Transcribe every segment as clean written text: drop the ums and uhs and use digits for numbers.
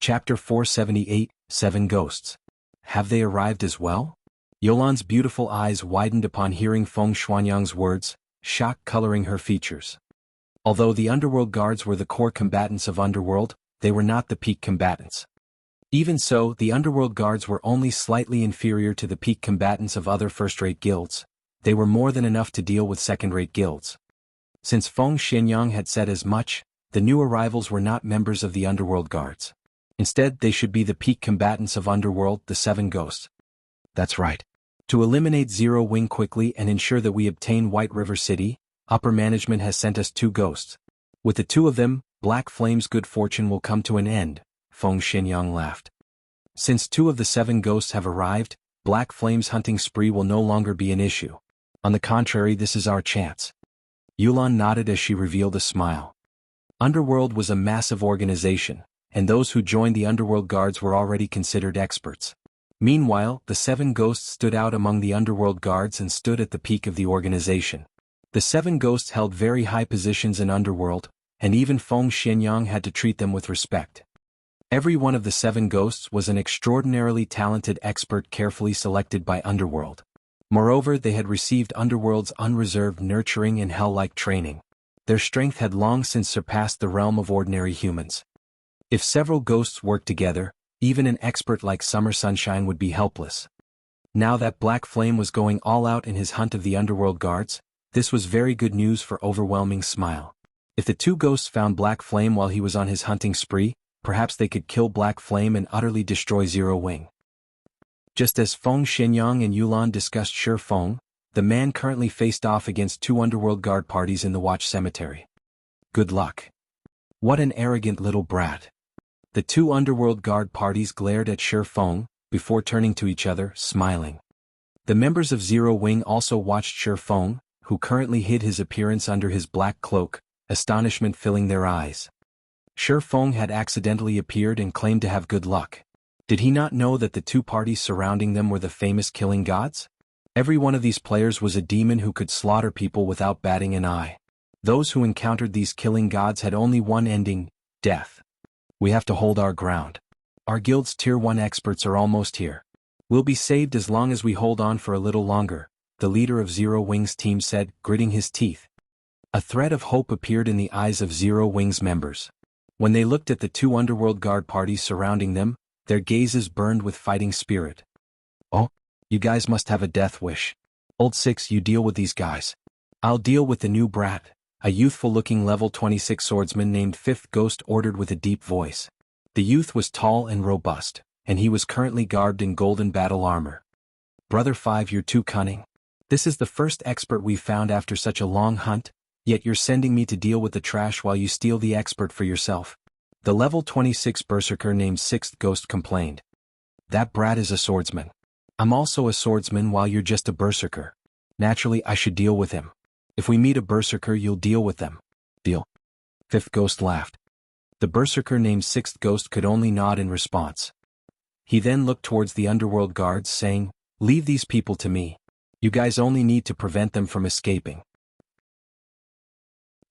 Chapter 478, 7 Ghosts. Have they arrived as well? Yolan's beautiful eyes widened upon hearing Feng Xuanyang's words, shock coloring her features. Although the Underworld Guards were the core combatants of Underworld, they were not the peak combatants. Even so, the Underworld Guards were only slightly inferior to the peak combatants of other first-rate guilds. They were more than enough to deal with second-rate guilds. Since Feng Xuanyang had said as much, the new arrivals were not members of the Underworld Guards. Instead, they should be the peak combatants of Underworld, the 7 Ghosts. That's right. To eliminate Zero Wing quickly and ensure that we obtain White River City, upper management has sent us 2 ghosts. With the 2 of them, Black Flame's good fortune will come to an end, Feng Xuanyang laughed. Since 2 of the 7 ghosts have arrived, Black Flame's hunting spree will no longer be an issue. On the contrary, this is our chance. Yulan nodded as she revealed a smile. Underworld was a massive organization, and those who joined the Underworld Guards were already considered experts. Meanwhile, the 7 ghosts stood out among the Underworld Guards and stood at the peak of the organization. The 7 ghosts held very high positions in Underworld, and even Feng Xuanyang had to treat them with respect. Every one of the 7 ghosts was an extraordinarily talented expert carefully selected by Underworld. Moreover, they had received Underworld's unreserved nurturing and hell-like training. Their strength had long since surpassed the realm of ordinary humans. If several ghosts worked together, even an expert like Summer Sunshine would be helpless. Now that Black Flame was going all out in his hunt of the Underworld Guards, this was very good news for Overwhelming Smile. If the 2 ghosts found Black Flame while he was on his hunting spree, perhaps they could kill Black Flame and utterly destroy Zero Wing. Just as Feng Xuanyang and Yulan discussed Shi Feng, the man currently faced off against 2 Underworld Guard parties in the Watch Cemetery. Good luck. What an arrogant little brat. The 2 Underworld Guard parties glared at Shi Feng, before turning to each other, smiling. The members of Zero Wing also watched Shi Feng, who currently hid his appearance under his black cloak, astonishment filling their eyes. Shi Feng had accidentally appeared and claimed to have good luck. Did he not know that the 2 parties surrounding them were the famous killing gods? Every one of these players was a demon who could slaughter people without batting an eye. Those who encountered these killing gods had only one ending, death. We have to hold our ground. Our guild's Tier 1 experts are almost here. We'll be saved as long as we hold on for a little longer, the leader of Zero Wing's team said, gritting his teeth. A thread of hope appeared in the eyes of Zero Wing's members. When they looked at the 2 Underworld Guard parties surrounding them, their gazes burned with fighting spirit. Oh, you guys must have a death wish. Old 6, you deal with these guys. I'll deal with the new brat, a youthful-looking level 26 swordsman named 5th Ghost ordered with a deep voice. The youth was tall and robust, and he was currently garbed in golden battle armor. Brother 5, you're too cunning. This is the first expert we've found after such a long hunt, yet you're sending me to deal with the trash while you steal the expert for yourself. The level 26 berserker named 6th Ghost complained. That brat is a swordsman. I'm also a swordsman while you're just a berserker. Naturally, I should deal with him. If we meet a berserker, you'll deal with them. Deal. 5th Ghost laughed. The berserker named 6th Ghost could only nod in response. He then looked towards the Underworld Guards saying, leave these people to me. You guys only need to prevent them from escaping.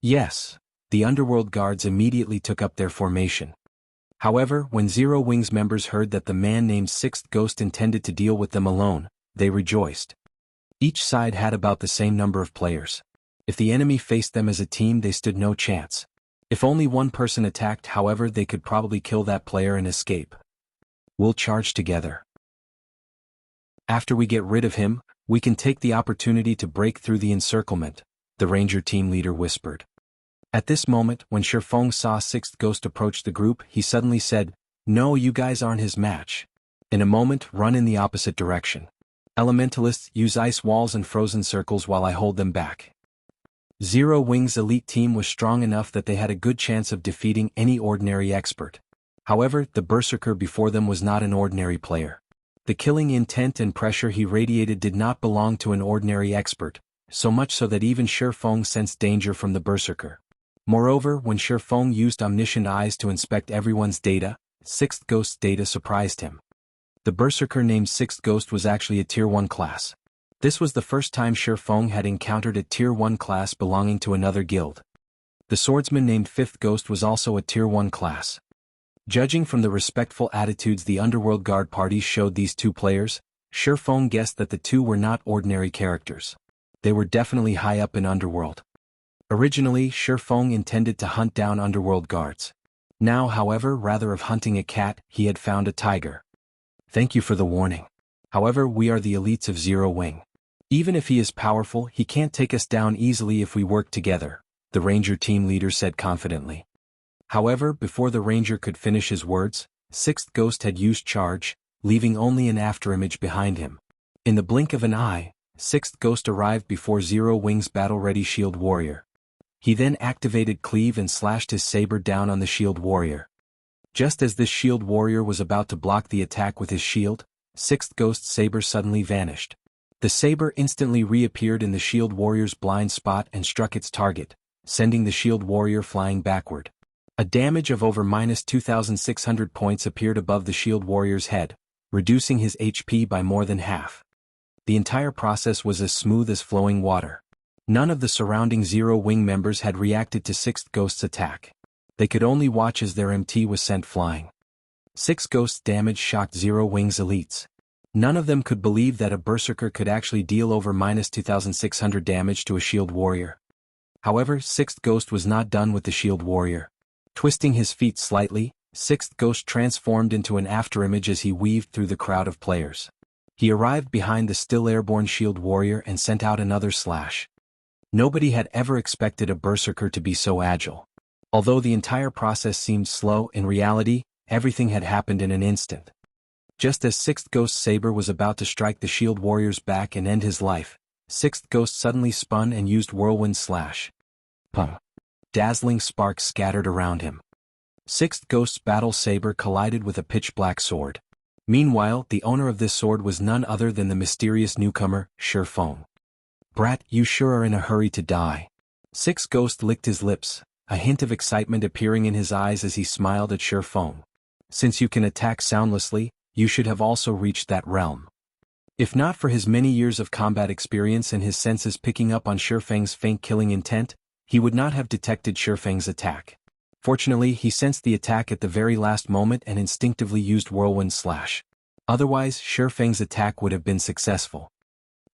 Yes, the Underworld Guards immediately took up their formation. However, when Zero Wing's members heard that the man named 6th Ghost intended to deal with them alone, they rejoiced. Each side had about the same number of players. If the enemy faced them as a team, they stood no chance. If only one person attacked, however, they could probably kill that player and escape. We'll charge together. After we get rid of him, we can take the opportunity to break through the encirclement, the Ranger team leader whispered. At this moment, when Shi Feng saw 6th Ghost approach the group, he suddenly said, no, you guys aren't his match. In a moment, run in the opposite direction. Elementalists use ice walls and frozen circles while I hold them back. Zero Wing's elite team was strong enough that they had a good chance of defeating any ordinary expert. However, the berserker before them was not an ordinary player. The killing intent and pressure he radiated did not belong to an ordinary expert, so much so that even Shi Feng sensed danger from the berserker. Moreover, when Shi Feng used omniscient eyes to inspect everyone's data, 6th Ghost's data surprised him. The berserker named 6th Ghost was actually a Tier 1 class. This was the first time Shi Feng had encountered a Tier 1 class belonging to another guild. The swordsman named 5th Ghost was also a Tier 1 class. Judging from the respectful attitudes the Underworld Guard parties showed these two players, Shifeng guessed that the two were not ordinary characters. They were definitely high up in Underworld. Originally, Shifeng intended to hunt down Underworld Guards. Now, however, rather of hunting a cat, he had found a tiger. Thank you for the warning. However, we are the elites of Zero Wing. Even if he is powerful, he can't take us down easily if we work together, the Ranger team leader said confidently. However, before the Ranger could finish his words, Sixth Ghost had used charge, leaving only an afterimage behind him. In the blink of an eye, Sixth Ghost arrived before Zero Wing's battle-ready shield warrior. He then activated Cleave and slashed his saber down on the shield warrior. Just as this shield warrior was about to block the attack with his shield, Sixth Ghost's saber suddenly vanished. The saber instantly reappeared in the shield warrior's blind spot and struck its target, sending the shield warrior flying backward. A damage of over -2,600 points appeared above the shield warrior's head, reducing his HP by more than half. The entire process was as smooth as flowing water. None of the surrounding Zero Wing members had reacted to Sixth Ghost's attack. They could only watch as their MT was sent flying. Sixth Ghost's damage shocked Zero Wing's elites. None of them could believe that a berserker could actually deal over -2,600 damage to a shield warrior. However, Sixth Ghost was not done with the shield warrior. Twisting his feet slightly, Sixth Ghost transformed into an afterimage as he weaved through the crowd of players. He arrived behind the still airborne shield warrior and sent out another slash. Nobody had ever expected a berserker to be so agile. Although the entire process seemed slow, in reality, everything had happened in an instant. Just as Sixth Ghost's saber was about to strike the shield warrior's back and end his life, Sixth Ghost suddenly spun and used Whirlwind Slash. Pum. Dazzling sparks scattered around him. Sixth Ghost's battle saber collided with a pitch-black sword. Meanwhile, the owner of this sword was none other than the mysterious newcomer, Shifeng. Brat, you sure are in a hurry to die. Sixth Ghost licked his lips, a hint of excitement appearing in his eyes as he smiled at Shifeng. Since you can attack soundlessly, you should have also reached that realm. If not for his many years of combat experience and his senses picking up on Shifeng's faint killing intent, he would not have detected Shifeng's attack. Fortunately, he sensed the attack at the very last moment and instinctively used Whirlwind Slash. Otherwise, Shifeng's attack would have been successful.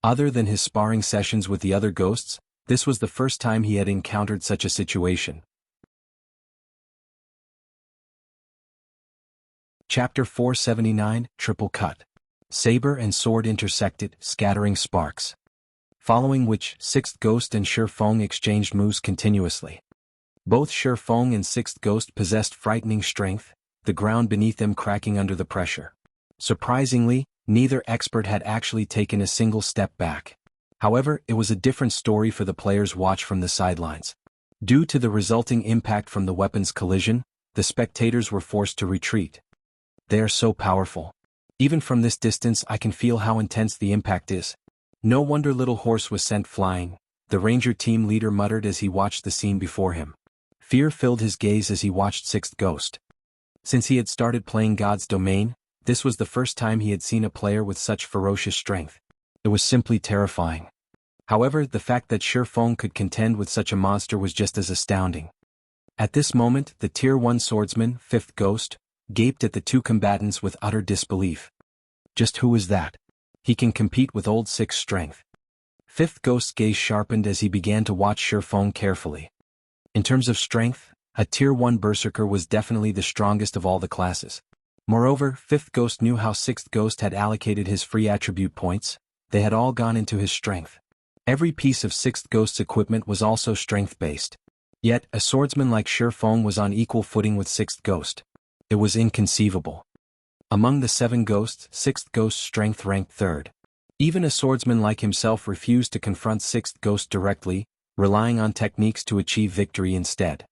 Other than his sparring sessions with the other ghosts, this was the first time he had encountered such a situation. Chapter 479, Triple Cut. Saber and sword intersected, scattering sparks. Following which, Sixth Ghost and Shifeng exchanged moves continuously. Both Shifeng and Sixth Ghost possessed frightening strength, the ground beneath them cracking under the pressure. Surprisingly, neither expert had actually taken a single step back. However, it was a different story for the players watched from the sidelines. Due to the resulting impact from the weapons' collision, the spectators were forced to retreat. They are so powerful. Even from this distance I can feel how intense the impact is. No wonder Little Horse was sent flying, the Ranger team leader muttered as he watched the scene before him. Fear filled his gaze as he watched Sixth Ghost. Since he had started playing God's Domain, this was the first time he had seen a player with such ferocious strength. It was simply terrifying. However, the fact that Shifeng could contend with such a monster was just as astounding. At this moment, the Tier 1 swordsman, Fifth Ghost, gaped at the two combatants with utter disbelief. Just who is that? He can compete with old Six's strength. Fifth Ghost's gaze sharpened as he began to watch Shifeng carefully. In terms of strength, a Tier 1 berserker was definitely the strongest of all the classes. Moreover, Fifth Ghost knew how Sixth Ghost had allocated his free attribute points. They had all gone into his strength. Every piece of Sixth Ghost's equipment was also strength-based. Yet, a swordsman like Shifeng was on equal footing with Sixth Ghost. It was inconceivable. Among the 7 ghosts, Sixth Ghost's strength ranked 3rd. Even a swordsman like himself refused to confront Sixth Ghost directly, relying on techniques to achieve victory instead.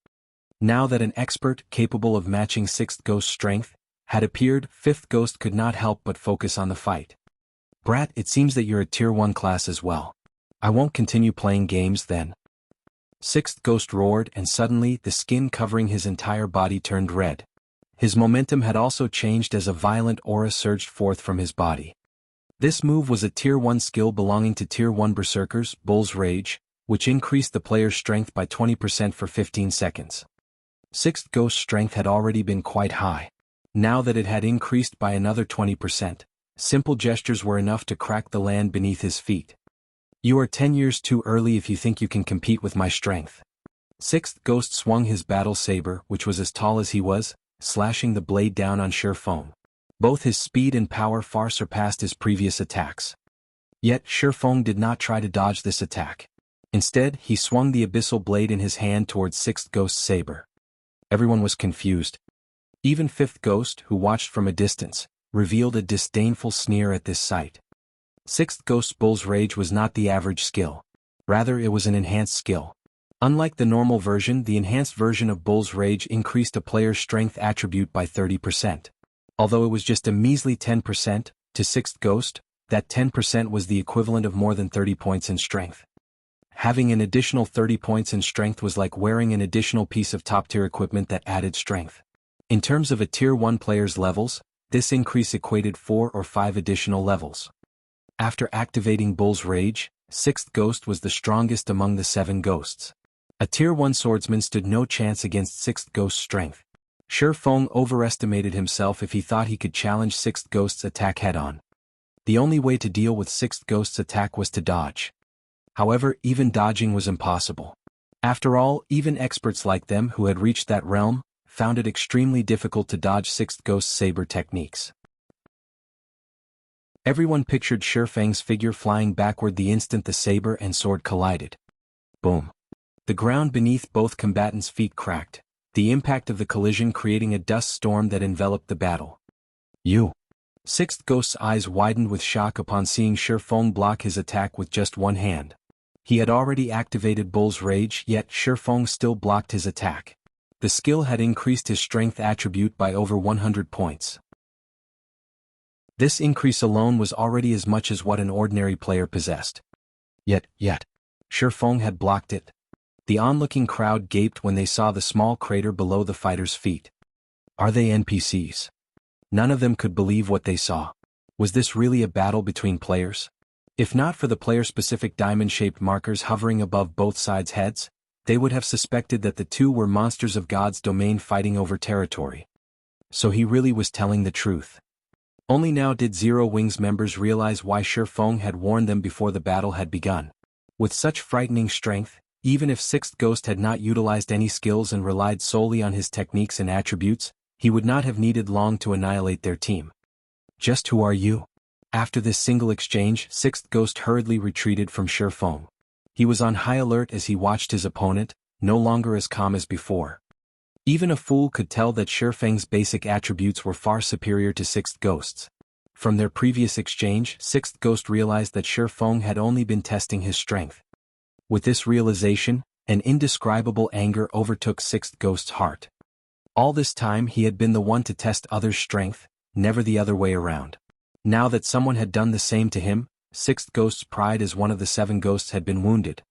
Now that an expert capable of matching Sixth Ghost's strength had appeared, Fifth Ghost could not help but focus on the fight. Brat, it seems that you're a Tier 1 class as well. I won't continue playing games then. Sixth Ghost roared, and suddenly the skin covering his entire body turned red. His momentum had also changed as a violent aura surged forth from his body. This move was a Tier 1 skill belonging to Tier 1 berserkers, Bull's Rage, which increased the player's strength by 20% for 15 seconds. Sixth Ghost's strength had already been quite high. Now that it had increased by another 20%, simple gestures were enough to crack the land beneath his feet. You are 10 years too early if you think you can compete with my strength. Sixth Ghost swung his battle saber, which was as tall as he was, slashing the blade down on Shifeng. Both his speed and power far surpassed his previous attacks. Yet Shifeng did not try to dodge this attack. Instead, he swung the abyssal blade in his hand towards Sixth Ghost's saber. Everyone was confused. Even Fifth Ghost, who watched from a distance, revealed a disdainful sneer at this sight. Sixth Ghost's Bull's Rage was not the average skill. Rather, it was an enhanced skill. Unlike the normal version, the enhanced version of Bull's Rage increased a player's strength attribute by 30%. Although it was just a measly 10%, to Sixth Ghost, that 10% was the equivalent of more than 30 points in strength. Having an additional 30 points in strength was like wearing an additional piece of top-tier equipment that added strength. In terms of a Tier 1 player's levels, this increase equated 4 or 5 additional levels. After activating Bull's Rage, Sixth Ghost was the strongest among the 7 ghosts. A Tier 1 swordsman stood no chance against Sixth Ghost's strength. Shifeng overestimated himself if he thought he could challenge Sixth Ghost's attack head-on. The only way to deal with Sixth Ghost's attack was to dodge. However, even dodging was impossible. After all, even experts like them who had reached that realm found it extremely difficult to dodge Sixth Ghost's saber techniques. Everyone pictured Shifeng's figure flying backward the instant the saber and sword collided. Boom. The ground beneath both combatants' feet cracked, the impact of the collision creating a dust storm that enveloped the battle. You. Sixth Ghost's eyes widened with shock upon seeing Shifeng block his attack with just one hand. He had already activated Bull's Rage, yet Shifeng still blocked his attack. The skill had increased his strength attribute by over 100 points. This increase alone was already as much as what an ordinary player possessed. Yet, Shifeng had blocked it. The onlooking crowd gaped when they saw the small crater below the fighter's feet. Are they NPCs? None of them could believe what they saw. Was this really a battle between players? If not for the player-specific diamond-shaped markers hovering above both sides' heads, they would have suspected that the two were monsters of God's domain fighting over territory. So he really was telling the truth. Only now did Zero Wings members realize why Shifeng had warned them before the battle had begun. With such frightening strength, even if Sixth Ghost had not utilized any skills and relied solely on his techniques and attributes, he would not have needed long to annihilate their team. Just who are you? After this single exchange, Sixth Ghost hurriedly retreated from Shifeng. He was on high alert as he watched his opponent, no longer as calm as before. Even a fool could tell that Shifeng's basic attributes were far superior to Sixth Ghost's. From their previous exchange, Sixth Ghost realized that Shifeng had only been testing his strength. With this realization, an indescribable anger overtook Sixth Ghost's heart. All this time he had been the one to test others' strength, never the other way around. Now that someone had done the same to him, Sixth Ghost's pride as one of the 7 ghosts had been wounded.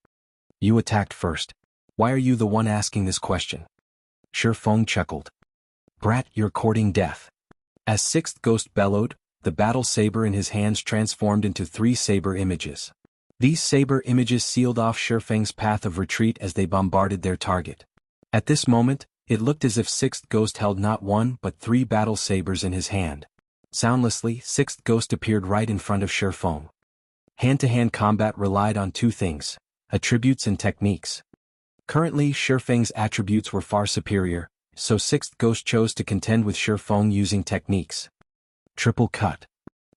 You attacked first. Why are you the one asking this question? Shifeng chuckled. Brat, you're courting death. As Sixth Ghost bellowed, the battle saber in his hands transformed into 3 saber images. These saber images sealed off Shifeng's path of retreat as they bombarded their target. At this moment, it looked as if Sixth Ghost held not 1 but 3 battle sabers in his hand. Soundlessly, Sixth Ghost appeared right in front of Shifeng. Hand-to-hand combat relied on 2 things: attributes and techniques. Currently, Shifeng's attributes were far superior, so Sixth Ghost chose to contend with Shifeng using techniques. Triple cut.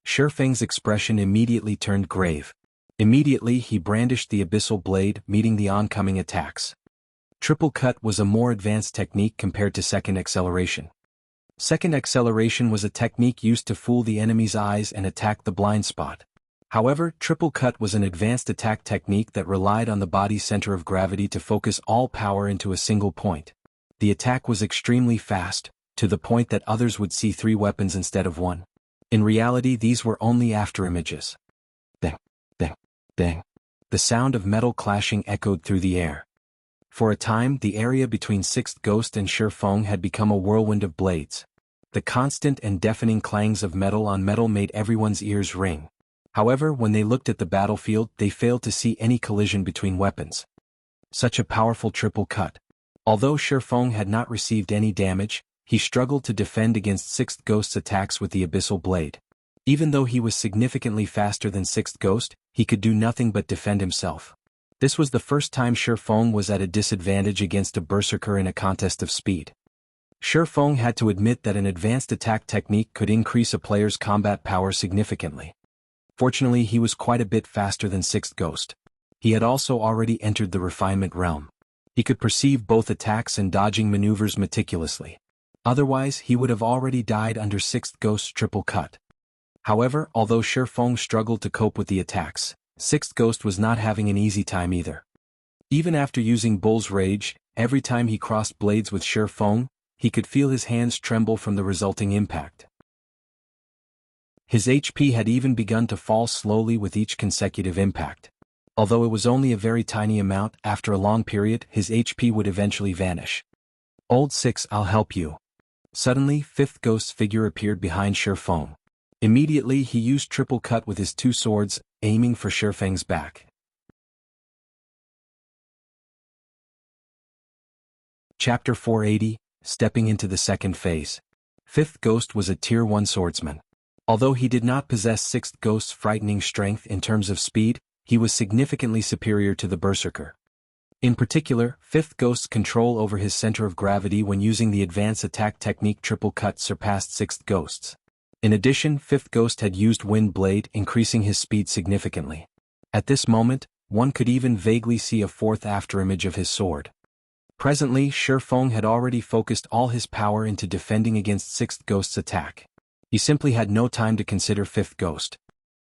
Shifeng's expression immediately turned grave. Immediately he brandished the abyssal blade, meeting the oncoming attacks. Triple cut was a more advanced technique compared to second acceleration. Second acceleration was a technique used to fool the enemy's eyes and attack the blind spot. However, triple cut was an advanced attack technique that relied on the body's center of gravity to focus all power into a single point. The attack was extremely fast, to the point that others would see 3 weapons instead of 1. In reality, these were only afterimages. Bang, bang, bang. The sound of metal clashing echoed through the air. For a time, the area between Sixth Ghost and Shifeng had become a whirlwind of blades. The constant and deafening clangs of metal on metal made everyone's ears ring. However, when they looked at the battlefield, they failed to see any collision between weapons. Such a powerful triple cut. Although Shifeng had not received any damage, he struggled to defend against Sixth Ghost's attacks with the Abyssal Blade. Even though he was significantly faster than Sixth Ghost, he could do nothing but defend himself. This was the first time Shi Feng was at a disadvantage against a berserker in a contest of speed. Shi Feng had to admit that an advanced attack technique could increase a player's combat power significantly. Fortunately, he was quite a bit faster than Sixth Ghost. He had also already entered the refinement realm. He could perceive both attacks and dodging maneuvers meticulously. Otherwise, he would have already died under Sixth Ghost's triple cut. However, although Shi Feng struggled to cope with the attacks, Sixth Ghost was not having an easy time either. Even after using Bull's Rage, every time he crossed blades with Shi Feng, he could feel his hands tremble from the resulting impact. His HP had even begun to fall slowly with each consecutive impact. Although it was only a very tiny amount, after a long period, his HP would eventually vanish. "Old Six, I'll help you." Suddenly, Fifth Ghost's figure appeared behind Shi Feng. Immediately, he used triple cut with his two swords, aiming for Shi Feng's back. Chapter 480, Stepping into the Second Phase. Fifth Ghost was a Tier 1 swordsman. Although he did not possess Sixth Ghost's frightening strength in terms of speed, he was significantly superior to the berserker. In particular, Fifth Ghost's control over his center of gravity when using the advanced attack technique triple cut surpassed Sixth Ghost's. In addition, Fifth Ghost had used Wind Blade, increasing his speed significantly. At this moment, one could even vaguely see a fourth afterimage of his sword. Presently, Shi Feng had already focused all his power into defending against Sixth Ghost's attack. He simply had no time to consider Fifth Ghost.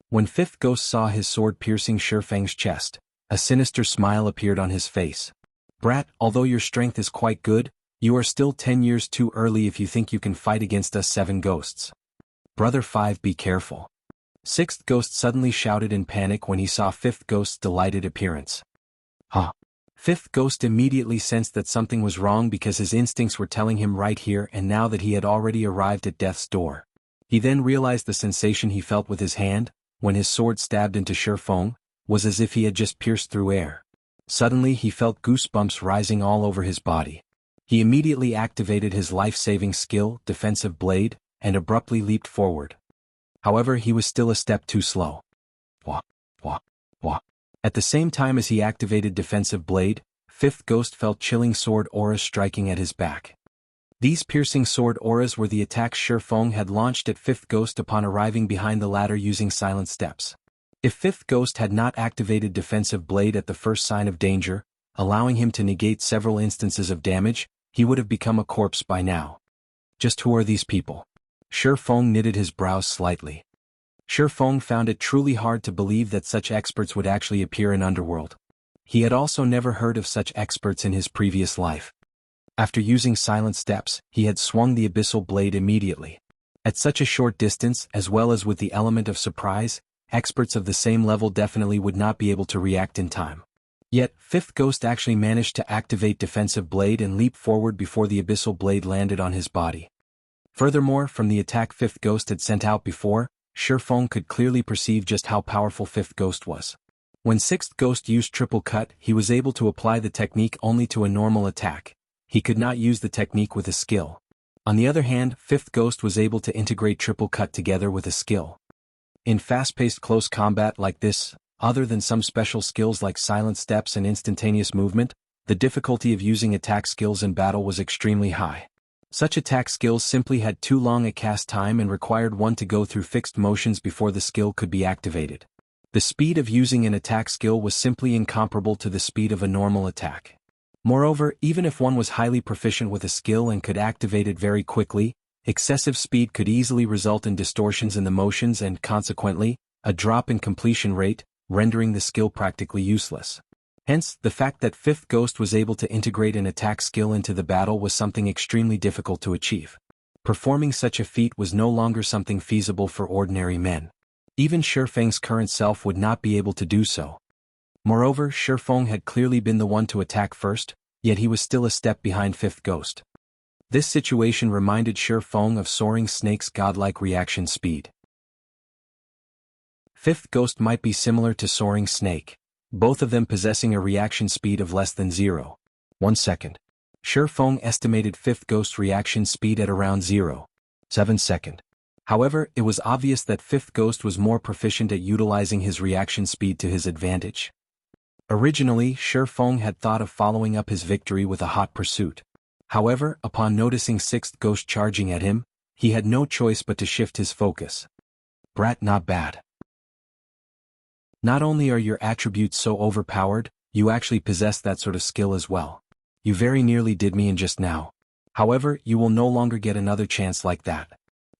When Fifth Ghost saw his sword piercing Shi Feng's chest, a sinister smile appeared on his face. "Brat, although your strength is quite good, you are still 10 years too early if you think you can fight against us 7 ghosts. Brother 5, be careful." Sixth Ghost suddenly shouted in panic when he saw Fifth Ghost's delighted appearance. "Huh?" Fifth Ghost immediately sensed that something was wrong because his instincts were telling him right here and now that he had already arrived at death's door. He then realized the sensation he felt with his hand, when his sword stabbed into Shi Feng, was as if he had just pierced through air. Suddenly he felt goosebumps rising all over his body. He immediately activated his life-saving skill, Defensive Blade, and abruptly leaped forward. However, he was still a step too slow. Wah, wah, wah. At the same time as he activated Defensive Blade, Fifth Ghost felt chilling sword auras striking at his back. These piercing sword auras were the attacks Shi Feng had launched at Fifth Ghost upon arriving behind the ladder using silent steps. If Fifth Ghost had not activated Defensive Blade at the first sign of danger, allowing him to negate several instances of damage, he would have become a corpse by now. Just who are these people? Shi Feng knitted his brows slightly. Shi Feng found it truly hard to believe that such experts would actually appear in Underworld. He had also never heard of such experts in his previous life. After using silent steps, he had swung the Abyssal Blade immediately. At such a short distance, as well as with the element of surprise, experts of the same level definitely would not be able to react in time. Yet, Fifth Ghost actually managed to activate Defensive Blade and leap forward before the Abyssal Blade landed on his body. Furthermore, from the attack Fifth Ghost had sent out before, Shi Feng could clearly perceive just how powerful Fifth Ghost was. When Sixth Ghost used triple cut, he was able to apply the technique only to a normal attack. He could not use the technique with a skill. On the other hand, Fifth Ghost was able to integrate triple cut together with a skill. In fast-paced close combat like this, other than some special skills like silent steps and instantaneous movement, the difficulty of using attack skills in battle was extremely high. Such attack skills simply had too long a cast time and required one to go through fixed motions before the skill could be activated. The speed of using an attack skill was simply incomparable to the speed of a normal attack. Moreover, even if one was highly proficient with a skill and could activate it very quickly, excessive speed could easily result in distortions in the motions and, consequently, a drop in completion rate, rendering the skill practically useless. Hence, the fact that Fifth Ghost was able to integrate an attack skill into the battle was something extremely difficult to achieve. Performing such a feat was no longer something feasible for ordinary men. Even Shi Feng's current self would not be able to do so. Moreover, Shi Feng had clearly been the one to attack first, yet he was still a step behind Fifth Ghost. This situation reminded Shi Feng of Soaring Snake's godlike reaction speed. Fifth Ghost might be similar to Soaring Snake, both of them possessing a reaction speed of less than 0.1 second. Feng estimated 5th Ghost reaction speed at around 0.7 second. However, it was obvious that 5th Ghost was more proficient at utilizing his reaction speed to his advantage. Originally, Feng had thought of following up his victory with a hot pursuit. However, upon noticing 6th Ghost charging at him, he had no choice but to shift his focus. Brat, not bad. Not only are your attributes so overpowered, you actually possess that sort of skill as well. You very nearly did me in just now. However, you will no longer get another chance like that.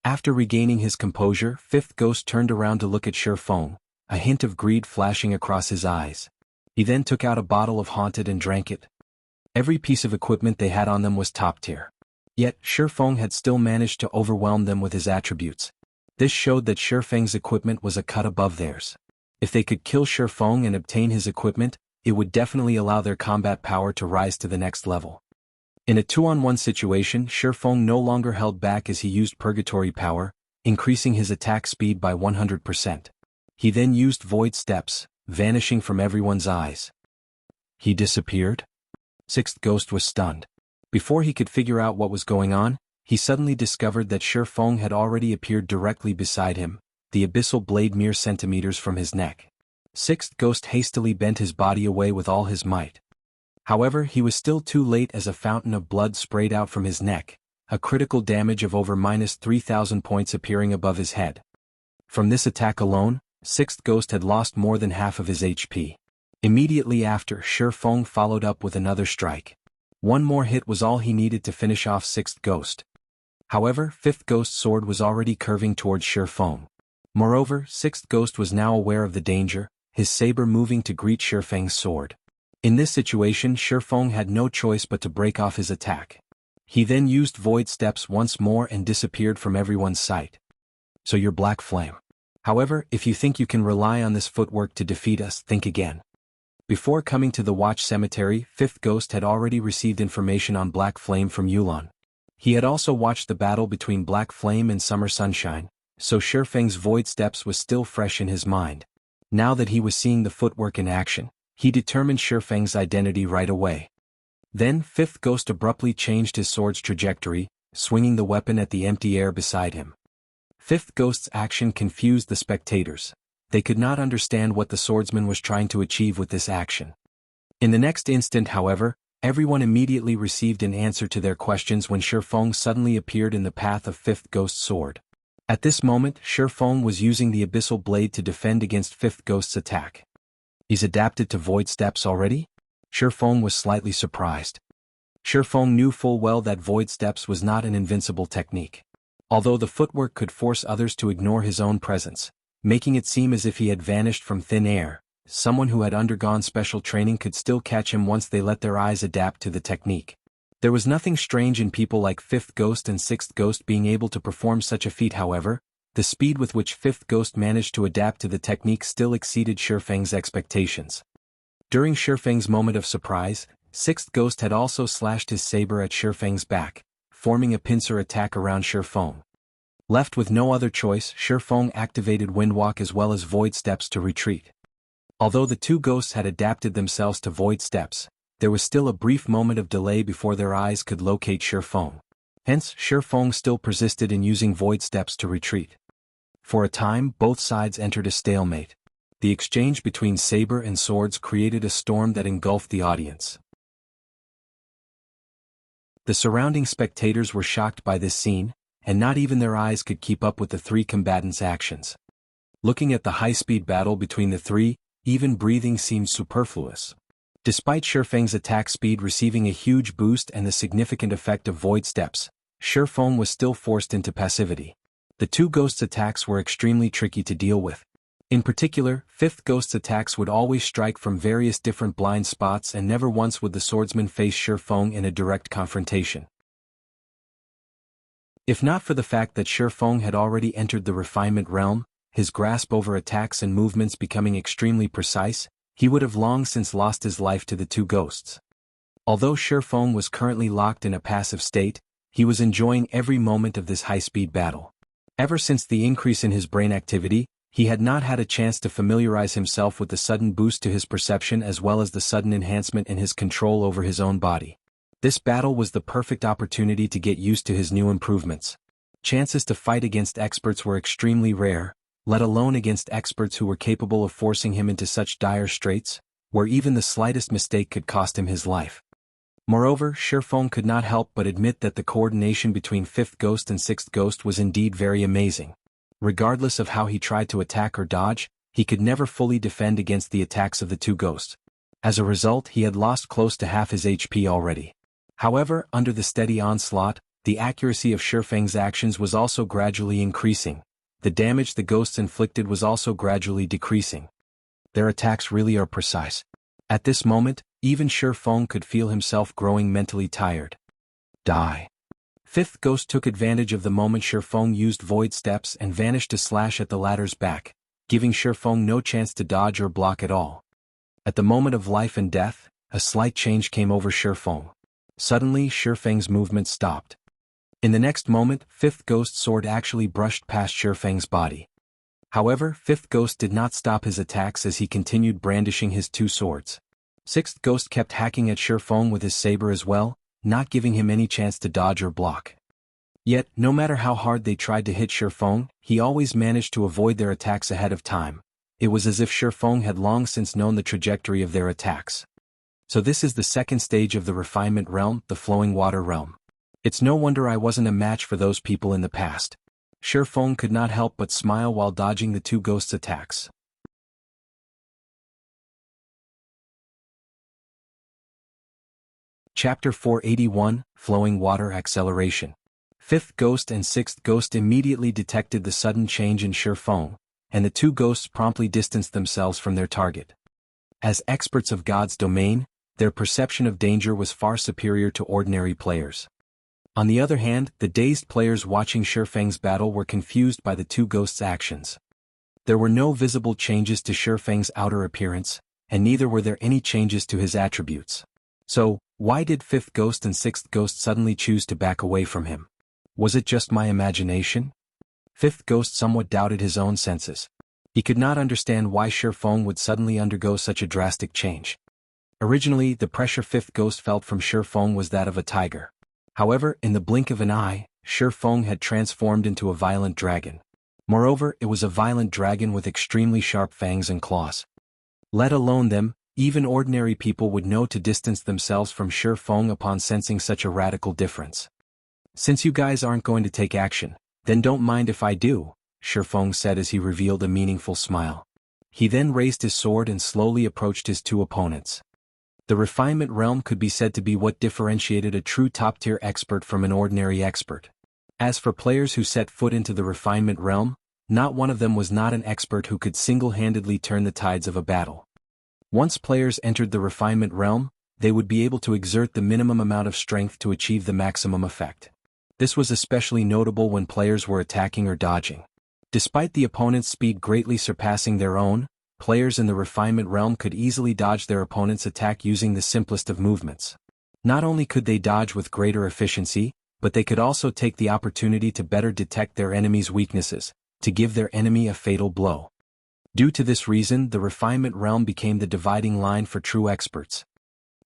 After regaining his composure, 5th Ghost turned around to look at Feng, a hint of greed flashing across his eyes. He then took out a bottle of Haunted and drank it. Every piece of equipment they had on them was top tier. Yet, Feng had still managed to overwhelm them with his attributes. This showed that Feng's equipment was a cut above theirs. If they could kill Feng and obtain his equipment, it would definitely allow their combat power to rise to the next level. In a 2-on-1 situation, Feng no longer held back as he used Purgatory Power, increasing his attack speed by 100%. He then used Void Steps, vanishing from everyone's eyes. He disappeared? 6th Ghost was stunned. Before he could figure out what was going on, he suddenly discovered that Feng had already appeared directly beside him, the abyssal blade mere centimeters from his neck. 6th Ghost hastily bent his body away with all his might. However, he was still too late as a fountain of blood sprayed out from his neck, a critical damage of over -3,000 points appearing above his head. From this attack alone, 6th Ghost had lost more than half of his HP. Immediately after, Feng followed up with another strike. One more hit was all he needed to finish off 6th Ghost. However, 5th Ghost's sword was already curving towards Feng. Moreover, 6th Ghost was now aware of the danger, his saber moving to greet Feng's sword. In this situation, Feng had no choice but to break off his attack. He then used Void Steps once more and disappeared from everyone's sight. So you're Black Flame. However, if you think you can rely on this footwork to defeat us, think again. Before coming to the Watch Cemetery, 5th Ghost had already received information on Black Flame from Yulan. He had also watched the battle between Black Flame and Summer Sunshine, so Feng's Void Steps was still fresh in his mind. Now that he was seeing the footwork in action, he determined Feng's identity right away. Then 5th Ghost abruptly changed his sword's trajectory, swinging the weapon at the empty air beside him. 5th Ghost's action confused the spectators. They could not understand what the swordsman was trying to achieve with this action. In the next instant, however, everyone immediately received an answer to their questions when Feng suddenly appeared in the path of 5th Ghost's sword. At this moment, Feng was using the abyssal blade to defend against 5th Ghost's attack. He's adapted to Void Steps already? Feng was slightly surprised. Feng knew full well that Void Steps was not an invincible technique. Although the footwork could force others to ignore his own presence, making it seem as if he had vanished from thin air, someone who had undergone special training could still catch him once they let their eyes adapt to the technique. There was nothing strange in people like 5th Ghost and 6th Ghost being able to perform such a feat. However, the speed with which 5th Ghost managed to adapt to the technique still exceeded Feng's expectations. During Feng's moment of surprise, 6th Ghost had also slashed his saber at Feng's back, forming a pincer attack around Feng. Left with no other choice, Feng activated Windwalk as well as Void Steps to retreat. Although the two ghosts had adapted themselves to Void Steps, there was still a brief moment of delay before their eyes could locate Feng. Hence, Feng still persisted in using Void Steps to retreat. For a time, both sides entered a stalemate. The exchange between saber and swords created a storm that engulfed the audience. The surrounding spectators were shocked by this scene, and not even their eyes could keep up with the three combatants' actions. Looking at the high-speed battle between the three, even breathing seemed superfluous. Despite Feng's attack speed receiving a huge boost and the significant effect of Void Steps, Feng was still forced into passivity. The two ghosts' attacks were extremely tricky to deal with. In particular, 5th Ghost's attacks would always strike from various different blind spots, and never once would the swordsman face Feng in a direct confrontation. If not for the fact that Feng had already entered the refinement realm, his grasp over attacks and movements becoming extremely precise, he would have long since lost his life to the two ghosts. Although Feng was currently locked in a passive state, he was enjoying every moment of this high-speed battle. Ever since the increase in his brain activity, he had not had a chance to familiarize himself with the sudden boost to his perception as well as the sudden enhancement in his control over his own body. This battle was the perfect opportunity to get used to his new improvements. Chances to fight against experts were extremely rare, let alone against experts who were capable of forcing him into such dire straits, where even the slightest mistake could cost him his life. Moreover, Shifeng could not help but admit that the coordination between 5th Ghost and 6th Ghost was indeed very amazing. Regardless of how he tried to attack or dodge, he could never fully defend against the attacks of the two ghosts. As a result, he had lost close to half his HP already. However, under the steady onslaught, the accuracy of Shifeng's actions was also gradually increasing. The damage the ghosts inflicted was also gradually decreasing. Their attacks really are precise. At this moment, even Shifeng could feel himself growing mentally tired. Die. 5th Ghost took advantage of the moment Shifeng used Void Steps and vanished to slash at the latter's back, giving Shifeng no chance to dodge or block at all. At the moment of life and death, a slight change came over Shifeng. Suddenly, Shifeng's movement stopped. In the next moment, 5th Ghost's sword actually brushed past Shifeng's body. However, 5th Ghost did not stop his attacks as he continued brandishing his two swords. 6th Ghost kept hacking at Shifeng with his saber as well, not giving him any chance to dodge or block. Yet, no matter how hard they tried to hit Shifeng, he always managed to avoid their attacks ahead of time. It was as if Shifeng had long since known the trajectory of their attacks. So this is the second stage of the refinement realm, the flowing water realm. It's no wonder I wasn't a match for those people in the past. Shifeng could not help but smile while dodging the two ghosts' attacks. Chapter 481, Flowing Water Acceleration. 5th Ghost and 6th Ghost immediately detected the sudden change in Shifeng, and the two ghosts promptly distanced themselves from their target. As experts of God's domain, their perception of danger was far superior to ordinary players. On the other hand, the dazed players watching Shifeng's battle were confused by the two ghosts' actions. There were no visible changes to Shifeng's outer appearance, and neither were there any changes to his attributes. So, why did 5th Ghost and 6th Ghost suddenly choose to back away from him? Was it just my imagination? 5th Ghost somewhat doubted his own senses. He could not understand why Shifeng would suddenly undergo such a drastic change. Originally, the pressure 5th Ghost felt from Shifeng was that of a tiger. However, in the blink of an eye, Shifeng had transformed into a violent dragon. Moreover, it was a violent dragon with extremely sharp fangs and claws. Let alone them, even ordinary people would know to distance themselves from Shifeng upon sensing such a radical difference. Since you guys aren't going to take action, then don't mind if I do, Shifeng said as he revealed a meaningful smile. He then raised his sword and slowly approached his two opponents. The refinement realm could be said to be what differentiated a true top-tier expert from an ordinary expert. As for players who set foot into the refinement realm, not one of them was not an expert who could single-handedly turn the tides of a battle. Once players entered the refinement realm, they would be able to exert the minimum amount of strength to achieve the maximum effect. This was especially notable when players were attacking or dodging. Despite the opponent's speed greatly surpassing their own, players in the refinement realm could easily dodge their opponent's attack using the simplest of movements. Not only could they dodge with greater efficiency, but they could also take the opportunity to better detect their enemy's weaknesses, to give their enemy a fatal blow. Due to this reason, the refinement realm became the dividing line for true experts.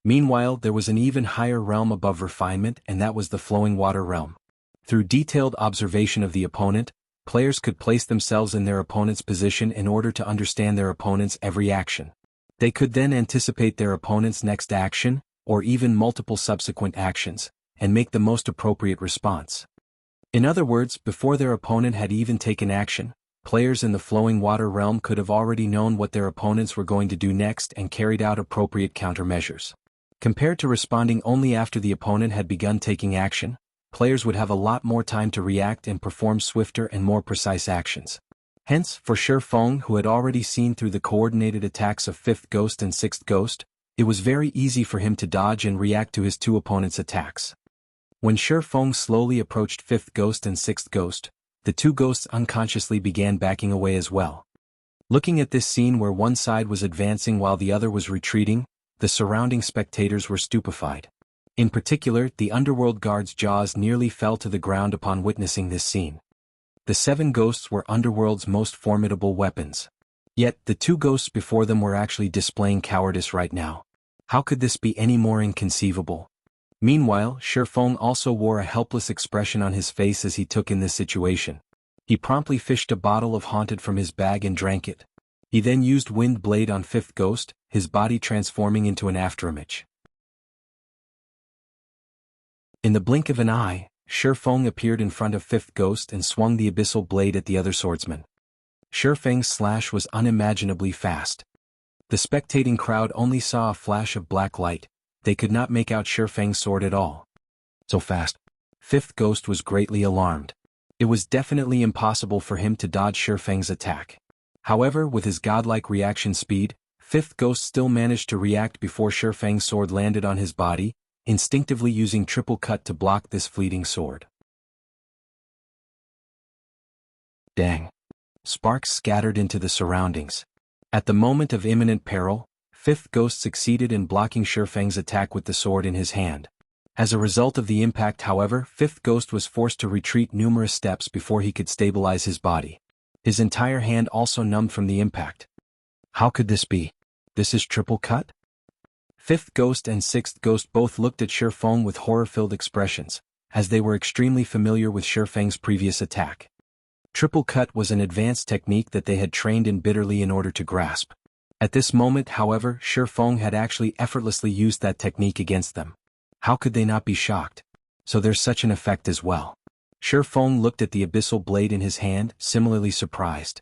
Meanwhile, there was an even higher realm above refinement, and that was the flowing water realm. Through detailed observation of the opponent, players could place themselves in their opponent's position in order to understand their opponent's every action. They could then anticipate their opponent's next action, or even multiple subsequent actions, and make the most appropriate response. In other words, before their opponent had even taken action, players in the flowing water realm could have already known what their opponents were going to do next and carried out appropriate countermeasures. Compared to responding only after the opponent had begun taking action, players would have a lot more time to react and perform swifter and more precise actions. Hence, for Shifeng, who had already seen through the coordinated attacks of 5th Ghost and 6th Ghost, it was very easy for him to dodge and react to his two opponents' attacks. When Shifeng slowly approached 5th Ghost and 6th Ghost, the two ghosts unconsciously began backing away as well. Looking at this scene where one side was advancing while the other was retreating, the surrounding spectators were stupefied. In particular, the underworld guards' jaws nearly fell to the ground upon witnessing this scene. The 7 ghosts were underworld's most formidable weapons. Yet, the 2 ghosts before them were actually displaying cowardice right now. How could this be any more inconceivable? Meanwhile, Shifeng also wore a helpless expression on his face as he took in this situation. He promptly fished a bottle of Haunted from his bag and drank it. He then used Wind Blade on Fifth Ghost, his body transforming into an afterimage. In the blink of an eye, Shifeng appeared in front of Fifth Ghost and swung the abyssal blade at the other swordsman. Shifeng's slash was unimaginably fast. The spectating crowd only saw a flash of black light. They could not make out Shifeng's sword at all. So fast. Fifth Ghost was greatly alarmed. It was definitely impossible for him to dodge Shifeng's attack. However, with his godlike reaction speed, Fifth Ghost still managed to react before Shifeng's sword landed on his body, instinctively using triple cut to block this fleeting sword. Dang. Sparks scattered into the surroundings. At the moment of imminent peril, Fifth Ghost succeeded in blocking Shifeng's attack with the sword in his hand. As a result of the impact, however, Fifth Ghost was forced to retreat numerous steps before he could stabilize his body. His entire hand also numbed from the impact. How could this be? This is triple cut? Fifth Ghost and Sixth Ghost both looked at Shifeng with horror-filled expressions, as they were extremely familiar with Shifeng's previous attack. Triple cut was an advanced technique that they had trained in bitterly in order to grasp. At this moment, however, Shifeng had actually effortlessly used that technique against them. How could they not be shocked? So there's such an effect as well. Shifeng looked at the abyssal blade in his hand, similarly surprised.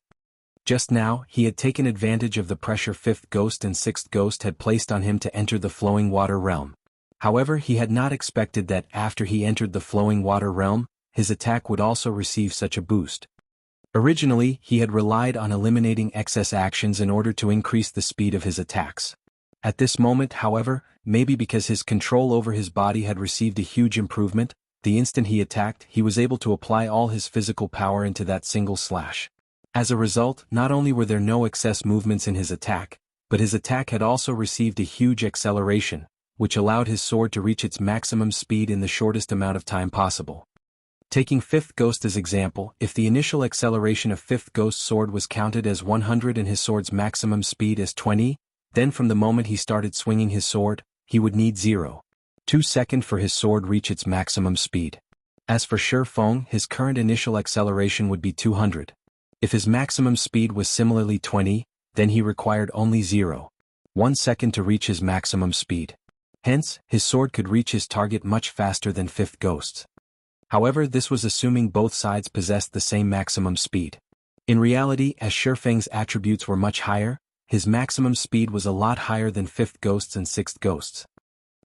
Just now, he had taken advantage of the pressure Fifth Ghost and Sixth Ghost had placed on him to enter the flowing water realm. However, he had not expected that after he entered the flowing water realm, his attack would also receive such a boost. Originally, he had relied on eliminating excess actions in order to increase the speed of his attacks. At this moment, however, maybe because his control over his body had received a huge improvement, the instant he attacked, he was able to apply all his physical power into that single slash. As a result, not only were there no excess movements in his attack, but his attack had also received a huge acceleration, which allowed his sword to reach its maximum speed in the shortest amount of time possible. Taking Fifth Ghost as example, if the initial acceleration of Fifth Ghost's sword was counted as 100 and his sword's maximum speed as 20, then from the moment he started swinging his sword, he would need 0.2 seconds for his sword reach its maximum speed. As for Shifeng, his current initial acceleration would be 200. If his maximum speed was similarly 20, then he required only 0.1 second to reach his maximum speed. Hence, his sword could reach his target much faster than Fifth Ghost's. However, this was assuming both sides possessed the same maximum speed. In reality, as Shifeng's attributes were much higher, his maximum speed was a lot higher than Fifth Ghost's and Sixth Ghost's.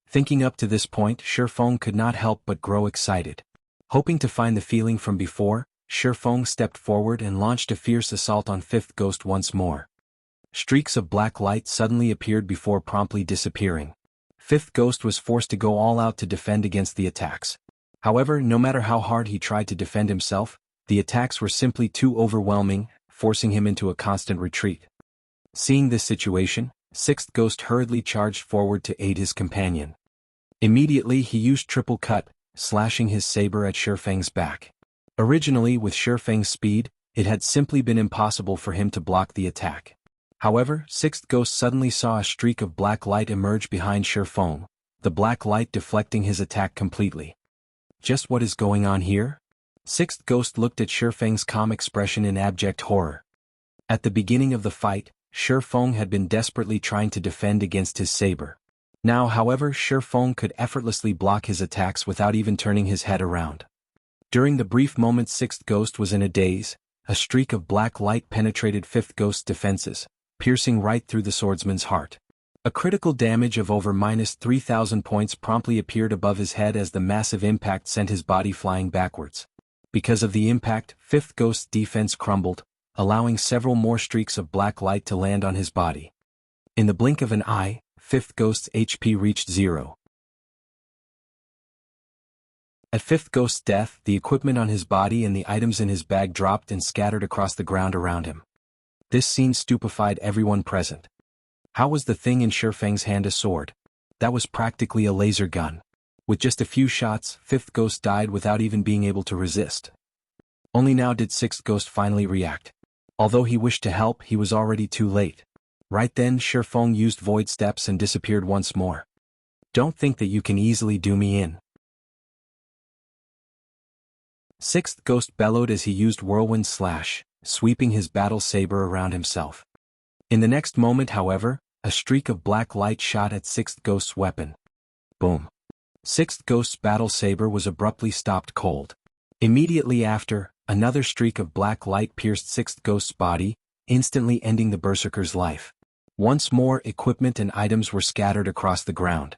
Thinking up to this point, Shifeng could not help but grow excited. Hoping to find the feeling from before, Shifeng stepped forward and launched a fierce assault on Fifth Ghost once more. Streaks of black light suddenly appeared before promptly disappearing. Fifth Ghost was forced to go all out to defend against the attacks. However, no matter how hard he tried to defend himself, the attacks were simply too overwhelming, forcing him into a constant retreat. Seeing this situation, Sixth Ghost hurriedly charged forward to aid his companion. Immediately he used triple cut, slashing his saber at Shifeng's back. Originally, with Shifeng's speed, it had simply been impossible for him to block the attack. However, Sixth Ghost suddenly saw a streak of black light emerge behind Shifeng, the black light deflecting his attack completely. Just what is going on here? Sixth Ghost looked at Shifeng's calm expression in abject horror. At the beginning of the fight, Shifeng had been desperately trying to defend against his saber. Now, however, Shifeng could effortlessly block his attacks without even turning his head around. During the brief moment Sixth Ghost was in a daze, a streak of black light penetrated Fifth Ghost's defenses, piercing right through the swordsman's heart. A critical damage of over -3,000 points promptly appeared above his head as the massive impact sent his body flying backwards. Because of the impact, Fifth Ghost's defense crumbled, allowing several more streaks of black light to land on his body. In the blink of an eye, Fifth Ghost's HP reached 0. At Fifth Ghost's death, the equipment on his body and the items in his bag dropped and scattered across the ground around him. This scene stupefied everyone present. How was the thing in Shifeng's hand a sword? That was practically a laser gun. With just a few shots, Fifth Ghost died without even being able to resist. Only now did Sixth Ghost finally react. Although he wished to help, he was already too late. Right then, Shifeng used void steps and disappeared once more. Don't think that you can easily do me in. Sixth Ghost bellowed as he used Whirlwind Slash, sweeping his battle saber around himself. In the next moment, however, a streak of black light shot at Sixth Ghost's weapon. Boom. Sixth Ghost's battle saber was abruptly stopped cold. Immediately after, another streak of black light pierced Sixth Ghost's body, instantly ending the berserker's life. Once more, equipment and items were scattered across the ground.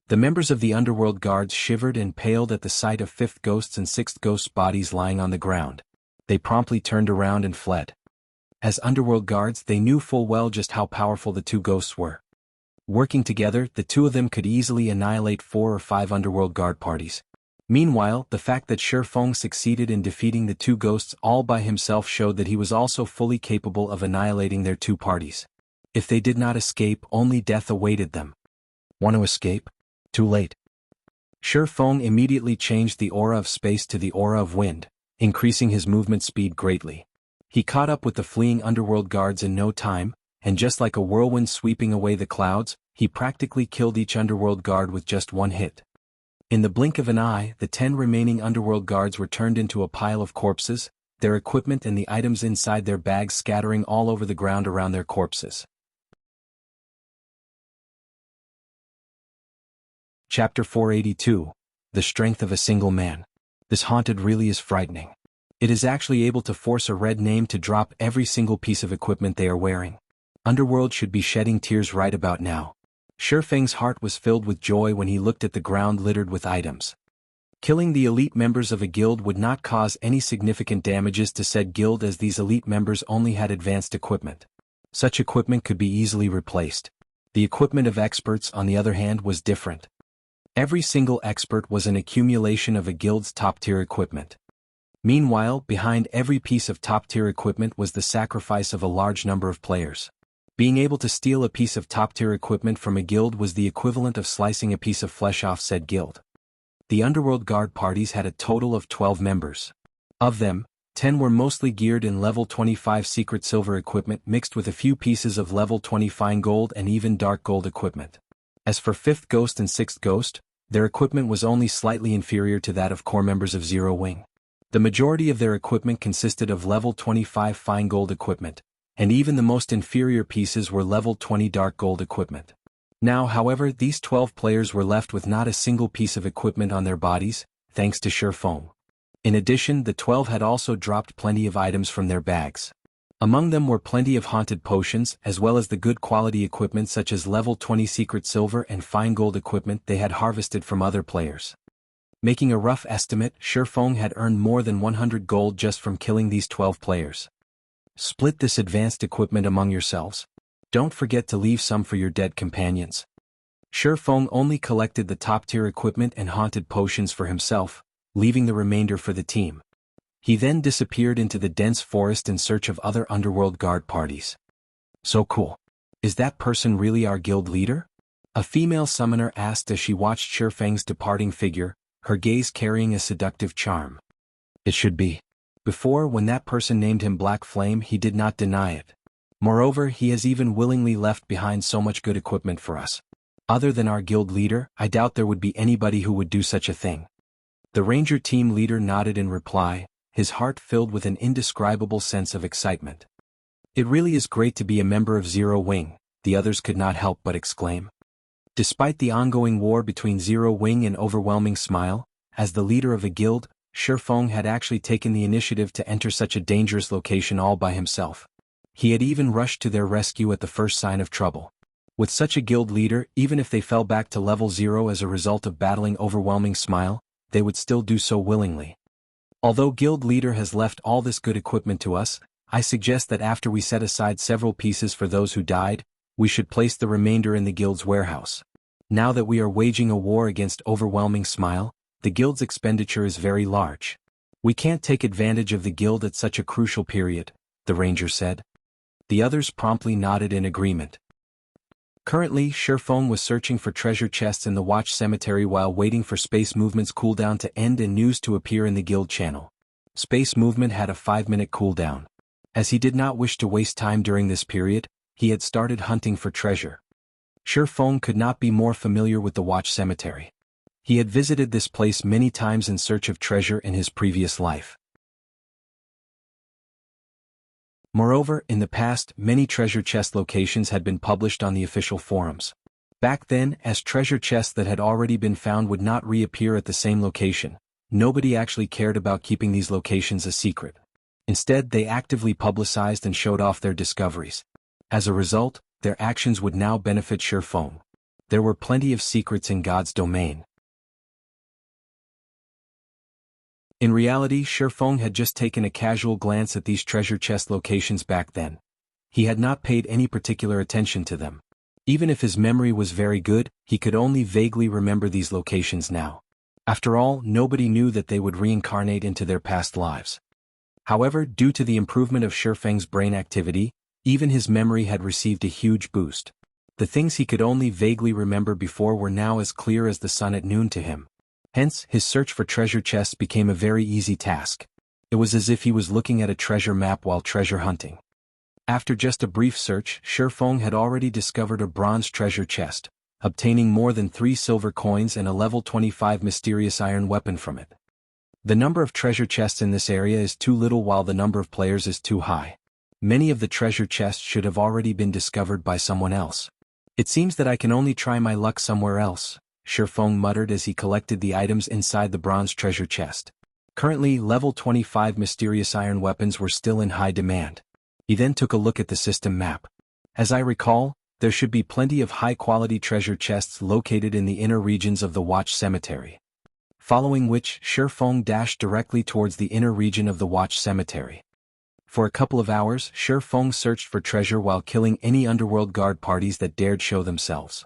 The members of the Underworld Guards shivered and paled at the sight of Fifth Ghost's and Sixth Ghost's bodies lying on the ground. They promptly turned around and fled. As Underworld Guards, they knew full well just how powerful the two ghosts were. Working together, the two of them could easily annihilate 4 or 5 Underworld Guard parties. Meanwhile, the fact that Shi Feng succeeded in defeating the two ghosts all by himself showed that he was also fully capable of annihilating their two parties. If they did not escape, only death awaited them. Want to escape? Too late. Shi Feng immediately changed the aura of space to the aura of wind, increasing his movement speed greatly. He caught up with the fleeing Underworld Guards in no time, and just like a whirlwind sweeping away the clouds, he practically killed each Underworld Guard with just one hit. In the blink of an eye, the 10 remaining Underworld Guards were turned into a pile of corpses, their equipment and the items inside their bags scattering all over the ground around their corpses. Chapter 482. The Strength of a Single Man. This haunted really is frightening. It is actually able to force a red name to drop every single piece of equipment they are wearing. Underworld should be shedding tears right about now. Shi Feng's heart was filled with joy when he looked at the ground littered with items. Killing the elite members of a guild would not cause any significant damages to said guild, as these elite members only had advanced equipment. Such equipment could be easily replaced. The equipment of experts, on the other hand, was different. Every single expert was an accumulation of a guild's top-tier equipment. Meanwhile, behind every piece of top-tier equipment was the sacrifice of a large number of players. Being able to steal a piece of top-tier equipment from a guild was the equivalent of slicing a piece of flesh off said guild. The Underworld Guard parties had a total of 12 members. Of them, 10 were mostly geared in level 25 secret silver equipment mixed with a few pieces of level 20 fine gold and even dark gold equipment. As for Fifth Ghost and Sixth Ghost, their equipment was only slightly inferior to that of core members of Zero Wing. The majority of their equipment consisted of level 25 fine gold equipment, and even the most inferior pieces were level 20 dark gold equipment. Now, however, these 12 players were left with not a single piece of equipment on their bodies, thanks to Shi Feng. In addition, the 12 had also dropped plenty of items from their bags. Among them were plenty of haunted potions, as well as the good quality equipment such as level 20 secret silver and fine gold equipment they had harvested from other players. Making a rough estimate, Shi Feng had earned more than 100 gold just from killing these 12 players. Split this advanced equipment among yourselves. Don't forget to leave some for your dead companions. Shi Feng only collected the top-tier equipment and haunted potions for himself, leaving the remainder for the team. He then disappeared into the dense forest in search of other Underworld Guard parties. So cool. Is that person really our guild leader? A female summoner asked as she watched Shi Feng's departing figure, her gaze carrying a seductive charm. It should be. Before, when that person named him Black Flame, he did not deny it. Moreover, he has even willingly left behind so much good equipment for us. Other than our guild leader, I doubt there would be anybody who would do such a thing. The ranger team leader nodded in reply, his heart filled with an indescribable sense of excitement. It really is great to be a member of Zero Wing, the others could not help but exclaim. Despite the ongoing war between Zero Wing and Overwhelming Smile, as the leader of a guild, Shi Feng had actually taken the initiative to enter such a dangerous location all by himself. He had even rushed to their rescue at the first sign of trouble. With such a guild leader, even if they fell back to level 0 as a result of battling Overwhelming Smile, they would still do so willingly. Although guild leader has left all this good equipment to us, I suggest that after we set aside several pieces for those who died, we should place the remainder in the guild's warehouse. Now that we are waging a war against Overwhelming Smile, the guild's expenditure is very large. We can't take advantage of the guild at such a crucial period, the ranger said. The others promptly nodded in agreement. Currently, Shi Feng was searching for treasure chests in the Watch Cemetery while waiting for Space Movement's cooldown to end and news to appear in the guild channel. Space Movement had a 5-minute cooldown. As he did not wish to waste time during this period, he had started hunting for treasure. Feng could not be more familiar with the Watch Cemetery. He had visited this place many times in search of treasure in his previous life. Moreover, in the past, many treasure chest locations had been published on the official forums. Back then, as treasure chests that had already been found would not reappear at the same location, nobody actually cared about keeping these locations a secret. Instead, they actively publicized and showed off their discoveries. As a result, their actions would now benefit Feng. There were plenty of secrets in God's domain. In reality, Feng had just taken a casual glance at these treasure chest locations back then. He had not paid any particular attention to them. Even if his memory was very good, he could only vaguely remember these locations now. After all, nobody knew that they would reincarnate into their past lives. However, due to the improvement of Feng's brain activity, even his memory had received a huge boost. The things he could only vaguely remember before were now as clear as the sun at noon to him. Hence, his search for treasure chests became a very easy task. It was as if he was looking at a treasure map while treasure hunting. After just a brief search, Feng had already discovered a bronze treasure chest, obtaining more than 3 silver coins and a level 25 mysterious iron weapon from it. The number of treasure chests in this area is too little while the number of players is too high. Many of the treasure chests should have already been discovered by someone else. It seems that I can only try my luck somewhere else, Feng muttered as he collected the items inside the bronze treasure chest. Currently, level 25 mysterious iron weapons were still in high demand. He then took a look at the system map. As I recall, there should be plenty of high-quality treasure chests located in the inner regions of the Watch Cemetery. Following which, Feng dashed directly towards the inner region of the Watch Cemetery. For a couple of hours, Feng searched for treasure while killing any underworld guard parties that dared show themselves.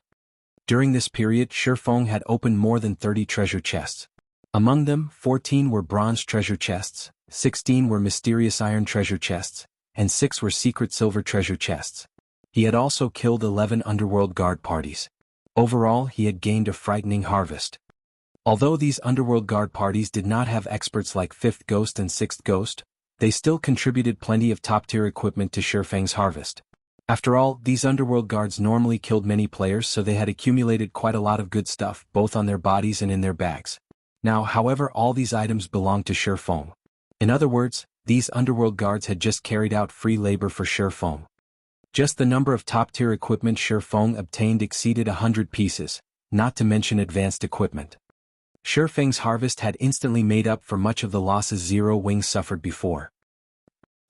During this period, Feng had opened more than 30 treasure chests. Among them, 14 were bronze treasure chests, 16 were mysterious iron treasure chests, and 6 were secret silver treasure chests. He had also killed 11 underworld guard parties. Overall, he had gained a frightening harvest. Although these underworld guard parties did not have experts like 5th Ghost and 6th Ghost, they still contributed plenty of top-tier equipment to Feng's harvest. After all, these underworld guards normally killed many players, so they had accumulated quite a lot of good stuff, both on their bodies and in their bags. Now, however, all these items belonged to Feng. In other words, these underworld guards had just carried out free labor for Feng. Just the number of top-tier equipment Feng obtained exceeded 100 pieces, not to mention advanced equipment. Feng's harvest had instantly made up for much of the losses Zero Wing suffered before.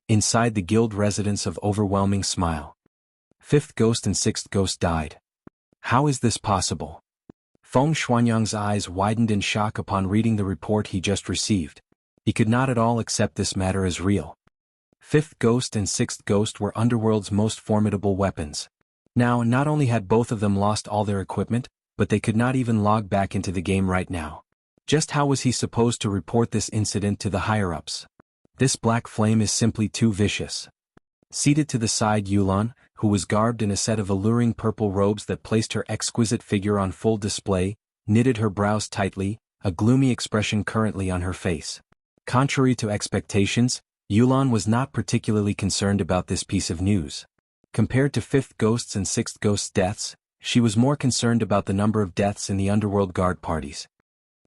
Inside the guild residence of Overwhelming Smile, 5th Ghost and 6th Ghost died. How is this possible? Feng Xuanyang's eyes widened in shock upon reading the report he just received. He could not at all accept this matter as real. 5th Ghost and 6th Ghost were Underworld's most formidable weapons. Now, not only had both of them lost all their equipment, but they could not even log back into the game right now. Just how was he supposed to report this incident to the higher-ups? This black flame is simply too vicious. Seated to the side, Yulan, who was garbed in a set of alluring purple robes that placed her exquisite figure on full display, knitted her brows tightly, a gloomy expression currently on her face. Contrary to expectations, Yulan was not particularly concerned about this piece of news. Compared to 5th Ghost's and 6th Ghost's deaths, she was more concerned about the number of deaths in the Underworld Guard parties.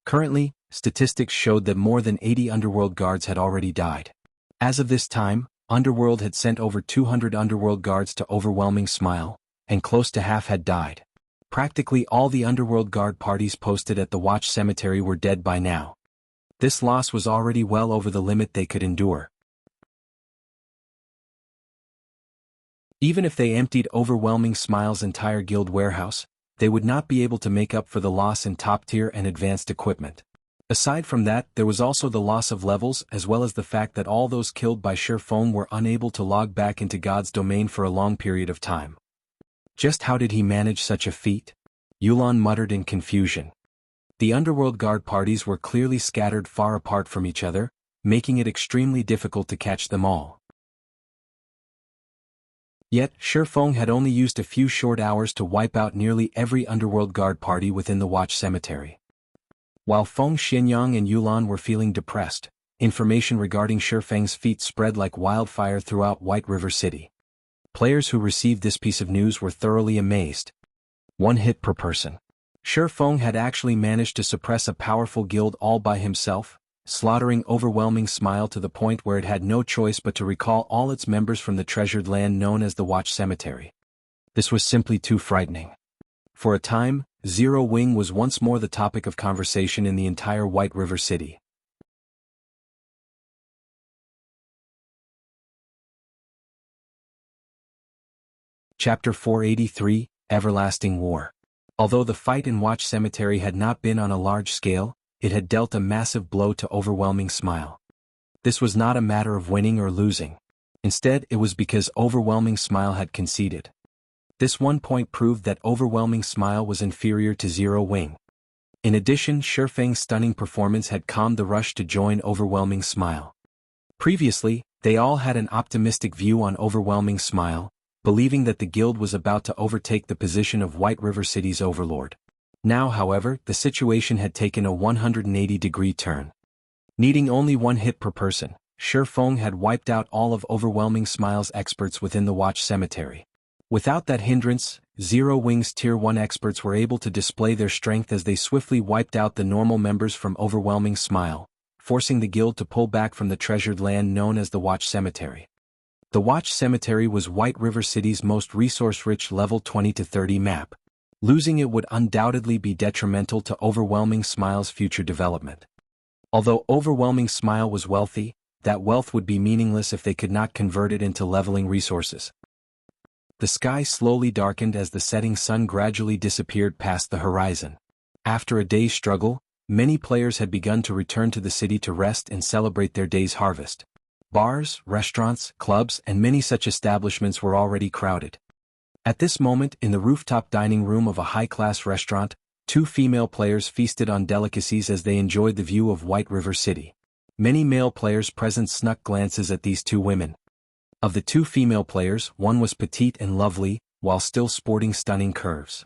Currently, statistics showed that more than 80 Underworld Guards had already died. As of this time, Underworld had sent over 200 Underworld Guards to Overwhelming Smile, and close to half had died. Practically all the Underworld Guard parties posted at the Watch Cemetery were dead by now. This loss was already well over the limit they could endure. Even if they emptied Overwhelming Smile's entire guild warehouse, they would not be able to make up for the loss in top-tier and advanced equipment. Aside from that, there was also the loss of levels as well as the fact that all those killed by Feng were unable to log back into God's domain for a long period of time. Just how did he manage such a feat? Yulan muttered in confusion. The Underworld Guard parties were clearly scattered far apart from each other, making it extremely difficult to catch them all. Yet, Feng had only used a few short hours to wipe out nearly every Underworld Guard party within the Watch Cemetery. While Feng Xianyang and Yulan were feeling depressed, information regarding Feng's feat spread like wildfire throughout White River City. Players who received this piece of news were thoroughly amazed. 1 hit per person. Shi Feng had actually managed to suppress a powerful guild all by himself, slaughtering Overwhelming Smile to the point where it had no choice but to recall all its members from the treasured land known as the Watch Cemetery. This was simply too frightening. For a time, Zero Wing was once more the topic of conversation in the entire White River City. Chapter 483, Everlasting War. Although the fight in Watch Cemetery had not been on a large scale, it had dealt a massive blow to Overwhelming Smile. This was not a matter of winning or losing. Instead, it was because Overwhelming Smile had conceded. This one point proved that Overwhelming Smile was inferior to Zero Wing. In addition, Shi Feng's stunning performance had calmed the rush to join Overwhelming Smile. Previously, they all had an optimistic view on Overwhelming Smile, believing that the guild was about to overtake the position of White River City's overlord. Now, however, the situation had taken a 180-degree turn. Needing only 1 hit per person, Shi Feng had wiped out all of Overwhelming Smile's experts within the Watch Cemetery. Without that hindrance, Zero Wing's Tier 1 experts were able to display their strength as they swiftly wiped out the normal members from Overwhelming Smile, forcing the guild to pull back from the treasured land known as the Watch Cemetery. The Watch Cemetery was White River City's most resource-rich level 20 to 30 map. Losing it would undoubtedly be detrimental to Overwhelming Smile's future development. Although Overwhelming Smile was wealthy, that wealth would be meaningless if they could not convert it into leveling resources. The sky slowly darkened as the setting sun gradually disappeared past the horizon. After a day's struggle, many players had begun to return to the city to rest and celebrate their day's harvest. Bars, restaurants, clubs, and many such establishments were already crowded. At this moment, in the rooftop dining room of a high-class restaurant, 2 female players feasted on delicacies as they enjoyed the view of White River City. Many male players present snuck glances at these 2 women. Of the 2 female players, one was petite and lovely, while still sporting stunning curves.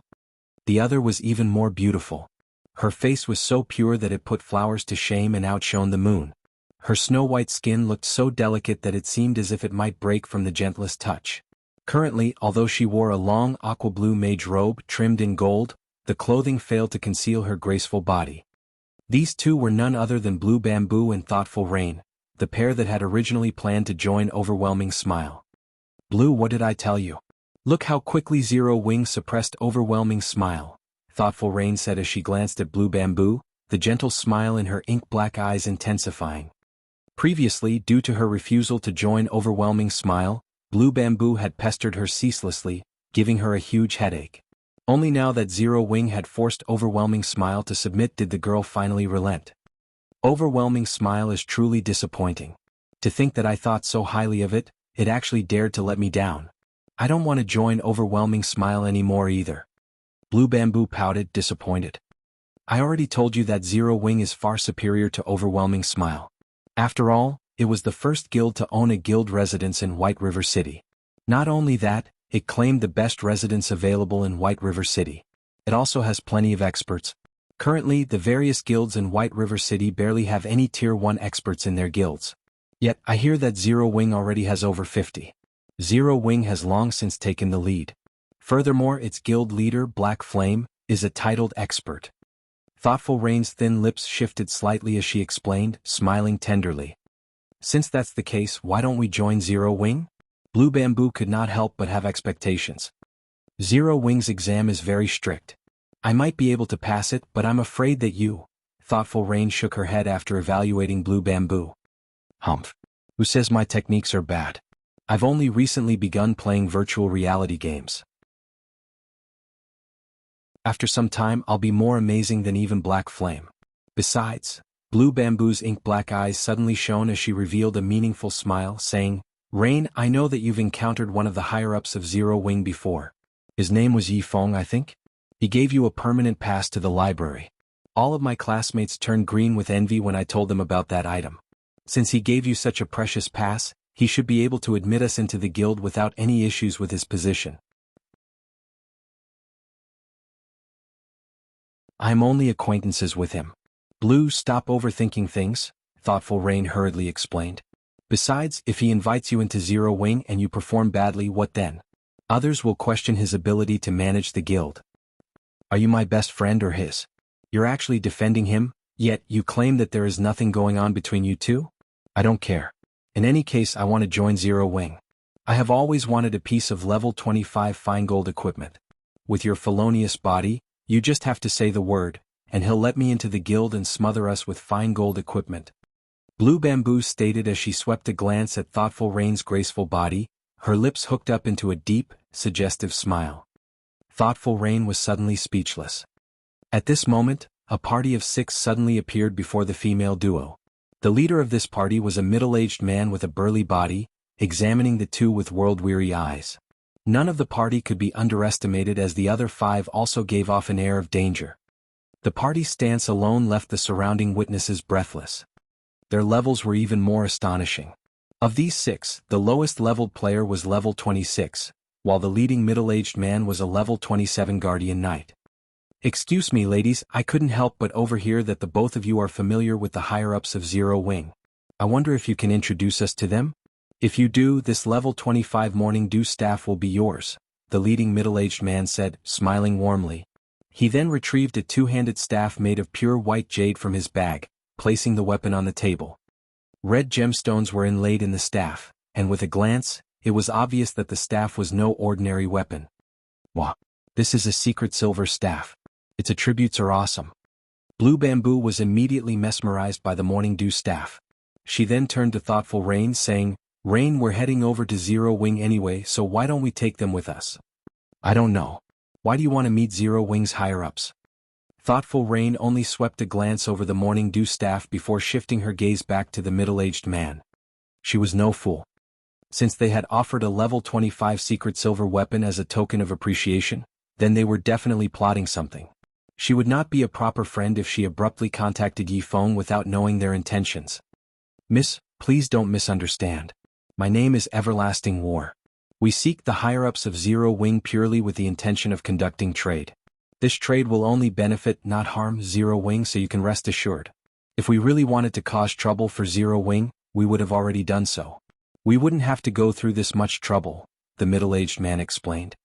The other was even more beautiful. Her face was so pure that it put flowers to shame and outshone the moon. Her snow-white skin looked so delicate that it seemed as if it might break from the gentlest touch. Currently, although she wore a long aqua-blue mage robe trimmed in gold, the clothing failed to conceal her graceful body. These 2 were none other than Blue Bamboo and Thoughtful Rain, the pair that had originally planned to join Overwhelming Smile. Blue, what did I tell you? Look how quickly Zero Wing suppressed Overwhelming Smile, Thoughtful Rain said as she glanced at Blue Bamboo, the gentle smile in her ink-black eyes intensifying. Previously, due to her refusal to join Overwhelming Smile, Blue Bamboo had pestered her ceaselessly, giving her a huge headache. Only now that Zero Wing had forced Overwhelming Smile to submit did the girl finally relent. Overwhelming Smile is truly disappointing. To think that I thought so highly of it, it actually dared to let me down. I don't want to join Overwhelming Smile anymore either. Blue Bamboo pouted, disappointed. I already told you that Zero Wing is far superior to Overwhelming Smile. After all, it was the first guild to own a guild residence in White River City. Not only that, it claimed the best residence available in White River City. It also has plenty of experts. Currently, the various guilds in White River City barely have any Tier 1 experts in their guilds. Yet, I hear that Zero Wing already has over 50. Zero Wing has long since taken the lead. Furthermore, its guild leader, Black Flame, is a titled expert. Thoughtful Rain's thin lips shifted slightly as she explained, smiling tenderly. Since that's the case, why don't we join Zero Wing? Blue Bamboo could not help but have expectations. Zero Wing's exam is very strict. I might be able to pass it, but I'm afraid that you... Thoughtful Rain shook her head after evaluating Blue Bamboo. Humph. Who says my techniques are bad? I've only recently begun playing virtual reality games. After some time, I'll be more amazing than even Black Flame. Besides, Blue Bamboo's ink-black eyes suddenly shone as she revealed a meaningful smile, saying, Rain, I know that you've encountered one of the higher-ups of Zero Wing before. His name was Yi Feng, I think? He gave you a permanent pass to the library. All of my classmates turned green with envy when I told them about that item. Since he gave you such a precious pass, he should be able to admit us into the guild without any issues with his position. I'm only acquaintances with him. Blue, stop overthinking things, Thoughtful Rain hurriedly explained. Besides, if he invites you into Zero Wing and you perform badly, what then? Others will question his ability to manage the guild. Are you my best friend or his? You're actually defending him, yet you claim that there is nothing going on between you two? I don't care. In any case, I want to join Zero Wing. I have always wanted a piece of level 25 fine gold equipment. With your felonious body, you just have to say the word, and he'll let me into the guild and smother us with fine gold equipment. Blue Bamboo stated as she swept a glance at Thoughtful Rain's graceful body, her lips hooked up into a deep, suggestive smile. Thoughtful Rain was suddenly speechless. At this moment, a party of 6 suddenly appeared before the female duo. The leader of this party was a middle-aged man with a burly body, examining the two with world-weary eyes. None of the party could be underestimated as the other 5 also gave off an air of danger. The party's stance alone left the surrounding witnesses breathless. Their levels were even more astonishing. Of these 6, the lowest leveled player was level 26, while the leading middle-aged man was a level 27 guardian knight. Excuse me ladies, I couldn't help but overhear that the both of you are familiar with the higher-ups of Zero Wing. I wonder if you can introduce us to them? If you do, this level 25 Morning Dew staff will be yours, the leading middle-aged man said, smiling warmly. He then retrieved a two-handed staff made of pure white jade from his bag, placing the weapon on the table. Red gemstones were inlaid in the staff, and with a glance, it was obvious that the staff was no ordinary weapon. Wow, this is a secret silver staff. Its attributes are awesome. Blue Bamboo was immediately mesmerized by the Morning Dew staff. She then turned to Thoughtful Rain saying, Rain, we're heading over to Zero Wing anyway, so why don't we take them with us? I don't know. Why do you want to meet Zero Wing's higher-ups? Thoughtful Rain only swept a glance over the Morning Dew staff before shifting her gaze back to the middle-aged man. She was no fool. Since they had offered a level 25 secret silver weapon as a token of appreciation, then they were definitely plotting something. She would not be a proper friend if she abruptly contacted Yi Feng without knowing their intentions. Miss, please don't misunderstand. My name is Everlasting War. We seek the higher-ups of Zero Wing purely with the intention of conducting trade. This trade will only benefit, not harm, Zero Wing, so you can rest assured. If we really wanted to cause trouble for Zero Wing, we would have already done so. We wouldn't have to go through this much trouble, the middle-aged man explained.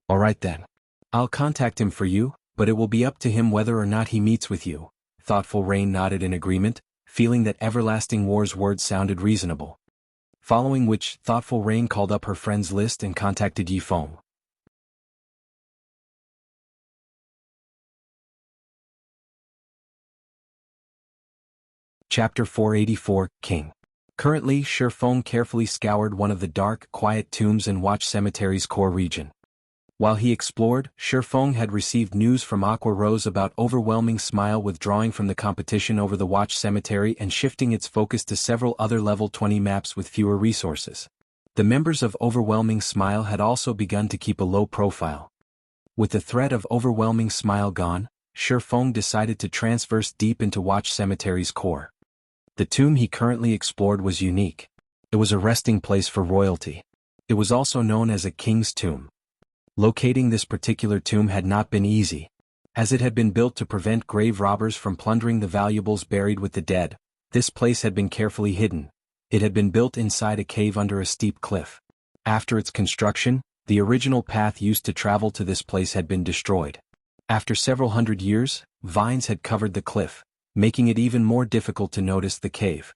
All right then. I'll contact him for you, but it will be up to him whether or not he meets with you. Thoughtful Rain nodded in agreement, feeling that Everlasting War's words sounded reasonable. Following which, Thoughtful Rain called up her friends list and contacted Yi Feng. Chapter 484, King. Currently, Shi Feng carefully scoured one of the dark, quiet tombs in Watch Cemetery's core region. While he explored, Shi Feng had received news from Aqua Rose about Overwhelming Smile withdrawing from the competition over the Watch Cemetery and shifting its focus to several other level 20 maps with fewer resources. The members of Overwhelming Smile had also begun to keep a low profile. With the threat of Overwhelming Smile gone, Shi Feng decided to transverse deep into Watch Cemetery's core. The tomb he currently explored was unique. It was a resting place for royalty. It was also known as a king's tomb. Locating this particular tomb had not been easy. As it had been built to prevent grave robbers from plundering the valuables buried with the dead, this place had been carefully hidden. It had been built inside a cave under a steep cliff. After its construction, the original path used to travel to this place had been destroyed. After several hundred years, vines had covered the cliff, making it even more difficult to notice the cave.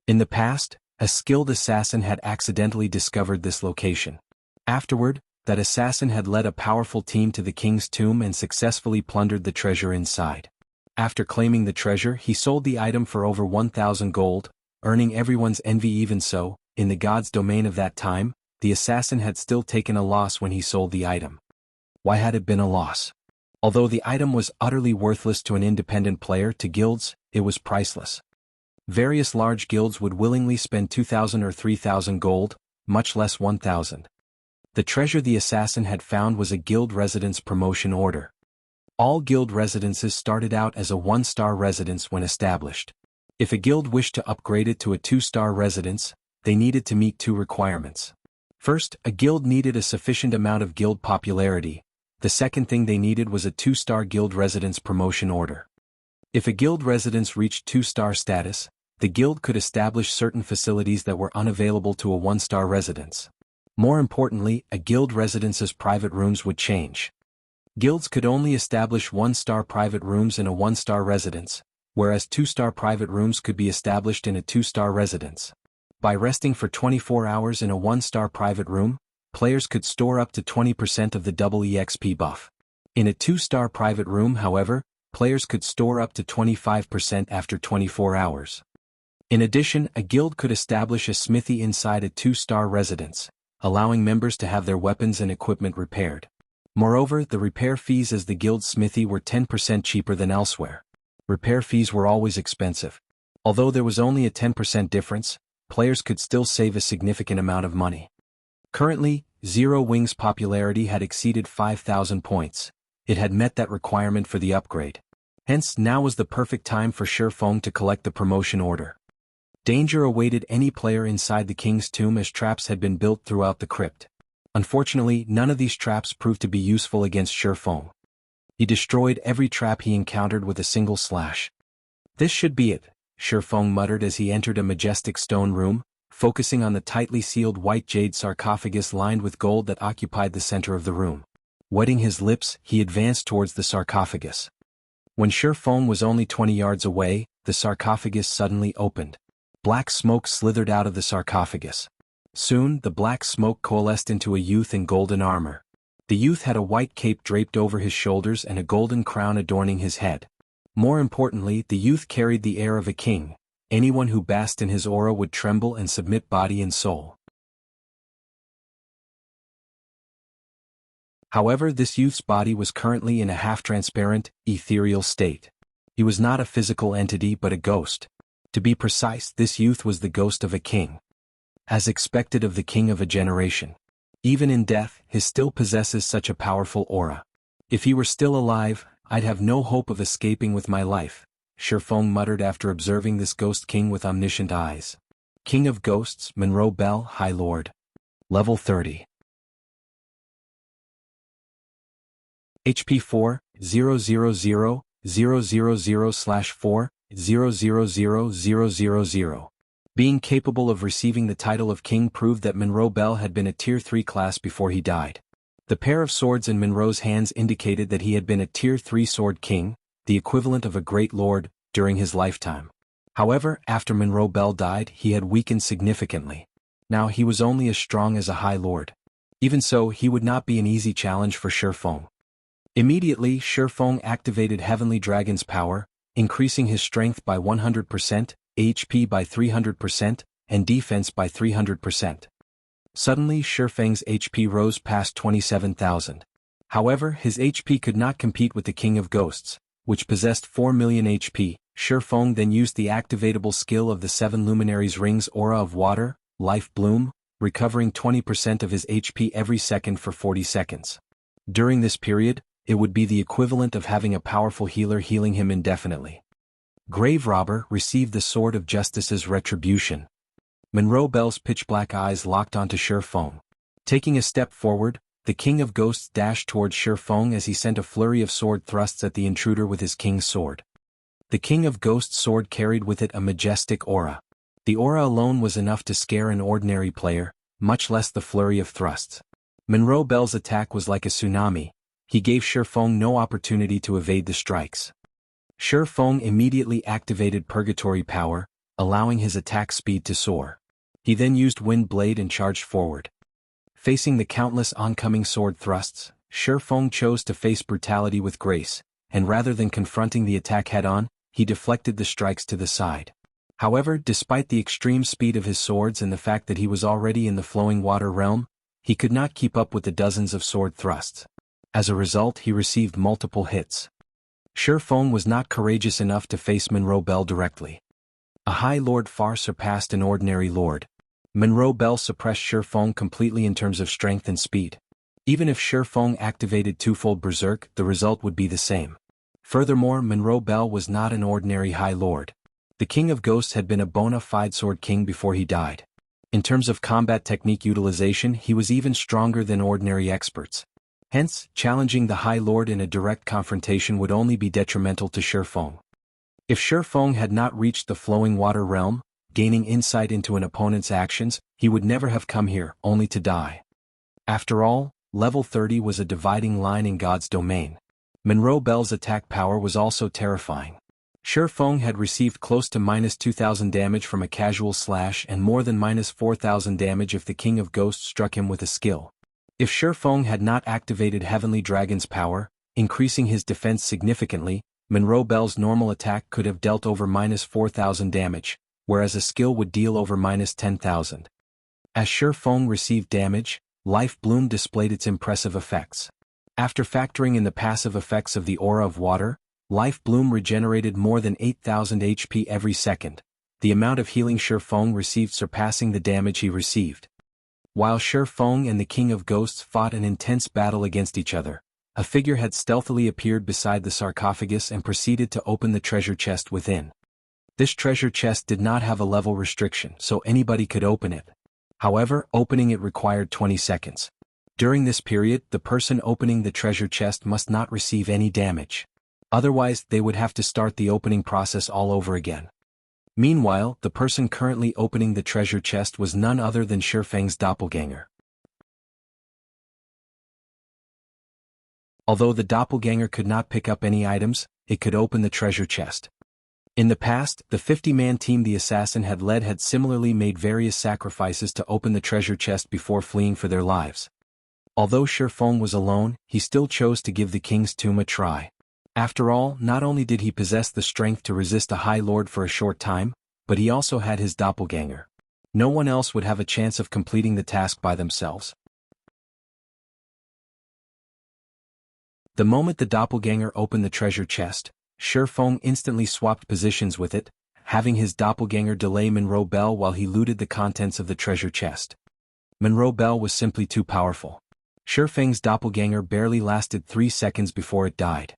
In the past, a skilled assassin had accidentally discovered this location. Afterward, that assassin had led a powerful team to the king's tomb and successfully plundered the treasure inside. After claiming the treasure, he sold the item for over 1,000 gold, earning everyone's envy. Even so, in the god's domain of that time, the assassin had still taken a loss when he sold the item. Why had it been a loss? Although the item was utterly worthless to an independent player, to guilds, it was priceless. Various large guilds would willingly spend 2,000 or 3,000 gold, much less 1,000. The treasure the assassin had found was a guild residence promotion order. All guild residences started out as a 1-star residence when established. If a guild wished to upgrade it to a 2-star residence, they needed to meet 2 requirements. First, a guild needed a sufficient amount of guild popularity. The second thing they needed was a 2-star guild residence promotion order. If a guild residence reached 2-star status, the guild could establish certain facilities that were unavailable to a 1-star residence. More importantly, a guild residence's private rooms would change. Guilds could only establish 1-star private rooms in a 1-star residence, whereas 2-star private rooms could be established in a 2-star residence. By resting for 24 hours in a 1-star private room, players could store up to 20% of the double EXP buff. In a 2-star private room, however, players could store up to 25% after 24 hours. In addition, a guild could establish a smithy inside a 2-star residence, allowing members to have their weapons and equipment repaired. Moreover, the repair fees as the guild's smithy were 10% cheaper than elsewhere. Repair fees were always expensive. Although there was only a 10% difference, players could still save a significant amount of money. Currently, Zero Wing's popularity had exceeded 5,000 points. It had met that requirement for the upgrade. Hence, now was the perfect time for Shifeng to collect the promotion order. Danger awaited any player inside the king's tomb as traps had been built throughout the crypt. Unfortunately, none of these traps proved to be useful against Shifeng. He destroyed every trap he encountered with a single slash. "This should be it," Shifeng muttered as he entered a majestic stone room, focusing on the tightly sealed white jade sarcophagus lined with gold that occupied the center of the room. Wetting his lips, he advanced towards the sarcophagus. When Shifeng was only 20 yards away, the sarcophagus suddenly opened. Black smoke slithered out of the sarcophagus. Soon, the black smoke coalesced into a youth in golden armor. The youth had a white cape draped over his shoulders and a golden crown adorning his head. More importantly, the youth carried the air of a king. Anyone who basked in his aura would tremble and submit body and soul. However, this youth's body was currently in a half-transparent, ethereal state. He was not a physical entity but a ghost. To be precise, this youth was the ghost of a king. As expected of the king of a generation. Even in death, he still possesses such a powerful aura. "If he were still alive, I'd have no hope of escaping with my life," Shifeng muttered after observing this ghost king with omniscient eyes. King of Ghosts, Monroe Bell, High Lord. Level 30. HP 4-000-000/4-000-000. Being capable of receiving the title of king proved that Monroe Bell had been a Tier 3 class before he died. The pair of swords in Monroe's hands indicated that he had been a Tier 3 sword king, the equivalent of a great lord, during his lifetime. However, after Monroe Bell died, he had weakened significantly. Now he was only as strong as a high lord. Even so, he would not be an easy challenge for Shifeng. Immediately, Shifeng activated Heavenly Dragon's power, increasing his strength by 100%, HP by 300%, and defense by 300%. Suddenly, Shifeng's HP rose past 27,000. However, his HP could not compete with the King of Ghosts, which possessed 4 million HP. Shifeng then used the activatable skill of the 7 Luminaries Ring's Aura of Water, Life Bloom, recovering 20% of his HP every second for 40 seconds. During this period, it would be the equivalent of having a powerful healer healing him indefinitely. Grave Robber received the Sword of Justice's Retribution. Monroe Bell's pitch-black eyes locked onto Shifeng. Taking a step forward, the King of Ghosts dashed towards Shifeng as he sent a flurry of sword thrusts at the intruder with his king's sword. The King of Ghosts' sword carried with it a majestic aura. The aura alone was enough to scare an ordinary player, much less the flurry of thrusts. Monroe Bell's attack was like a tsunami. He gave Shifeng no opportunity to evade the strikes. Shifeng immediately activated Purgatory Power, allowing his attack speed to soar. He then used Wind Blade and charged forward. Facing the countless oncoming sword thrusts, Shifeng chose to face brutality with grace, and rather than confronting the attack head-on, he deflected the strikes to the side. However, despite the extreme speed of his swords and the fact that he was already in the flowing water realm, he could not keep up with the dozens of sword thrusts. As a result, he received multiple hits. Shifeng was not courageous enough to face Monroe Bell directly. A High Lord far surpassed an ordinary lord. Monroe Bell suppressed Shifeng completely in terms of strength and speed. Even if Shifeng activated twofold Berserk, the result would be the same. Furthermore, Monroe Bell was not an ordinary High Lord. The King of Ghosts had been a bona fide sword king before he died. In terms of combat technique utilization, he was even stronger than ordinary experts. Hence, challenging the High Lord in a direct confrontation would only be detrimental to Shifeng. If Shifeng had not reached the flowing water realm, gaining insight into an opponent's actions, he would never have come here, only to die. After all, level 30 was a dividing line in God's domain. Monroe Bell's attack power was also terrifying. Shi Feng had received close to -2,000 damage from a casual slash and more than -4,000 damage if the King of Ghosts struck him with a skill. If Shi Feng had not activated Heavenly Dragon's power, increasing his defense significantly, Monroe Bell's normal attack could have dealt over -4,000 damage, whereas a skill would deal over -10,000. As Shi Feng received damage, Life Bloom displayed its impressive effects. After factoring in the passive effects of the Aura of Water, Life Bloom regenerated more than 8,000 HP every second, the amount of healing Shi Feng received surpassing the damage he received. While Shi Feng and the King of Ghosts fought an intense battle against each other, a figure had stealthily appeared beside the sarcophagus and proceeded to open the treasure chest within. This treasure chest did not have a level restriction, so anybody could open it. However, opening it required 20 seconds. During this period, the person opening the treasure chest must not receive any damage. Otherwise, they would have to start the opening process all over again. Meanwhile, the person currently opening the treasure chest was none other than Shi Feng's doppelganger. Although the doppelganger could not pick up any items, it could open the treasure chest. In the past, the 50-man team the assassin had led had similarly made various sacrifices to open the treasure chest before fleeing for their lives. Although Shi Feng was alone, he still chose to give the king's tomb a try. After all, not only did he possess the strength to resist a High Lord for a short time, but he also had his doppelganger. No one else would have a chance of completing the task by themselves. The moment the doppelganger opened the treasure chest, Shi Feng instantly swapped positions with it, having his doppelganger delay Monroe Bell while he looted the contents of the treasure chest. Monroe Bell was simply too powerful. Shi Feng's doppelganger barely lasted 3 seconds before it died.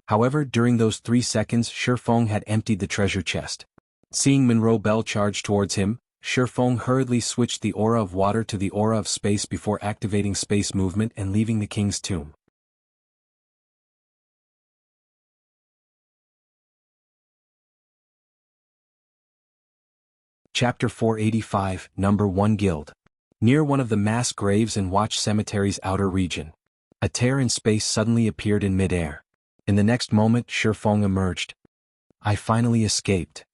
However, during those 3 seconds Shi Feng had emptied the treasure chest. Seeing Monroe Bell charge towards him, Shi Feng hurriedly switched the Aura of Water to the Aura of Space before activating space movement and leaving the king's tomb. Chapter 485, Number 1 Guild. Near one of the mass graves in Watch Cemetery's outer region, a tear in space suddenly appeared in mid-air. In the next moment Shi Feng emerged. I finally escaped.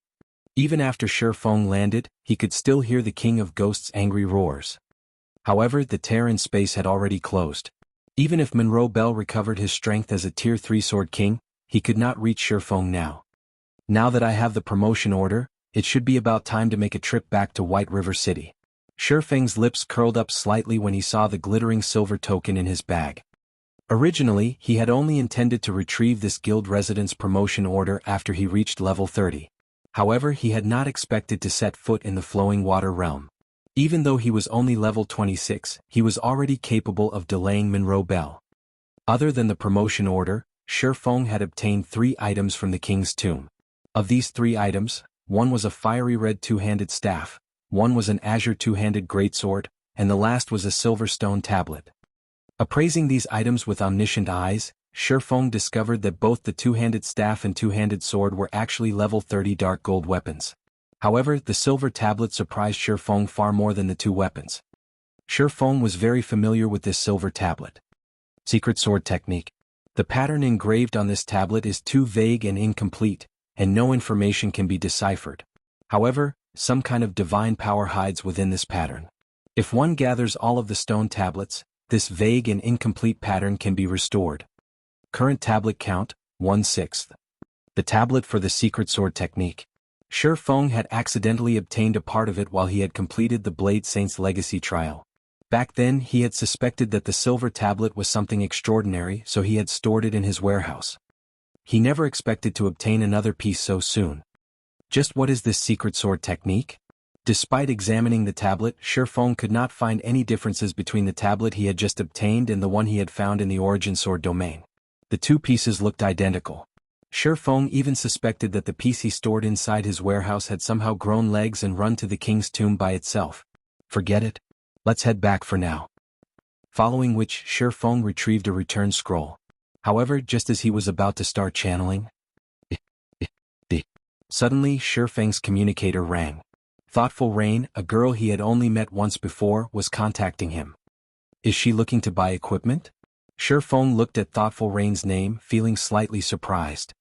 Even after Shi Feng landed, he could still hear the King of Ghosts' angry roars. However, the tear in space had already closed. Even if Monroe Bell recovered his strength as a Tier 3 Sword King, he could not reach Shi Feng now. Now that I have the promotion order, it should be about time to make a trip back to White River City. Shi Feng's lips curled up slightly when he saw the glittering silver token in his bag. Originally, he had only intended to retrieve this guild resident's promotion order after he reached level 30. However, he had not expected to set foot in the Flowing Water realm. Even though he was only level 26, he was already capable of delaying Monroe Bell. Other than the promotion order, Shi Feng had obtained 3 items from the king's tomb. Of these 3 items, one was a fiery red 2-handed staff, one was an azure 2-handed greatsword, and the last was a silver stone tablet. Appraising these items with omniscient eyes, Shi Feng discovered that both the 2-handed staff and 2-handed sword were actually level 30 dark gold weapons. However, the silver tablet surprised Shi Feng far more than the 2 weapons. Shi Feng was very familiar with this silver tablet. Secret Sword Technique. The pattern engraved on this tablet is too vague and incomplete, and no information can be deciphered. However, some kind of divine power hides within this pattern. If one gathers all of the stone tablets, this vague and incomplete pattern can be restored. Current tablet count, 1/6. The tablet for the Secret Sword Technique. Shi Feng had accidentally obtained a part of it while he had completed the Blade Saint's Legacy trial. Back then he had suspected that the silver tablet was something extraordinary, so he had stored it in his warehouse. He never expected to obtain another piece so soon. Just what is this Secret Sword Technique? Despite examining the tablet, Shi Feng could not find any differences between the tablet he had just obtained and the one he had found in the Origin Sword domain. The 2 pieces looked identical. Shi Feng even suspected that the piece he stored inside his warehouse had somehow grown legs and run to the king's tomb by itself. Forget it. Let's head back for now. Following which, Shi Feng retrieved a return scroll. However, just as he was about to start channeling, suddenly Shi Feng's communicator rang. Thoughtful Rain, a girl he had only met once before, was contacting him. Is she looking to buy equipment? Feng looked at Thoughtful Rain's name, feeling slightly surprised.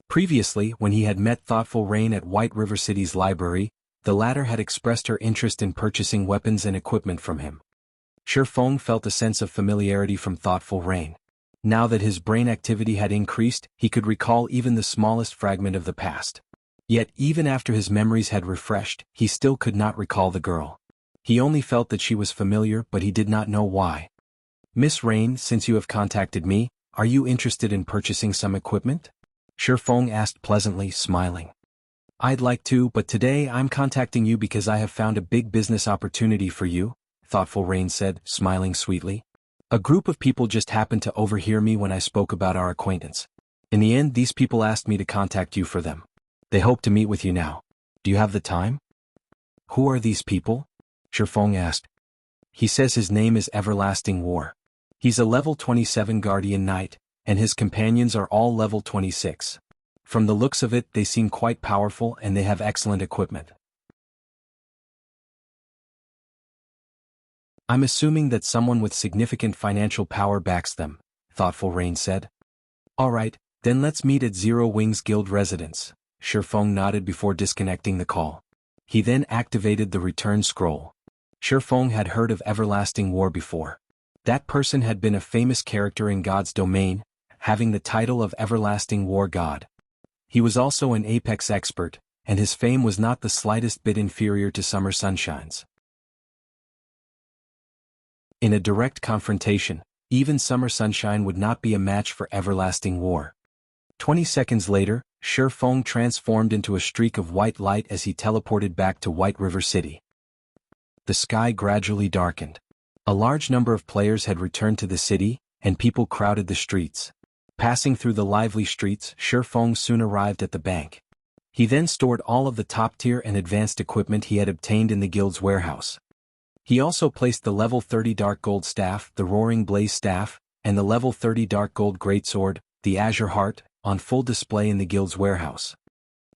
Previously, when he had met Thoughtful Rain at White River City's library, the latter had expressed her interest in purchasing weapons and equipment from him. Feng felt a sense of familiarity from Thoughtful Rain. Now that his brain activity had increased, he could recall even the smallest fragment of the past. Yet, even after his memories had refreshed, he still could not recall the girl. He only felt that she was familiar, but he did not know why. Miss Rain, since you have contacted me, are you interested in purchasing some equipment? Feng asked pleasantly, smiling. I'd like to, but today I'm contacting you because I have found a big business opportunity for you, Thoughtful Rain said, smiling sweetly. A group of people just happened to overhear me when I spoke about our acquaintance. In the end, these people asked me to contact you for them. They hope to meet with you now. Do you have the time? Who are these people? Feng asked. He says his name is Everlasting War. He's a level 27 Guardian Knight, and his companions are all level 26. From the looks of it, they seem quite powerful and they have excellent equipment. I'm assuming that someone with significant financial power backs them, Thoughtful Rain said. Alright, then let's meet at Zero Wings Guild residence. Feng nodded before disconnecting the call. He then activated the return scroll. Feng had heard of Everlasting War before. That person had been a famous character in God's domain, having the title of Everlasting War God. He was also an Apex expert, and his fame was not the slightest bit inferior to Summer Sunshine's. In a direct confrontation, even Summer Sunshine would not be a match for Everlasting War. 20 seconds later, Feng transformed into a streak of white light as he teleported back to White River City. The sky gradually darkened. A large number of players had returned to the city, and people crowded the streets. Passing through the lively streets, Feng soon arrived at the bank. He then stored all of the top-tier and advanced equipment he had obtained in the guild's warehouse. He also placed the level 30 Dark Gold Staff, the Roaring Blaze Staff, and the level 30 Dark Gold Greatsword, the Azure Heart, on full display in the guild's warehouse.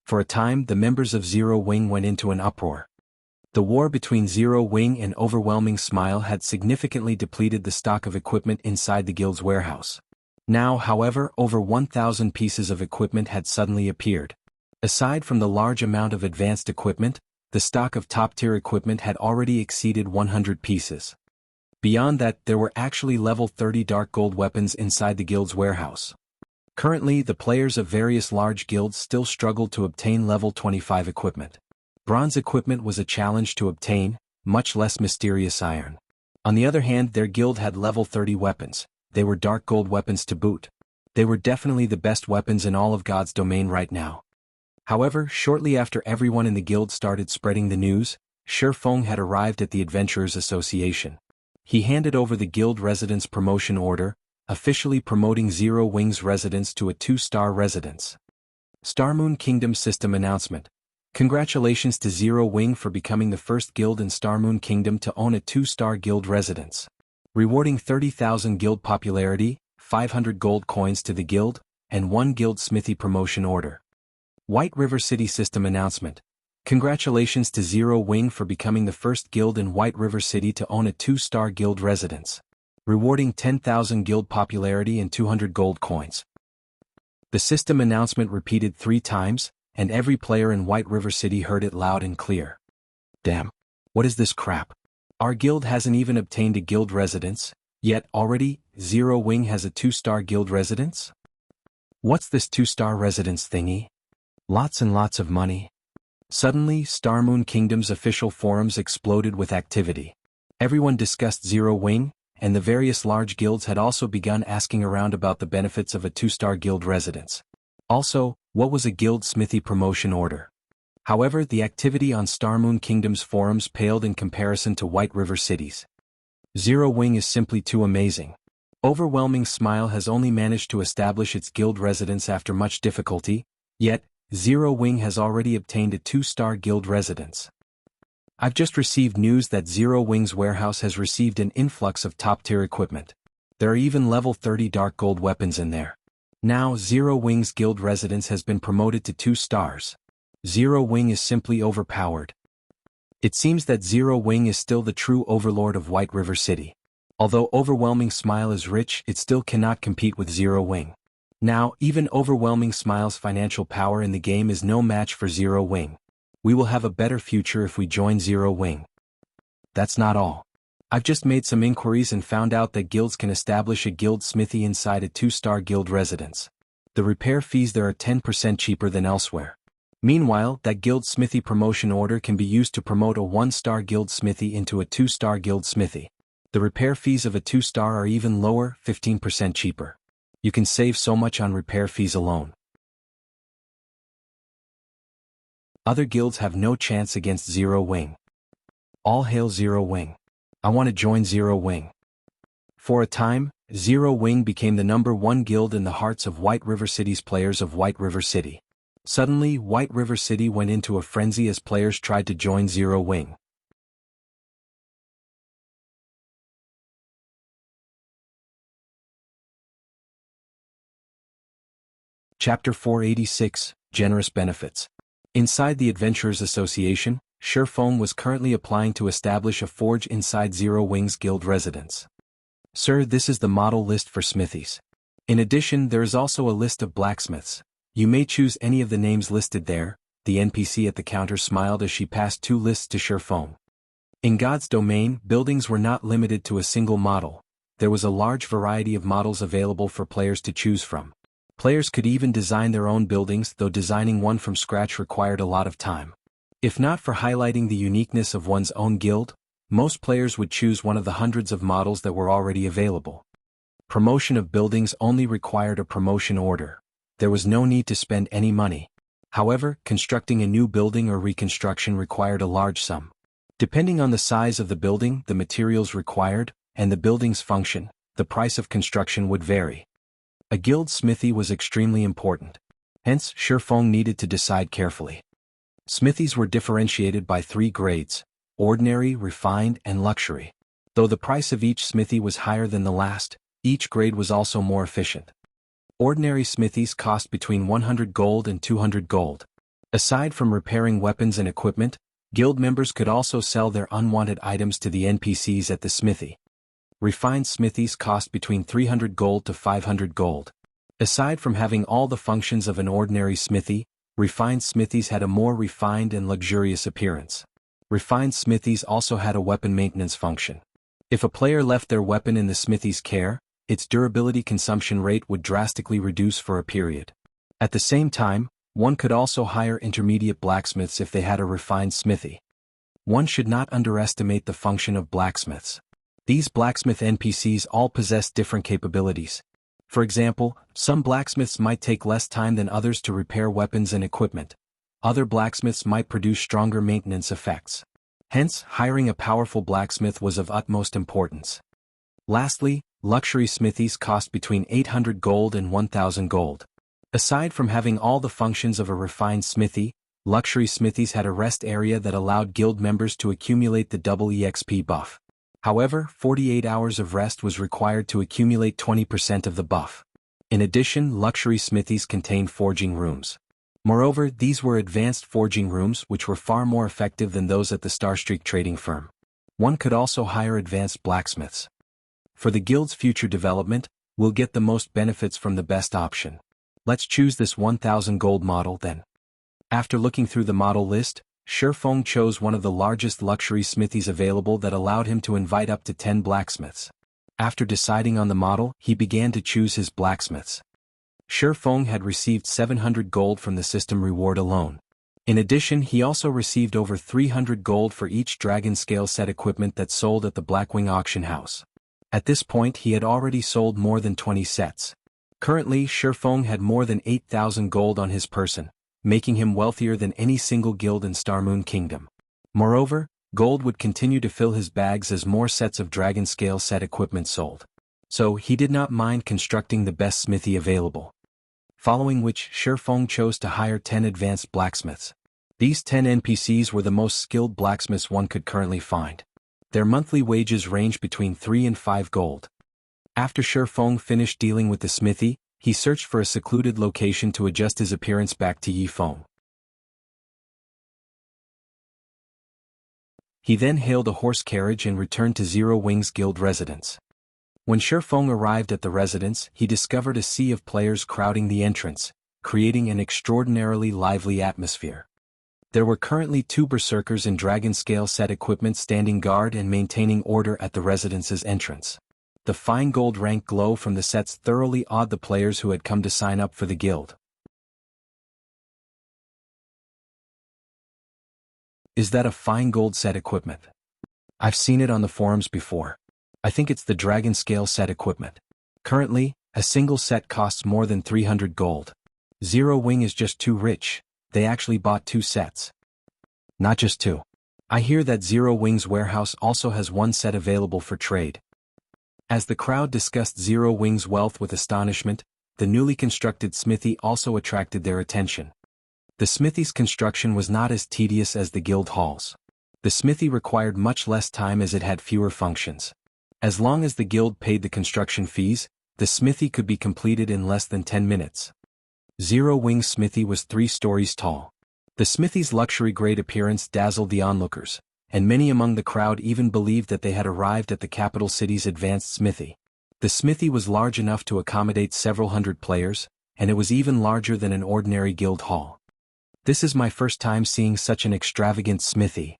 For a time, the members of Zero Wing went into an uproar. The war between Zero Wing and Overwhelming Smile had significantly depleted the stock of equipment inside the guild's warehouse. Now, however, over 1,000 pieces of equipment had suddenly appeared. Aside from the large amount of advanced equipment, the stock of top-tier equipment had already exceeded 100 pieces. Beyond that, there were actually level 30 Dark Gold weapons inside the guild's warehouse. Currently, the players of various large guilds still struggled to obtain level 25 equipment. Bronze equipment was a challenge to obtain, much less mysterious iron. On the other hand, their guild had level 30 weapons. They were Dark Gold weapons to boot. They were definitely the best weapons in all of God's domain right now. However, shortly after everyone in the guild started spreading the news, Feng had arrived at the Adventurers Association. He handed over the guild residence promotion order, officially promoting Zero Wing's residence to a 2-star residence. Starmoon Kingdom System Announcement. Congratulations to Zero Wing for becoming the first guild in Starmoon Kingdom to own a 2-star guild residence. Rewarding 30,000 guild popularity, 500 gold coins to the guild, and 1 guild smithy promotion order. White River City System Announcement. Congratulations to Zero Wing for becoming the first guild in White River City to own a 2-star guild residence. Rewarding 10,000 guild popularity and 200 gold coins. The system announcement repeated 3 times, and every player in White River City heard it loud and clear. Damn. What is this crap? Our guild hasn't even obtained a guild residence, yet already, Zero Wing has a 2-star guild residence? What's this 2-star residence thingy? Lots and lots of money. Suddenly, Starmoon Kingdom's official forums exploded with activity. Everyone discussed Zero Wing, and the various large guilds had also begun asking around about the benefits of a 2-star guild residence. Also, what was a guild smithy promotion order? However, the activity on Starmoon Kingdom's forums paled in comparison to White River City's. Zero Wing is simply too amazing. Overwhelming Smile has only managed to establish its guild residence after much difficulty, yet, Zero Wing has already obtained a 2-star guild residence. I've just received news that Zero Wing's warehouse has received an influx of top-tier equipment. There are even level 30 Dark Gold weapons in there. Now Zero Wing's guild residence has been promoted to 2 stars. Zero Wing is simply overpowered. It seems that Zero Wing is still the true overlord of White River City. Although Overwhelming Smile is rich, it still cannot compete with Zero Wing. Now, even Overwhelming Smile's financial power in the game is no match for Zero Wing. We will have a better future if we join Zero Wing. That's not all. I've just made some inquiries and found out that guilds can establish a guild smithy inside a 2-star guild residence. The repair fees there are 10% cheaper than elsewhere. Meanwhile, that guild smithy promotion order can be used to promote a 1-star guild smithy into a 2-star guild smithy. The repair fees of a 2-star are even lower, 15% cheaper. You can save so much on repair fees alone. Other guilds have no chance against Zero Wing. All hail Zero Wing. I want to join Zero Wing. For a time, Zero Wing became the #1 guild in the hearts of White River City's players of White River City. Suddenly, White River City went into a frenzy as players tried to join Zero Wing. Chapter 486, Generous Benefits. Inside the Adventurers Association, Shifeng was currently applying to establish a forge inside Zero Wing's guild residence. Sir, this is the model list for smithies. In addition, there is also a list of blacksmiths. You may choose any of the names listed there. The NPC at the counter smiled as she passed 2 lists to Shifeng. In God's domain, buildings were not limited to a single model. There was a large variety of models available for players to choose from. Players could even design their own buildings, though designing one from scratch required a lot of time. If not for highlighting the uniqueness of one's own guild, most players would choose one of the hundreds of models that were already available. Promotion of buildings only required a promotion order. There was no need to spend any money. However, constructing a new building or reconstruction required a large sum. Depending on the size of the building, the materials required, and the building's function, the price of construction would vary. A guild smithy was extremely important. Hence, Shifeng needed to decide carefully. Smithies were differentiated by 3 grades: ordinary, refined, and luxury. Though the price of each smithy was higher than the last, each grade was also more efficient. Ordinary smithies cost between 100 gold and 200 gold. Aside from repairing weapons and equipment, guild members could also sell their unwanted items to the NPCs at the smithy. Refined smithies cost between 300 gold to 500 gold. Aside from having all the functions of an ordinary smithy, refined smithies had a more refined and luxurious appearance. Refined smithies also had a weapon maintenance function. If a player left their weapon in the smithy's care, its durability consumption rate would drastically reduce for a period. At the same time, one could also hire intermediate blacksmiths if they had a refined smithy. One should not underestimate the function of blacksmiths. These blacksmith NPCs all possess different capabilities. For example, some blacksmiths might take less time than others to repair weapons and equipment. Other blacksmiths might produce stronger maintenance effects. Hence, hiring a powerful blacksmith was of utmost importance. Lastly, luxury smithies cost between 800 gold and 1000 gold. Aside from having all the functions of a refined smithy, luxury smithies had a rest area that allowed guild members to accumulate the double EXP buff. However, 48 hours of rest was required to accumulate 20% of the buff. In addition, luxury smithies contained forging rooms. Moreover, these were advanced forging rooms which were far more effective than those at the Starstreak trading firm. One could also hire advanced blacksmiths. For the guild's future development, we'll get the most benefits from the best option. Let's choose this 1000 gold model then. After looking through the model list, Shifeng chose one of the largest luxury smithies available that allowed him to invite up to 10 blacksmiths. After deciding on the model, he began to choose his blacksmiths. Shifeng had received 700 gold from the system reward alone. In addition, he also received over 300 gold for each dragon scale set equipment that sold at the Blackwing auction house. At this point he had already sold more than 20 sets. Currently, Shifeng had more than 8,000 gold on his person, making him wealthier than any single guild in Starmoon Kingdom. Moreover, gold would continue to fill his bags as more sets of dragon scale set equipment sold. So he did not mind constructing the best smithy available. Following which, Shifeng chose to hire 10 advanced blacksmiths. These 10 NPCs were the most skilled blacksmiths one could currently find. Their monthly wages ranged between 3 and 5 gold. After Shifeng finished dealing with the smithy, he searched for a secluded location to adjust his appearance back to Yifeng. He then hailed a horse carriage and returned to Zero Wing's guild residence. When Shifeng arrived at the residence, he discovered a sea of players crowding the entrance, creating an extraordinarily lively atmosphere. There were currently 2 berserkers in dragon scale set equipment standing guard and maintaining order at the residence's entrance. The fine gold rank glow from the sets thoroughly awed the players who had come to sign up for the guild. Is that a fine gold set equipment? I've seen it on the forums before. I think it's the dragon scale set equipment. Currently, a single set costs more than 300 gold. Zero Wing is just too rich. They actually bought 2 sets. Not just 2. I hear that Zero Wing's warehouse also has 1 set available for trade. As the crowd discussed Zero Wing's wealth with astonishment, the newly constructed smithy also attracted their attention. The smithy's construction was not as tedious as the guild halls. The smithy required much less time as it had fewer functions. As long as the guild paid the construction fees, the smithy could be completed in less than 10 minutes. Zero Wing's smithy was 3 stories tall. The smithy's luxury-grade appearance dazzled the onlookers, and many among the crowd even believed that they had arrived at the capital city's advanced smithy. The smithy was large enough to accommodate several hundred players, and it was even larger than an ordinary guild hall. This is my first time seeing such an extravagant smithy.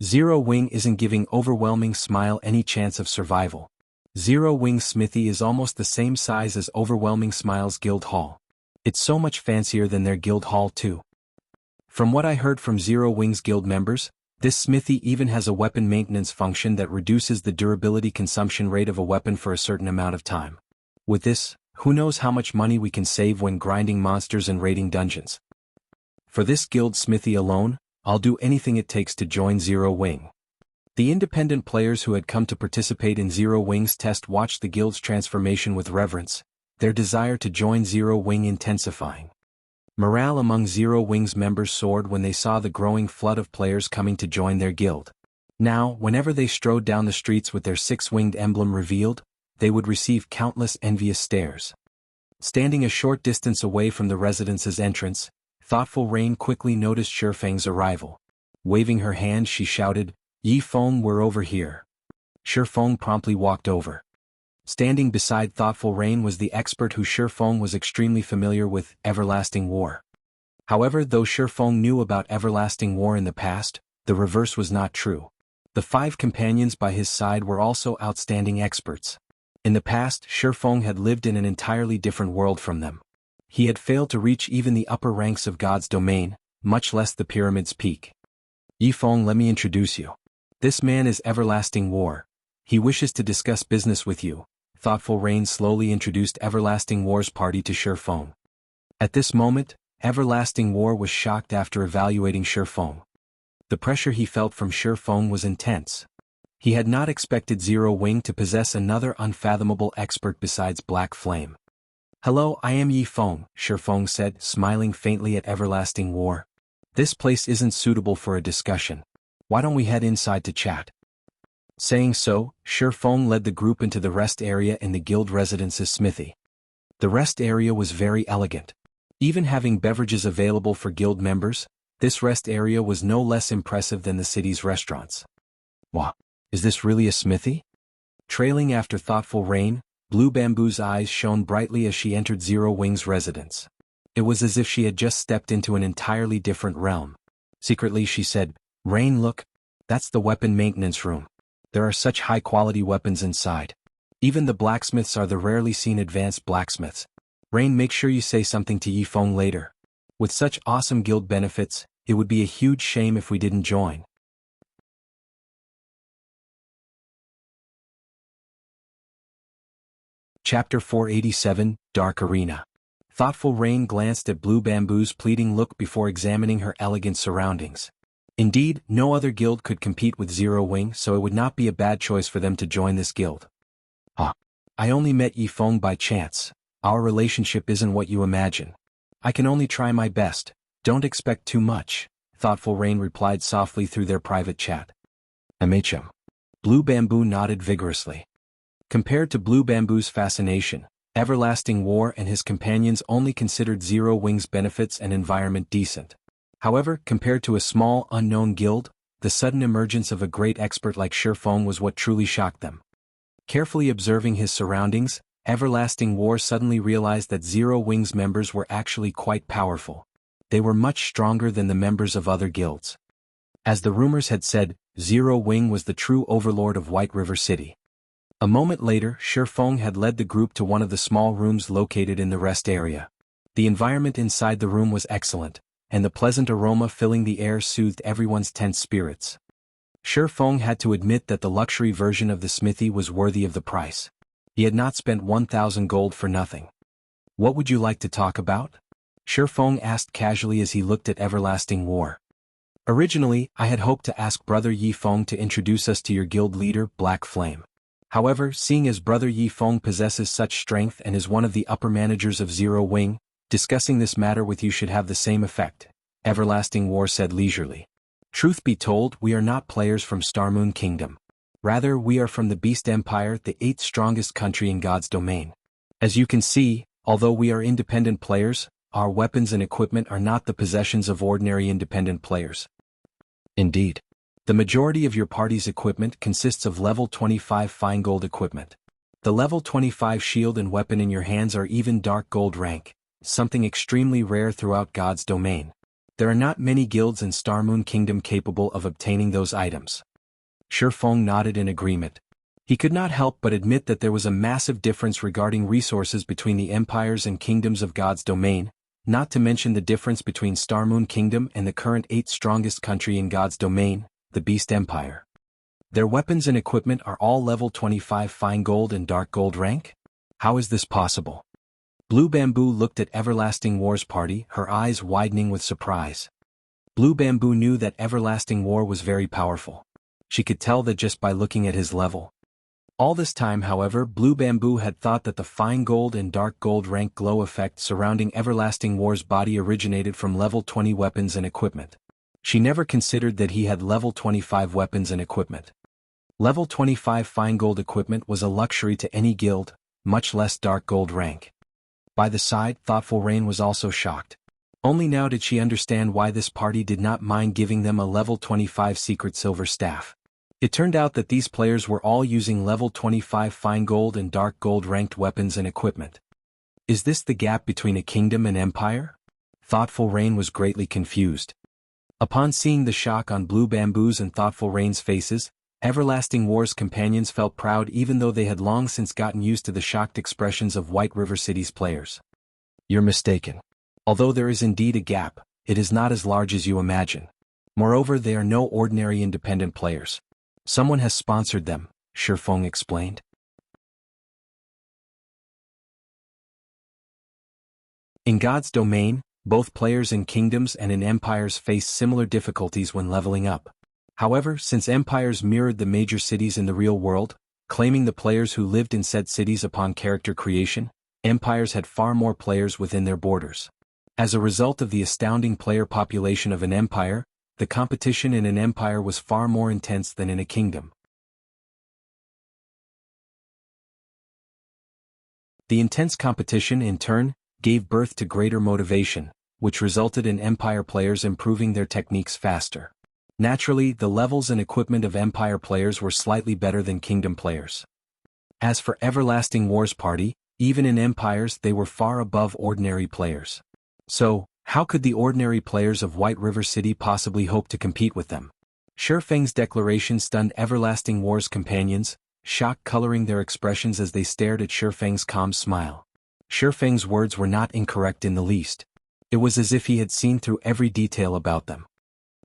Zero Wing isn't giving Overwhelming Smile any chance of survival. Zero Wing's smithy is almost the same size as Overwhelming Smile's guild hall. It's so much fancier than their guild hall too. From what I heard from Zero Wing's guild members, this smithy even has a weapon maintenance function that reduces the durability consumption rate of a weapon for a certain amount of time. With this, who knows how much money we can save when grinding monsters and raiding dungeons. For this guild smithy alone, I'll do anything it takes to join Zero Wing. The independent players who had come to participate in Zero Wing's test watched the guild's transformation with reverence, their desire to join Zero Wing intensifying. Morale among Zero Wing's members soared when they saw the growing flood of players coming to join their guild. Now, whenever they strode down the streets with their 6-winged emblem revealed, they would receive countless envious stares. Standing a short distance away from the residence's entrance, Thoughtful Rain quickly noticed Shifeng's arrival. Waving her hand, she shouted, "Yifeng, we're over here." Shifeng promptly walked over. Standing beside Thoughtful Rain was the expert who Shifeng was extremely familiar with, Everlasting War. However, though Shifeng knew about Everlasting War in the past, the reverse was not true. The 5 companions by his side were also outstanding experts. In the past, Shifeng had lived in an entirely different world from them. He had failed to reach even the upper ranks of God's domain, much less the pyramid's peak. "Yifeng, let me introduce you. This man is Everlasting War. He wishes to discuss business with you." Thoughtful Rain slowly introduced Everlasting War's party to Shifeng. At this moment, Everlasting War was shocked after evaluating Shifeng. The pressure he felt from Shifeng was intense. He had not expected Zero Wing to possess another unfathomable expert besides Black Flame. "Hello, I am Yifeng," Shifeng said, smiling faintly at Everlasting War. "This place isn't suitable for a discussion. Why don't we head inside to chat?" Saying so, Shifeng led the group into the rest area in the guild residence's smithy. The rest area was very elegant. Even having beverages available for guild members, this rest area was no less impressive than the city's restaurants. "Wow, is this really a smithy?" Trailing after Thoughtful Rain, Blue Bamboo's eyes shone brightly as she entered Zero Wing's residence. It was as if she had just stepped into an entirely different realm. Secretly she said, "Rain, look, that's the weapon maintenance room. There are such high-quality weapons inside. Even the blacksmiths are the rarely seen advanced blacksmiths. Rain, make sure you say something to Yifeng later. With such awesome guild benefits, it would be a huge shame if we didn't join." Chapter 487, Dark Arena. Thoughtful Rain glanced at Blue Bamboo's pleading look before examining her elegant surroundings. Indeed, no other guild could compete with Zero Wing, so it would not be a bad choice for them to join this guild. I only met Yifeng by chance. Our relationship isn't what you imagine. I can only try my best. Don't expect too much," Thoughtful Rain replied softly through their private chat. "MHM." Blue Bamboo nodded vigorously. Compared to Blue Bamboo's fascination, Everlasting War and his companions only considered Zero Wing's benefits and environment decent. However, compared to a small, unknown guild, the sudden emergence of a great expert like Shifeng was what truly shocked them. Carefully observing his surroundings, Everlasting War suddenly realized that Zero Wing's members were actually quite powerful. They were much stronger than the members of other guilds. As the rumors had said, Zero Wing was the true overlord of White River City. A moment later, Shifeng had led the group to one of the small rooms located in the rest area. The environment inside the room was excellent, and the pleasant aroma filling the air soothed everyone's tense spirits. Shifeng had to admit that the luxury version of the smithy was worthy of the price. He had not spent 1,000 gold for nothing. "What would you like to talk about?" Shifeng asked casually as he looked at Everlasting War. "Originally, I had hoped to ask Brother Yifeng to introduce us to your guild leader, Black Flame. However, seeing as Brother Yifeng possesses such strength and is one of the upper managers of Zero Wing, discussing this matter with you should have the same effect," Everlasting War said leisurely. "Truth be told, we are not players from Starmoon Kingdom. Rather, we are from the Beast Empire, the 8th strongest country in God's domain. As you can see, although we are independent players, our weapons and equipment are not the possessions of ordinary independent players. Indeed, the majority of your party's equipment consists of level 25 fine gold equipment. The level 25 shield and weapon in your hands are even dark gold rank, something extremely rare throughout God's domain. There are not many guilds in Starmoon Kingdom capable of obtaining those items." Shifeng nodded in agreement. He could not help but admit that there was a massive difference regarding resources between the empires and kingdoms of God's domain, not to mention the difference between Starmoon Kingdom and the current 8th strongest country in God's domain, the Beast Empire. Their weapons and equipment are all level 25 fine gold and dark gold rank? How is this possible? Blue Bamboo looked at Everlasting War's party, her eyes widening with surprise. Blue Bamboo knew that Everlasting War was very powerful. She could tell that just by looking at his level. All this time, however, Blue Bamboo had thought that the fine gold and dark gold rank glow effect surrounding Everlasting War's body originated from level 20 weapons and equipment. She never considered that he had level 25 weapons and equipment. Level 25 fine gold equipment was a luxury to any guild, much less dark gold rank. By the side, Thoughtful Rain was also shocked. Only now did she understand why this party did not mind giving them a level 25 secret silver staff. It turned out that these players were all using level 25 fine gold and dark gold ranked weapons and equipment. Is this the gap between a kingdom and empire? Thoughtful Rain was greatly confused. Upon seeing the shock on Blue Bamboo's and Thoughtful Rain's faces, Everlasting War's companions felt proud even though they had long since gotten used to the shocked expressions of White River City's players. You're mistaken. Although there is indeed a gap, it is not as large as you imagine. Moreover, they are no ordinary independent players. Someone has sponsored them, Shifeng explained. In God's domain, both players in kingdoms and in empires face similar difficulties when leveling up. However, since empires mirrored the major cities in the real world, claiming the players who lived in said cities upon character creation, empires had far more players within their borders. As a result of the astounding player population of an empire, the competition in an empire was far more intense than in a kingdom. The intense competition, in turn, gave birth to greater motivation, which resulted in empire players improving their techniques faster. Naturally, the levels and equipment of empire players were slightly better than kingdom players. As for Everlasting War's party, even in empires they were far above ordinary players. So, how could the ordinary players of White River City possibly hope to compete with them? Shifeng's declaration stunned Everlasting War's companions, shock coloring their expressions as they stared at Shifeng's calm smile. Shifeng's words were not incorrect in the least. It was as if he had seen through every detail about them.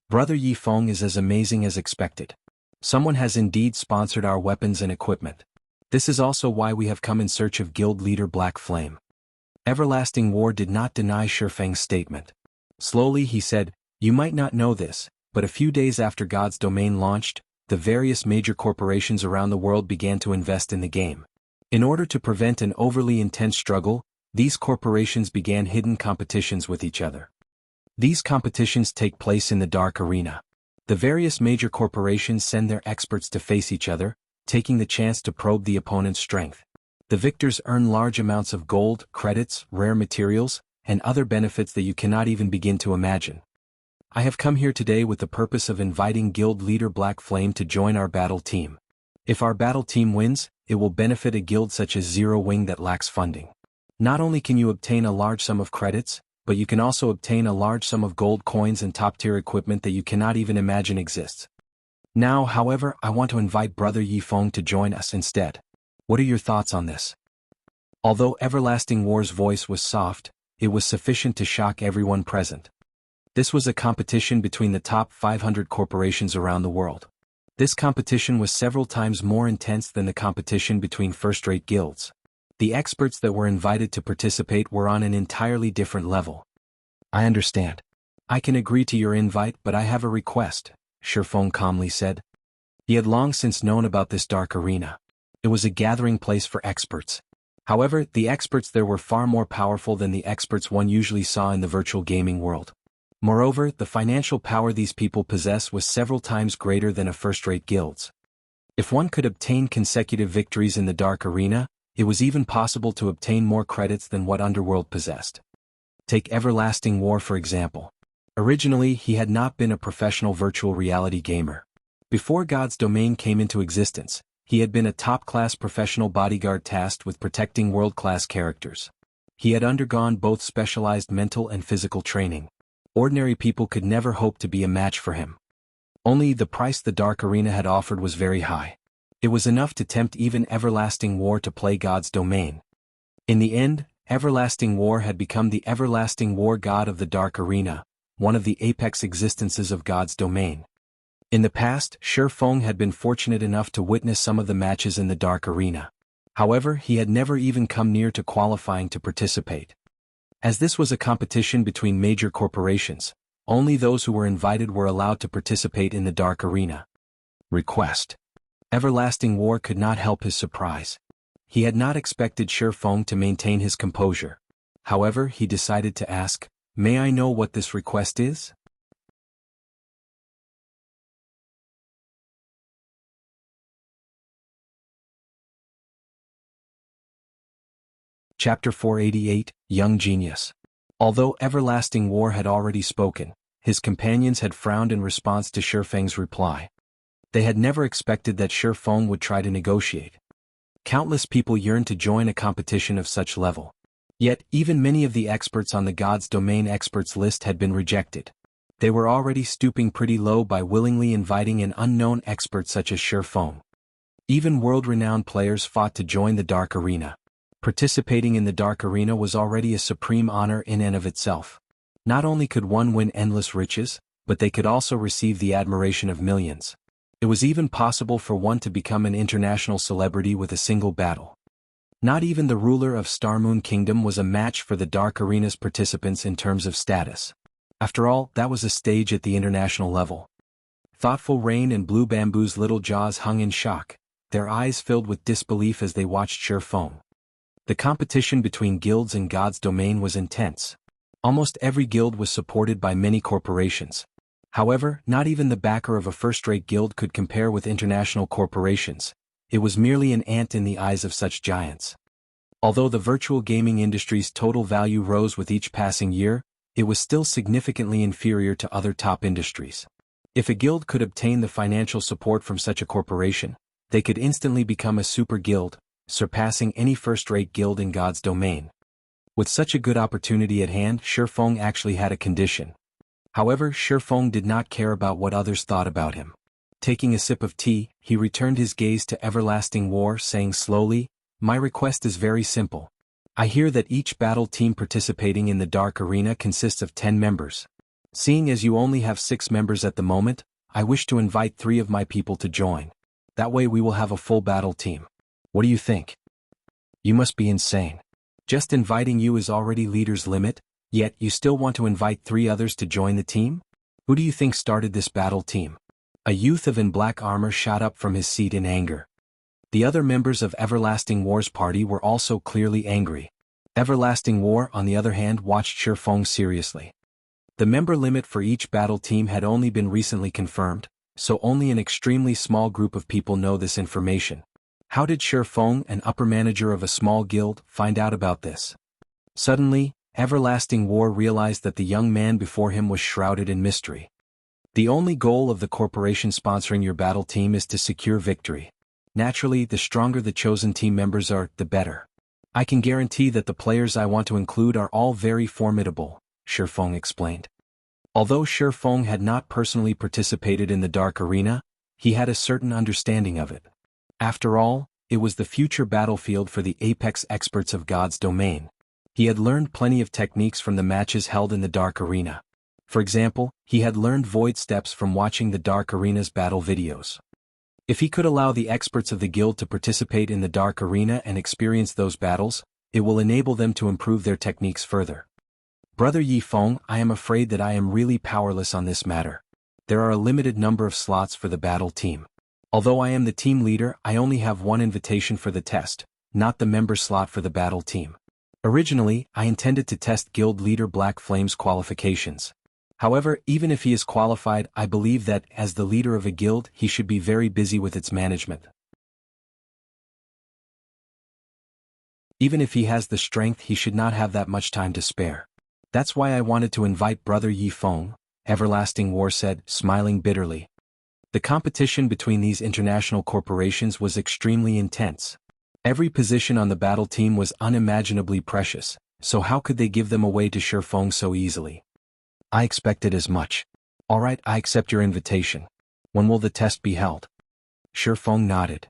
Brother Yifeng is as amazing as expected. Someone has indeed sponsored our weapons and equipment. This is also why we have come in search of guild leader Black Flame. Everlasting War did not deny Shifeng's statement. Slowly he said, "You might not know this, but a few days after God's domain launched, the various major corporations around the world began to invest in the game. In order to prevent an overly intense struggle, these corporations began hidden competitions with each other. These competitions take place in the dark arena. The various major corporations send their experts to face each other, taking the chance to probe the opponent's strength. The victors earn large amounts of gold, credits, rare materials, and other benefits that you cannot even begin to imagine. I have come here today with the purpose of inviting guild leader Black Flame to join our battle team. If our battle team wins, it will benefit a guild such as Zero Wing that lacks funding. Not only can you obtain a large sum of credits, but you can also obtain a large sum of gold coins and top-tier equipment that you cannot even imagine exists. Now, however, I want to invite Brother Yifeng to join us instead. What are your thoughts on this? Although Everlasting War's voice was soft, it was sufficient to shock everyone present. This was a competition between the top 500 corporations around the world. This competition was several times more intense than the competition between first-rate guilds. The experts that were invited to participate were on an entirely different level. I understand. I can agree to your invite, but I have a request, Shifeng calmly said. He had long since known about this dark arena. It was a gathering place for experts. However, the experts there were far more powerful than the experts one usually saw in the virtual gaming world. Moreover, the financial power these people possess was several times greater than a first-rate guild's. If one could obtain consecutive victories in the dark arena, it was even possible to obtain more credits than what Underworld possessed. Take Everlasting War for example. Originally, he had not been a professional virtual reality gamer. Before God's Domain came into existence, he had been a top-class professional bodyguard tasked with protecting world-class characters. He had undergone both specialized mental and physical training. Ordinary people could never hope to be a match for him. Only the price the Dark Arena had offered was very high. It was enough to tempt even Everlasting War to play God's Domain. In the end, Everlasting War had become the Everlasting War God of the Dark Arena, one of the apex existences of God's Domain. In the past, Shifeng had been fortunate enough to witness some of the matches in the Dark Arena. However, he had never even come near to qualifying to participate. As this was a competition between major corporations, only those who were invited were allowed to participate in the Dark Arena. Request. Everlasting War could not help his surprise. He had not expected Shifeng to maintain his composure. However, he decided to ask, "May I know what this request is?" Chapter 488, Young Genius. Although Everlasting War had already spoken, his companions had frowned in response to Shifeng's reply. They had never expected that Shifeng would try to negotiate. Countless people yearned to join a competition of such level. Yet, even many of the experts on the God's Domain experts list had been rejected. They were already stooping pretty low by willingly inviting an unknown expert such as Shifeng. Even world-renowned players fought to join the Dark Arena. Participating in the Dark Arena was already a supreme honor in and of itself. Not only could one win endless riches, but they could also receive the admiration of millions. It was even possible for one to become an international celebrity with a single battle. Not even the ruler of Starmoon Kingdom was a match for the Dark Arena's participants in terms of status. After all, that was a stage at the international level. Thoughtful Rain and Blue Bamboo's little jaws hung in shock, their eyes filled with disbelief as they watched Shifeng. The competition between guilds in God's Domain was intense. Almost every guild was supported by many corporations. However, not even the backer of a first-rate guild could compare with international corporations. It was merely an ant in the eyes of such giants. Although the virtual gaming industry's total value rose with each passing year, it was still significantly inferior to other top industries. If a guild could obtain the financial support from such a corporation, they could instantly become a super guild, surpassing any first-rate guild in God's Domain. With such a good opportunity at hand, Shifeng actually had a condition. However, Shifeng did not care about what others thought about him. Taking a sip of tea, he returned his gaze to Everlasting War, saying slowly, "My request is very simple. I hear that each battle team participating in the Dark Arena consists of 10 members. Seeing as you only have 6 members at the moment, I wish to invite 3 of my people to join. That way we will have a full battle team. What do you think?" "You must be insane. Just inviting you is already leader's limit, yet you still want to invite 3 others to join the team? Who do you think started this battle team?" A youth in black armor shot up from his seat in anger. The other members of Everlasting War's party were also clearly angry. Everlasting War, on the other hand, watched Shifeng seriously. The member limit for each battle team had only been recently confirmed, so only an extremely small group of people know this information. How did Shifeng, an upper manager of a small guild, find out about this? Suddenly, Everlasting War realized that the young man before him was shrouded in mystery. The only goal of the corporation sponsoring your battle team is to secure victory. Naturally, the stronger the chosen team members are, the better. I can guarantee that the players I want to include are all very formidable, Shifeng explained. Although Shifeng had not personally participated in the Dark Arena, he had a certain understanding of it. After all, it was the future battlefield for the apex experts of God's domain. He had learned plenty of techniques from the matches held in the Dark Arena. For example, he had learned void steps from watching the Dark Arena's battle videos. If he could allow the experts of the guild to participate in the Dark Arena and experience those battles, it will enable them to improve their techniques further. Brother Yifeng, I am afraid that I am really powerless on this matter. There are a limited number of slots for the battle team. Although I am the team leader, I only have one invitation for the test, not the member slot for the battle team. Originally, I intended to test guild leader Black Flame's qualifications. However, even if he is qualified, I believe that, as the leader of a guild, he should be very busy with its management. Even if he has the strength, he should not have that much time to spare. That's why I wanted to invite Brother Yifeng, Everlasting War said, smiling bitterly. The competition between these international corporations was extremely intense. Every position on the battle team was unimaginably precious, so how could they give them away to Shifeng so easily? I expected as much. Alright, I accept your invitation. When will the test be held? Shifeng nodded.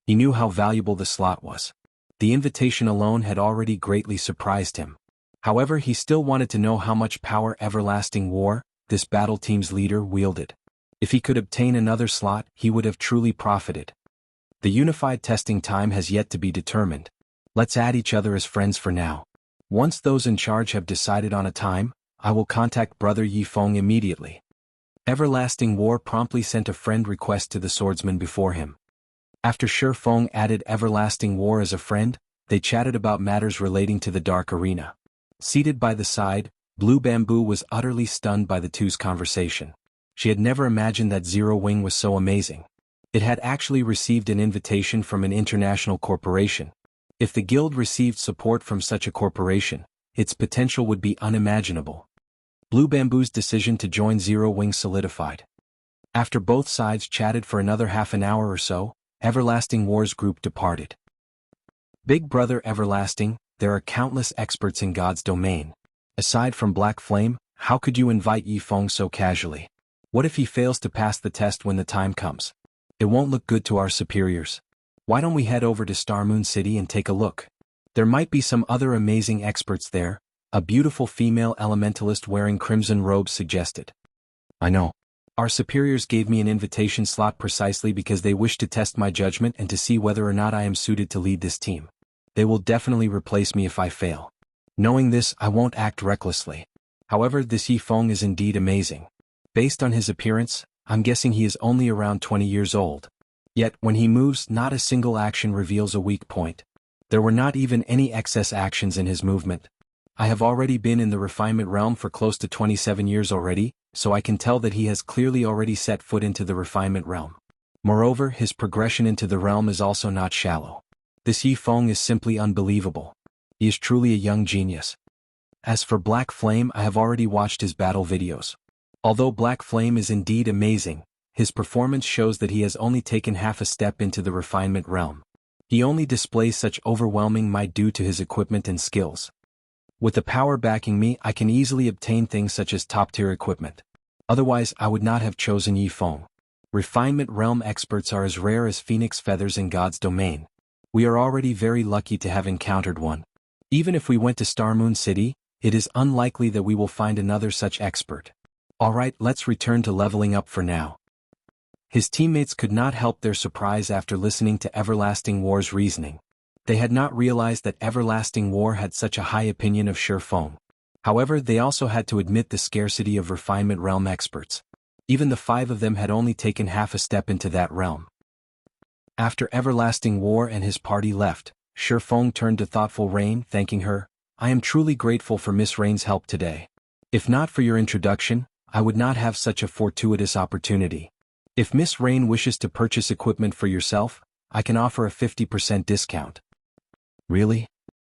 He knew how valuable the slot was. The invitation alone had already greatly surprised him. However, he still wanted to know how much power Everlasting War, this battle team's leader, wielded. If he could obtain another slot, he would have truly profited. The unified testing time has yet to be determined. Let's add each other as friends for now. Once those in charge have decided on a time, I will contact Brother Yifeng immediately. Everlasting War promptly sent a friend request to the swordsman before him. After Shifeng added Everlasting War as a friend, they chatted about matters relating to the Dark Arena. Seated by the side, Blue Bamboo was utterly stunned by the two's conversation. She had never imagined that Zero Wing was so amazing. It had actually received an invitation from an international corporation. If the guild received support from such a corporation, its potential would be unimaginable. Blue Bamboo's decision to join Zero Wing solidified. After both sides chatted for another half an hour or so, Everlasting War's group departed. Big Brother Everlasting, there are countless experts in God's domain. Aside from Black Flame, how could you invite Yifeng so casually? What if he fails to pass the test when the time comes? It won't look good to our superiors. Why don't we head over to Star Moon City and take a look? There might be some other amazing experts there, a beautiful female elementalist wearing crimson robes suggested. I know. Our superiors gave me an invitation slot precisely because they wish to test my judgment and to see whether or not I am suited to lead this team. They will definitely replace me if I fail. Knowing this, I won't act recklessly. However, this Yifeng is indeed amazing. Based on his appearance, I'm guessing he is only around 20 years old. Yet, when he moves, not a single action reveals a weak point. There were not even any excess actions in his movement. I have already been in the refinement realm for close to 27 years already, so I can tell that he has clearly already set foot into the refinement realm. Moreover, his progression into the realm is also not shallow. This Yifeng is simply unbelievable. He is truly a young genius. As for Black Flame, I have already watched his battle videos. Although Black Flame is indeed amazing, his performance shows that he has only taken half a step into the refinement realm. He only displays such overwhelming might due to his equipment and skills. With the power backing me, I can easily obtain things such as top-tier equipment. Otherwise, I would not have chosen Yifeng. Refinement realm experts are as rare as phoenix feathers in God's domain. We are already very lucky to have encountered one. Even if we went to Star Moon City, it is unlikely that we will find another such expert. Alright, let's return to leveling up for now. His teammates could not help their surprise after listening to Everlasting War's reasoning. They had not realized that Everlasting War had such a high opinion of Shifeng. However, they also had to admit the scarcity of refinement realm experts. Even the 5 of them had only taken half a step into that realm. After Everlasting War and his party left, Shifeng turned to Thoughtful Rain, thanking her. I am truly grateful for Miss Rain's help today. If not for your introduction, I would not have such a fortuitous opportunity. If Miss Rain wishes to purchase equipment for yourself, I can offer a 50% discount. Really?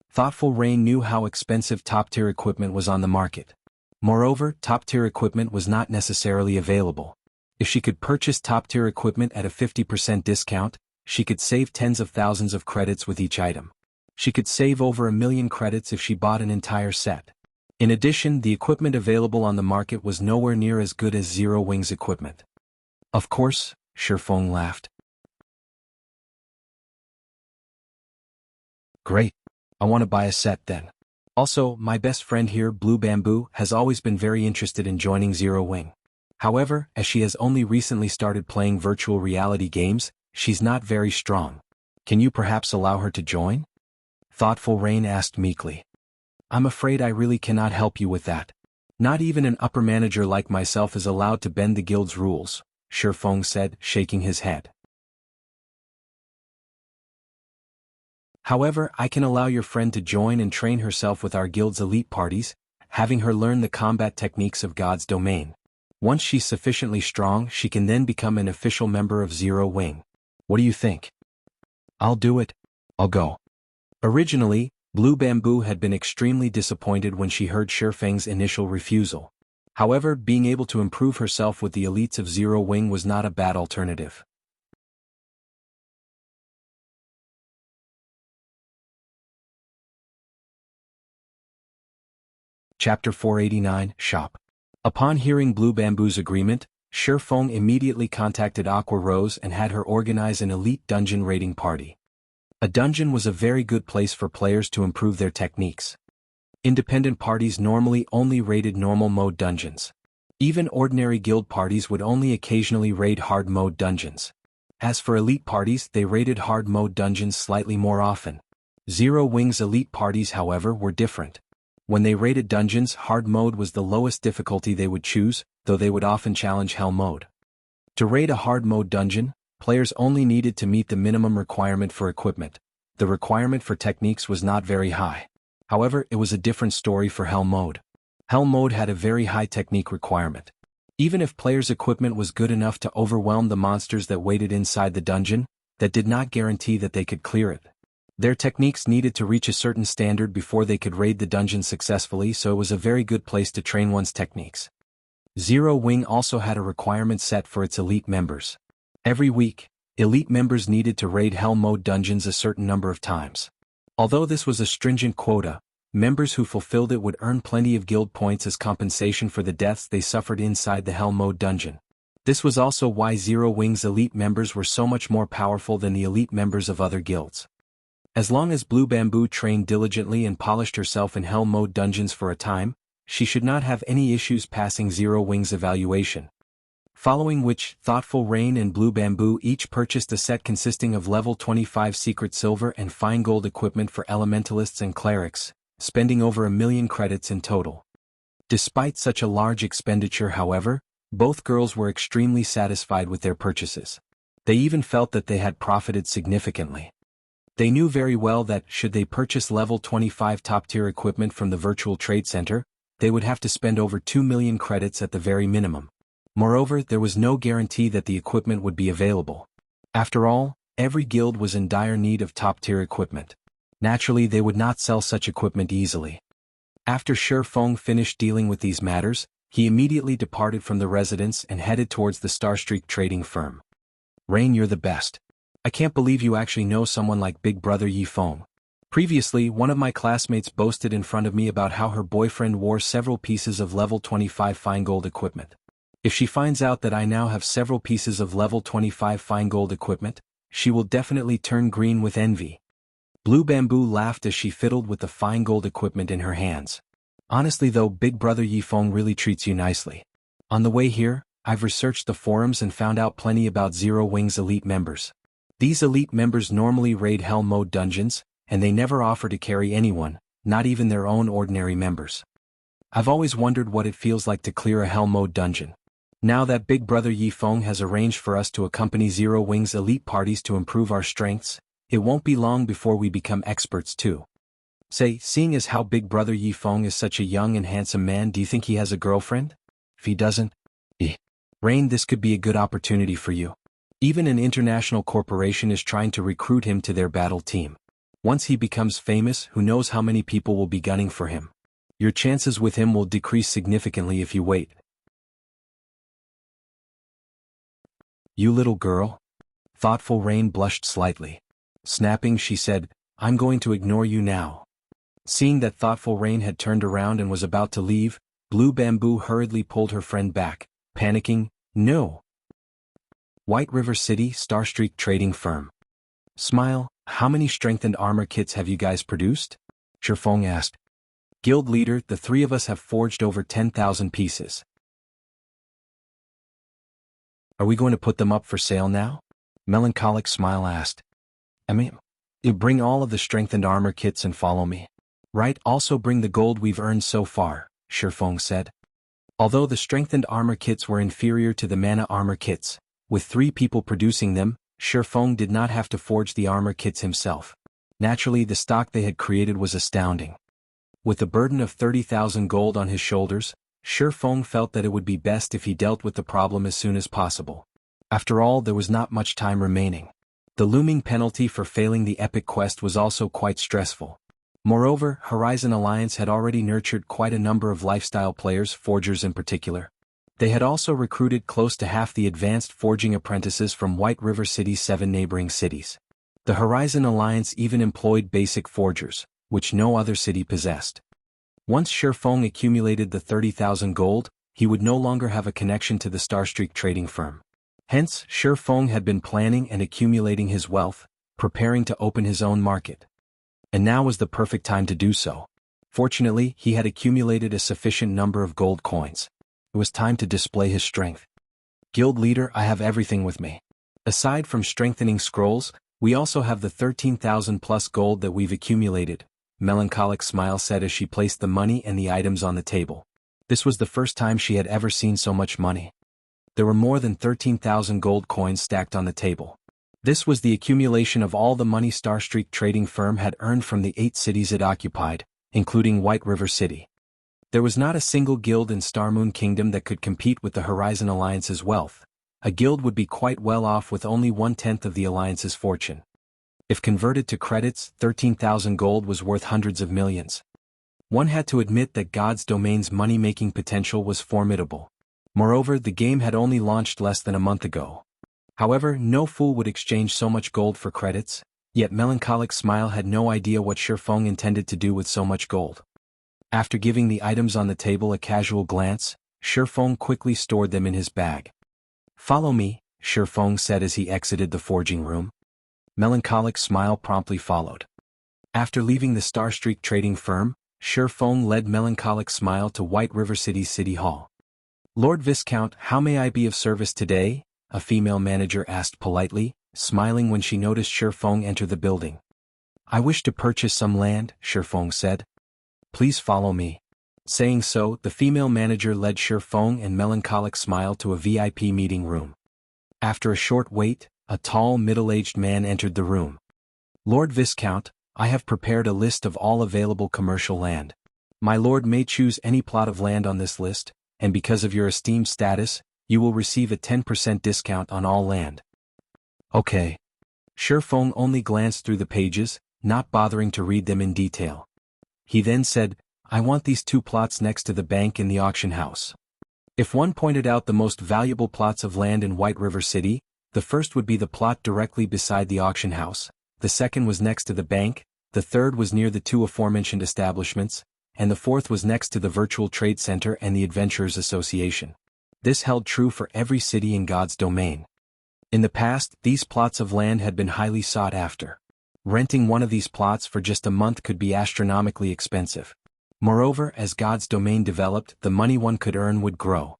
Thoughtful Rain knew how expensive top-tier equipment was on the market. Moreover, top-tier equipment was not necessarily available. If she could purchase top-tier equipment at a 50% discount, she could save tens of thousands of credits with each item. She could save over 1,000,000 credits if she bought an entire set. In addition, the equipment available on the market was nowhere near as good as Zero Wing's equipment. Of course, Shifeng laughed. Great. I want to buy a set then. Also, my best friend here, Blue Bamboo, has always been very interested in joining Zero Wing. However, as she has only recently started playing virtual reality games, she's not very strong. Can you perhaps allow her to join? Thoughtful Rain asked meekly. I'm afraid I really cannot help you with that. Not even an upper manager like myself is allowed to bend the guild's rules, Shifeng said, shaking his head. However, I can allow your friend to join and train herself with our guild's elite parties, having her learn the combat techniques of God's domain. Once she's sufficiently strong, she can then become an official member of Zero Wing. What do you think? I'll do it. I'll go. Originally, Blue Bamboo had been extremely disappointed when she heard Shifeng's initial refusal. However, being able to improve herself with the elites of Zero Wing was not a bad alternative. Chapter 489, Shop. Upon hearing Blue Bamboo's agreement, Shifeng immediately contacted Aqua Rose and had her organize an elite dungeon raiding party. A dungeon was a very good place for players to improve their techniques. Independent parties normally only raided normal mode dungeons. Even ordinary guild parties would only occasionally raid hard mode dungeons. As for elite parties, they raided hard mode dungeons slightly more often. Zero Wing's elite parties, however, were different. When they raided dungeons, hard mode was the lowest difficulty they would choose, though they would often challenge hell mode. To raid a hard mode dungeon, players only needed to meet the minimum requirement for equipment. The requirement for techniques was not very high. However, it was a different story for hell mode. Hell mode had a very high technique requirement. Even if players' equipment was good enough to overwhelm the monsters that waited inside the dungeon, that did not guarantee that they could clear it. Their techniques needed to reach a certain standard before they could raid the dungeon successfully, so it was a very good place to train one's techniques. Zero Wing also had a requirement set for its elite members. Every week, elite members needed to raid hell mode dungeons a certain number of times. Although this was a stringent quota, members who fulfilled it would earn plenty of guild points as compensation for the deaths they suffered inside the hell mode dungeon. This was also why Zero Wing's elite members were so much more powerful than the elite members of other guilds. As long as Blue Bamboo trained diligently and polished herself in hell mode dungeons for a time, she should not have any issues passing Zero Wing's evaluation. Following which, Thoughtful Rain and Blue Bamboo each purchased a set consisting of level 25 secret silver and fine gold equipment for elementalists and clerics, spending over 1,000,000 credits in total. Despite such a large expenditure, however, both girls were extremely satisfied with their purchases. They even felt that they had profited significantly. They knew very well that, should they purchase level 25 top-tier equipment from the Virtual Trade Center, they would have to spend over 2,000,000 credits at the very minimum. Moreover, there was no guarantee that the equipment would be available. After all, every guild was in dire need of top-tier equipment. Naturally, they would not sell such equipment easily. After Shifeng finished dealing with these matters, he immediately departed from the residence and headed towards the Starstreak trading firm. Rain, you're the best. I can't believe you actually know someone like Big Brother Yifeng. Previously, one of my classmates boasted in front of me about how her boyfriend wore several pieces of level 25 fine gold equipment. If she finds out that I now have several pieces of level 25 fine gold equipment, she will definitely turn green with envy. Blue Bamboo laughed as she fiddled with the fine gold equipment in her hands. Honestly though, Big Brother Yifeng really treats you nicely. On the way here, I've researched the forums and found out plenty about Zero Wing's elite members. These elite members normally raid hell mode dungeons, and they never offer to carry anyone, not even their own ordinary members. I've always wondered what it feels like to clear a hell mode dungeon. Now that Big Brother Yifeng has arranged for us to accompany Zero Wing's elite parties to improve our strengths, it won't be long before we become experts too. Say, seeing as how Big Brother Yifeng is such a young and handsome man, do you think he has a girlfriend? If he doesn't, Rain, this could be a good opportunity for you. Even an international corporation is trying to recruit him to their battle team. Once he becomes famous, who knows how many people will be gunning for him. Your chances with him will decrease significantly if you wait. You little girl? Thoughtful Rain blushed slightly. Snapping, she said, I'm going to ignore you now. Seeing that Thoughtful Rain had turned around and was about to leave, Blue Bamboo hurriedly pulled her friend back, panicking, No. White River City Starstreak Trading Firm. Smile, how many strengthened armor kits have you guys produced? Shifeng asked. Guild leader, the three of us have forged over 10,000 pieces. Are we going to put them up for sale now? Melancholic Smile asked. You bring all of the strengthened armor kits and follow me. Right, also bring the gold we've earned so far, Shifeng said. Although the strengthened armor kits were inferior to the mana armor kits, with 3 people producing them, Shifeng did not have to forge the armor kits himself. Naturally, the stock they had created was astounding. With the burden of 30,000 gold on his shoulders, Shifeng felt that it would be best if he dealt with the problem as soon as possible. After all, there was not much time remaining. The looming penalty for failing the epic quest was also quite stressful. Moreover, Horizon Alliance had already nurtured quite a number of lifestyle players, forgers in particular. They had also recruited close to half the advanced forging apprentices from White River City's 7 neighboring cities. The Horizon Alliance even employed basic forgers, which no other city possessed. Once Shifeng accumulated the 30,000 gold, he would no longer have a connection to the Starstreak trading firm. Hence, Shifeng had been planning and accumulating his wealth, preparing to open his own market. And now was the perfect time to do so. Fortunately, he had accumulated a sufficient number of gold coins. It was time to display his strength. Guild leader, I have everything with me. Aside from strengthening scrolls, we also have the 13,000 plus gold that we've accumulated, Melancholic Smile said as she placed the money and the items on the table. This was the first time she had ever seen so much money. There were more than 13,000 gold coins stacked on the table. This was the accumulation of all the money Starstreak trading firm had earned from the 8 cities it occupied, including White River City. There was not a single guild in Starmoon Kingdom that could compete with the Horizon Alliance's wealth. A guild would be quite well off with only 1/10 of the Alliance's fortune. If converted to credits, 13,000 gold was worth hundreds of millions. One had to admit that God's Domain's money-making potential was formidable. Moreover, the game had only launched less than a month ago. However, no fool would exchange so much gold for credits, yet Melancholic Smile had no idea what Shifeng intended to do with so much gold. After giving the items on the table a casual glance, Shifeng quickly stored them in his bag. Follow me, Shifeng said as he exited the forging room. Melancholic Smile promptly followed. After leaving the Starstreak trading firm, Shifeng led Melancholic Smile to White River City's City Hall. Lord Viscount, how may I be of service today? A female manager asked politely, smiling when she noticed Shifeng enter the building. I wish to purchase some land, Shifeng said. Please follow me. Saying so, the female manager led Shifeng and Melancholic Smile to a VIP meeting room. After a short wait, a tall, middle-aged man entered the room. Lord Viscount, I have prepared a list of all available commercial land. My lord may choose any plot of land on this list, and because of your esteemed status, you will receive a 10% discount on all land. Okay. Shifeng only glanced through the pages, not bothering to read them in detail. He then said, I want these 2 plots next to the bank in the auction house. If one pointed out the most valuable plots of land in White River City, the first would be the plot directly beside the auction house, the second was next to the bank, the third was near the 2 aforementioned establishments, and the fourth was next to the Virtual Trade Center and the Adventurers Association. This held true for every city in God's domain. In the past, these plots of land had been highly sought after. Renting one of these plots for just a month could be astronomically expensive. Moreover, as God's domain developed, the money one could earn would grow.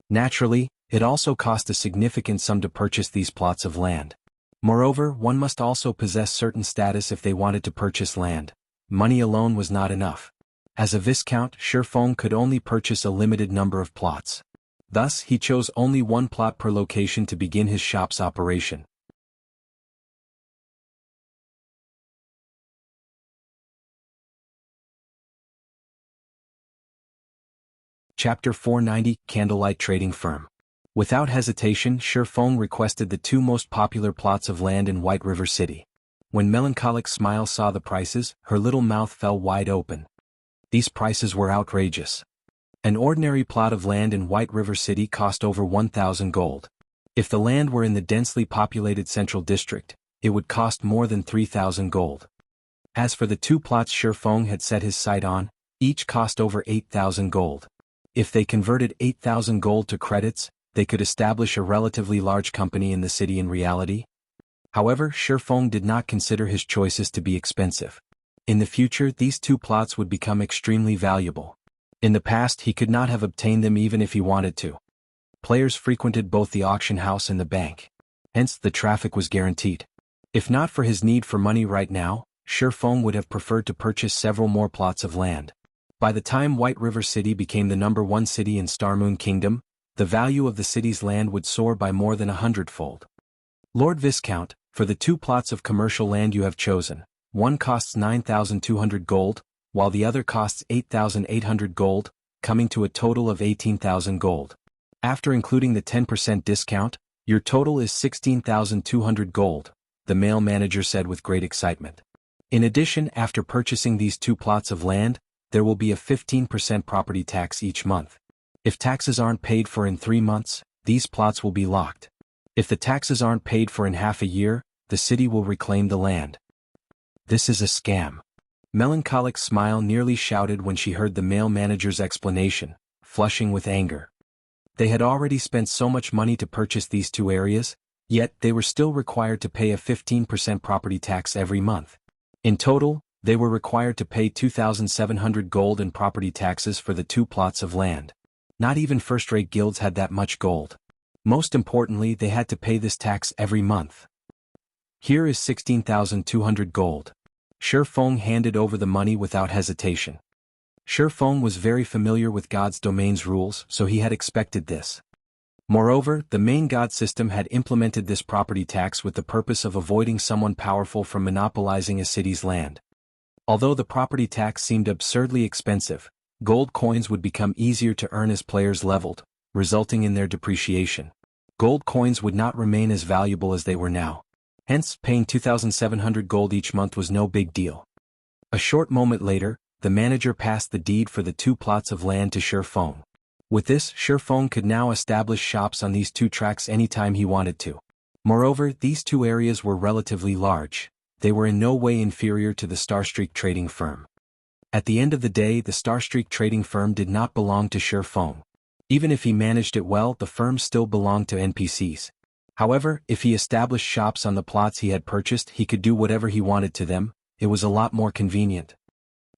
Naturally, it also cost a significant sum to purchase these plots of land. Moreover, one must also possess certain status if they wanted to purchase land. Money alone was not enough. As a viscount, Shifeng could only purchase a limited number of plots. Thus, he chose only 1 plot per location to begin his shop's operation. Chapter 490, Candlelight Trading Firm. Without hesitation, Shifeng requested the 2 most popular plots of land in White River City. When Melancholic Smile saw the prices, her little mouth fell wide open. These prices were outrageous. An ordinary plot of land in White River City cost over 1,000 gold. If the land were in the densely populated Central District, it would cost more than 3,000 gold. As for the two plots Shifeng had set his sight on, each cost over 8,000 gold. If they converted 8,000 gold to credits, they could establish a relatively large company in the city in reality. However, Shifeng did not consider his choices to be expensive. In the future, these two plots would become extremely valuable. In the past, he could not have obtained them even if he wanted to. Players frequented both the auction house and the bank. Hence, the traffic was guaranteed. If not for his need for money right now, Shifeng would have preferred to purchase several more plots of land. By the time White River City became the #1 city in Star Moon Kingdom, the value of the city's land would soar by more than 100-fold. Lord Viscount, for the two plots of commercial land you have chosen, one costs 9,200 gold, while the other costs 8,800 gold, coming to a total of 18,000 gold. After including the 10% discount, your total is 16,200 gold, the male manager said with great excitement. In addition, after purchasing these two plots of land, there will be a 15% property tax each month. If taxes aren't paid for in 3 months, these plots will be locked. If the taxes aren't paid for in half a year, the city will reclaim the land. This is a scam. Melancholic Smile nearly shouted when she heard the male manager's explanation, flushing with anger. They had already spent so much money to purchase these two areas, yet they were still required to pay a 15% property tax every month. In total, they were required to pay 2,700 gold in property taxes for the two plots of land. Not even first-rate guilds had that much gold. Most importantly, they had to pay this tax every month. Here is 16,200 gold. Shifeng handed over the money without hesitation. Shifeng was very familiar with God's domain's rules, so he had expected this. Moreover, the main god system had implemented this property tax with the purpose of avoiding someone powerful from monopolizing a city's land. Although the property tax seemed absurdly expensive, gold coins would become easier to earn as players leveled, resulting in their depreciation. Gold coins would not remain as valuable as they were now. Hence, paying 2,700 gold each month was no big deal. A short moment later, the manager passed the deed for the two plots of land to Shifeng. With this, Shifeng could now establish shops on these two tracks anytime he wanted to. Moreover, these two areas were relatively large. They were in no way inferior to the Starstreak trading firm. At the end of the day, the Starstreak trading firm did not belong to Shifeng. Even if he managed it well, the firm still belonged to NPCs. However, if he established shops on the plots he had purchased, he could do whatever he wanted to them. It was a lot more convenient.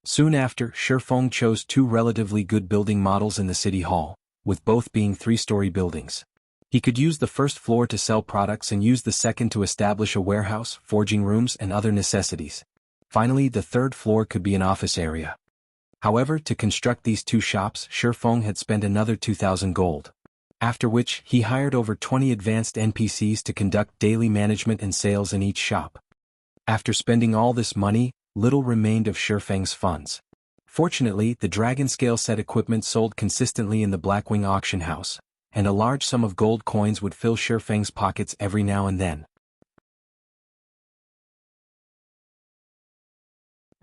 Soon after, Shifeng chose two relatively good building models in the city hall, with both being 3-story buildings. He could use the first floor to sell products and use the second to establish a warehouse, forging rooms, and other necessities. Finally, the third floor could be an office area. However, to construct these two shops, Shifeng had spent another 2,000 gold. After which, he hired over 20 advanced NPCs to conduct daily management and sales in each shop. After spending all this money, little remained of Shifeng's funds. Fortunately, the dragon scale set equipment sold consistently in the Blackwing auction house, and a large sum of gold coins would fill Shifeng's pockets every now and then.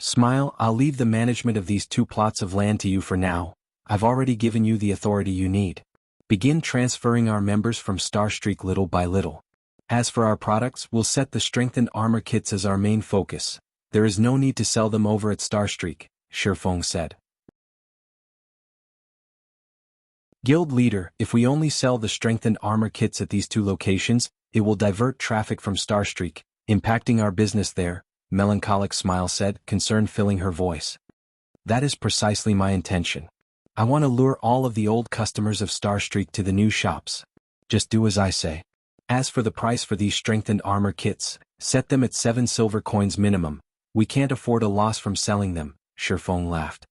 Smile, I'll leave the management of these two plots of land to you for now. I've already given you the authority you need. Begin transferring our members from Starstreak little by little. As for our products, we'll set the strengthened armor kits as our main focus. There is no need to sell them over at Starstreak, Shifeng said. Guild leader, if we only sell the strengthened armor kits at these two locations, it will divert traffic from Starstreak, impacting our business there, Melancholic Smile said, concern filling her voice. That is precisely my intention. I want to lure all of the old customers of Starstreak to the new shops. Just do as I say. As for the price for these strengthened armor kits, set them at 7 silver coins minimum. We can't afford a loss from selling them, Shifeng laughed.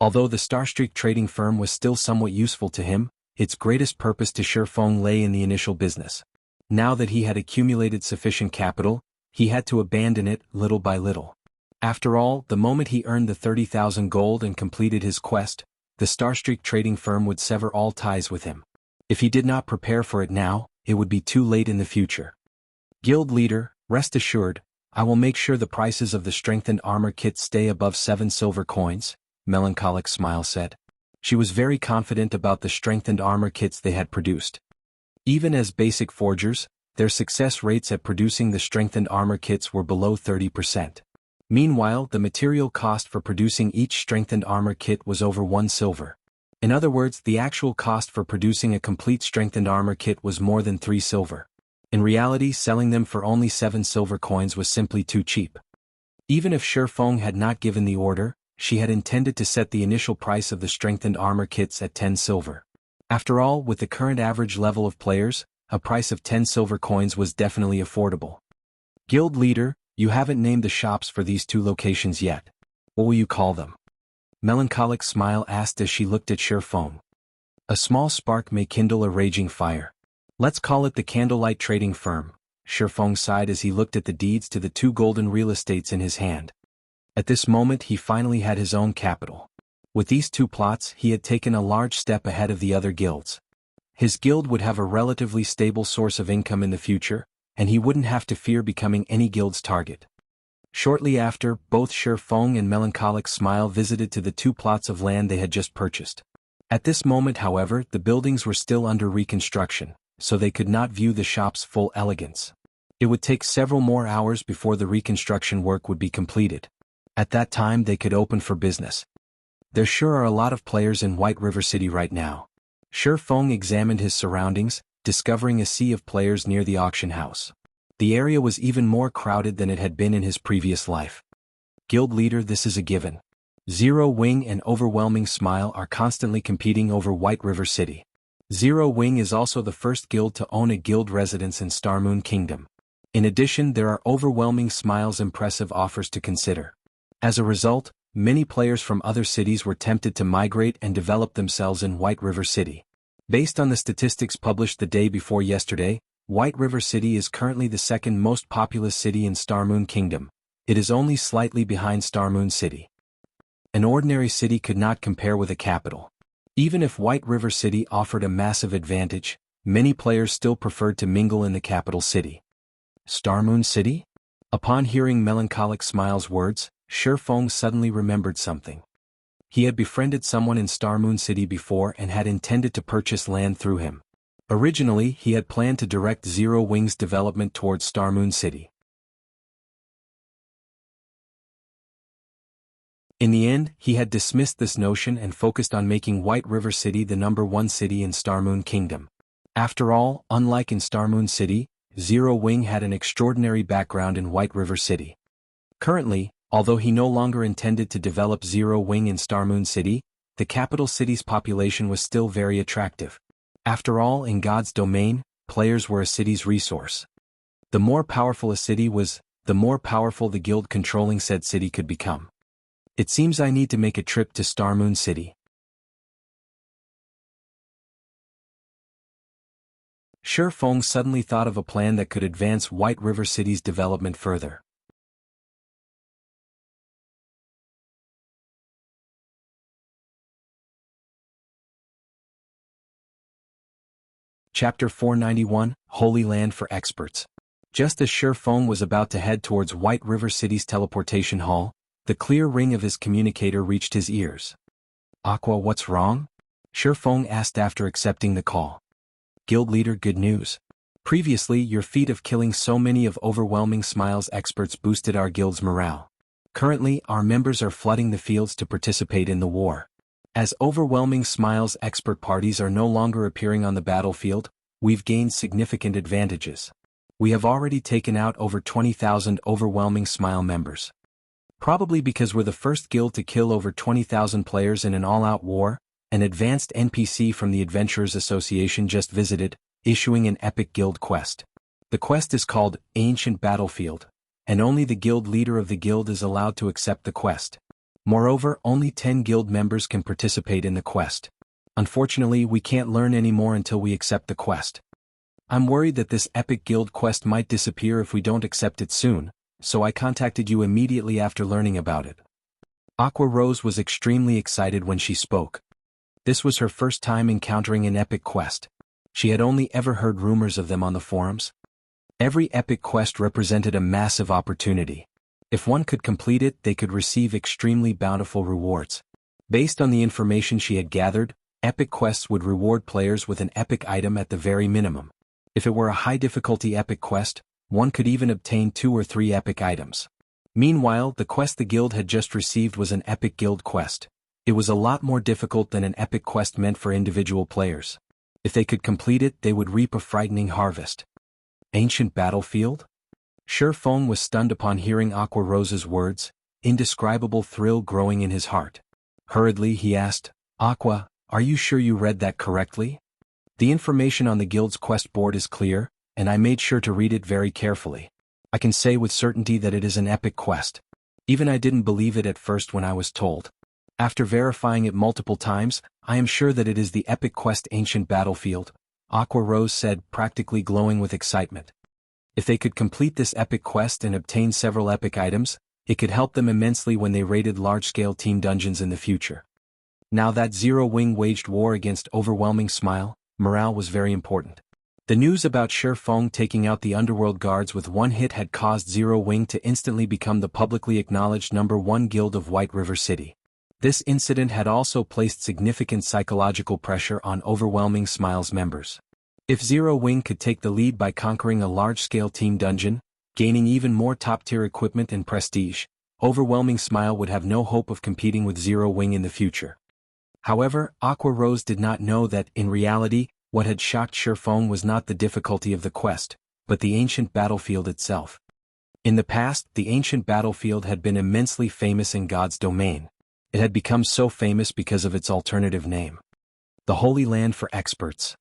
Although the Starstreak trading firm was still somewhat useful to him, its greatest purpose to Shifeng lay in the initial business. Now that he had accumulated sufficient capital, he had to abandon it little by little. After all, the moment he earned the 30,000 gold and completed his quest, the Starstreak trading firm would sever all ties with him. If he did not prepare for it now, it would be too late in the future. Guild leader, rest assured, I will make sure the prices of the strengthened armor kits stay above 7 silver coins, Melancholic Smile said. She was very confident about the strengthened armor kits they had produced. Even as basic forgers, their success rates at producing the strengthened armor kits were below 30%. Meanwhile, the material cost for producing each strengthened armor kit was over 1 silver. In other words, the actual cost for producing a complete strengthened armor kit was more than 3 silver. In reality, selling them for only 7 silver coins was simply too cheap. Even if Shifeng had not given the order, she had intended to set the initial price of the strengthened armor kits at 10 silver. After all, with the current average level of players, a price of 10 silver coins was definitely affordable. Guild leader, you haven't named the shops for these 2 locations yet. What will you call them? Melancholic smile asked as she looked at Shifeng. A small spark may kindle a raging fire. Let's call it the Candlelight Trading Firm. Shifeng sighed as he looked at the deeds to the 2 golden real estates in his hand. At this moment he finally had his own capital. With these 2 plots he had taken a large step ahead of the other guilds. His guild would have a relatively stable source of income in the future, and he wouldn't have to fear becoming any guild's target. Shortly after, both Shifeng and Melancholic Smile visited to the 2 plots of land they had just purchased. At this moment, however, the buildings were still under reconstruction, so they could not view the shop's full elegance. It would take several more hours before the reconstruction work would be completed. At that time they could open for business. There sure are a lot of players in White River City right now. Shifeng examined his surroundings, discovering a sea of players near the auction house. The area was even more crowded than it had been in his previous life. Guild leader, this is a given. Zero Wing and Overwhelming Smile are constantly competing over White River City. Zero Wing is also the first guild to own a guild residence in Starmoon Kingdom. In addition, there are Overwhelming Smile's impressive offers to consider. As a result, many players from other cities were tempted to migrate and develop themselves in White River City. Based on the statistics published the day before yesterday, White River City is currently the 2nd most populous city in Starmoon Kingdom. It is only slightly behind Starmoon City. An ordinary city could not compare with a capital. Even if White River City offered a massive advantage, many players still preferred to mingle in the capital city. Starmoon City? Upon hearing Melancholic Smile's words, Shifeng suddenly remembered something. He had befriended someone in Starmoon City before and had intended to purchase land through him. Originally, he had planned to direct Zero Wing's development towards Starmoon City. In the end, he had dismissed this notion and focused on making White River City the #1 city in Starmoon Kingdom. After all, unlike in Starmoon City, Zero Wing had an extraordinary background in White River City. Currently, although he no longer intended to develop Zero Wing in Starmoon City, the capital city's population was still very attractive. After all, in God's domain, players were a city's resource. The more powerful a city was, the more powerful the guild controlling said city could become. It seems I need to make a trip to Starmoon City. Shifeng suddenly thought of a plan that could advance White River City's development further. Chapter 491, Holy Land for Experts. Just as Shifeng was about to head towards White River City's teleportation hall, the clear ring of his communicator reached his ears. Aqua, what's wrong? Shifeng asked after accepting the call. Guild leader, good news. Previously, your feat of killing so many of Overwhelming Smile's experts boosted our guild's morale. Currently, our members are flooding the fields to participate in the war. As Overwhelming Smile's expert parties are no longer appearing on the battlefield, we've gained significant advantages. We have already taken out over 20,000 Overwhelming Smile members. Probably because we're the first guild to kill over 20,000 players in an all-out war, an advanced NPC from the Adventurers Association just visited, issuing an epic guild quest. The quest is called Ancient Battlefield, and only the guild leader of the guild is allowed to accept the quest. Moreover, only 10 guild members can participate in the quest. Unfortunately, we can't learn any more until we accept the quest. I'm worried that this epic guild quest might disappear if we don't accept it soon, so I contacted you immediately after learning about it. Aqua Rose was extremely excited when she spoke. This was her first time encountering an epic quest. She had only ever heard rumors of them on the forums. Every epic quest represented a massive opportunity. If one could complete it, they could receive extremely bountiful rewards. Based on the information she had gathered, epic quests would reward players with an epic item at the very minimum. If it were a high-difficulty epic quest, one could even obtain 2 or 3 epic items. Meanwhile, the quest the guild had just received was an epic guild quest. It was a lot more difficult than an epic quest meant for individual players. If they could complete it, they would reap a frightening harvest. Ancient battlefield? Shi Feng was stunned upon hearing Aqua Rose's words, indescribable thrill growing in his heart. Hurriedly he asked, Aqua, are you sure you read that correctly? The information on the guild's quest board is clear, and I made sure to read it very carefully. I can say with certainty that it is an epic quest. Even I didn't believe it at first when I was told. After verifying it multiple times, I am sure that it is the epic quest Ancient Battlefield, Aqua Rose said, practically glowing with excitement. If they could complete this epic quest and obtain several epic items, it could help them immensely when they raided large-scale team dungeons in the future. Now that Zero Wing waged war against Overwhelming Smile, morale was very important. The news about Shi Feng taking out the underworld guards with one hit had caused Zero Wing to instantly become the publicly acknowledged #1 guild of White River City. This incident had also placed significant psychological pressure on Overwhelming Smile's members. If Zero Wing could take the lead by conquering a large-scale team dungeon, gaining even more top-tier equipment and prestige, Overwhelming Smile would have no hope of competing with Zero Wing in the future. However, Aqua Rose did not know that, in reality, what had shocked Shi Feng was not the difficulty of the quest, but the ancient battlefield itself. In the past, the ancient battlefield had been immensely famous in God's domain. It had become so famous because of its alternative name. The Holy Land for Experts.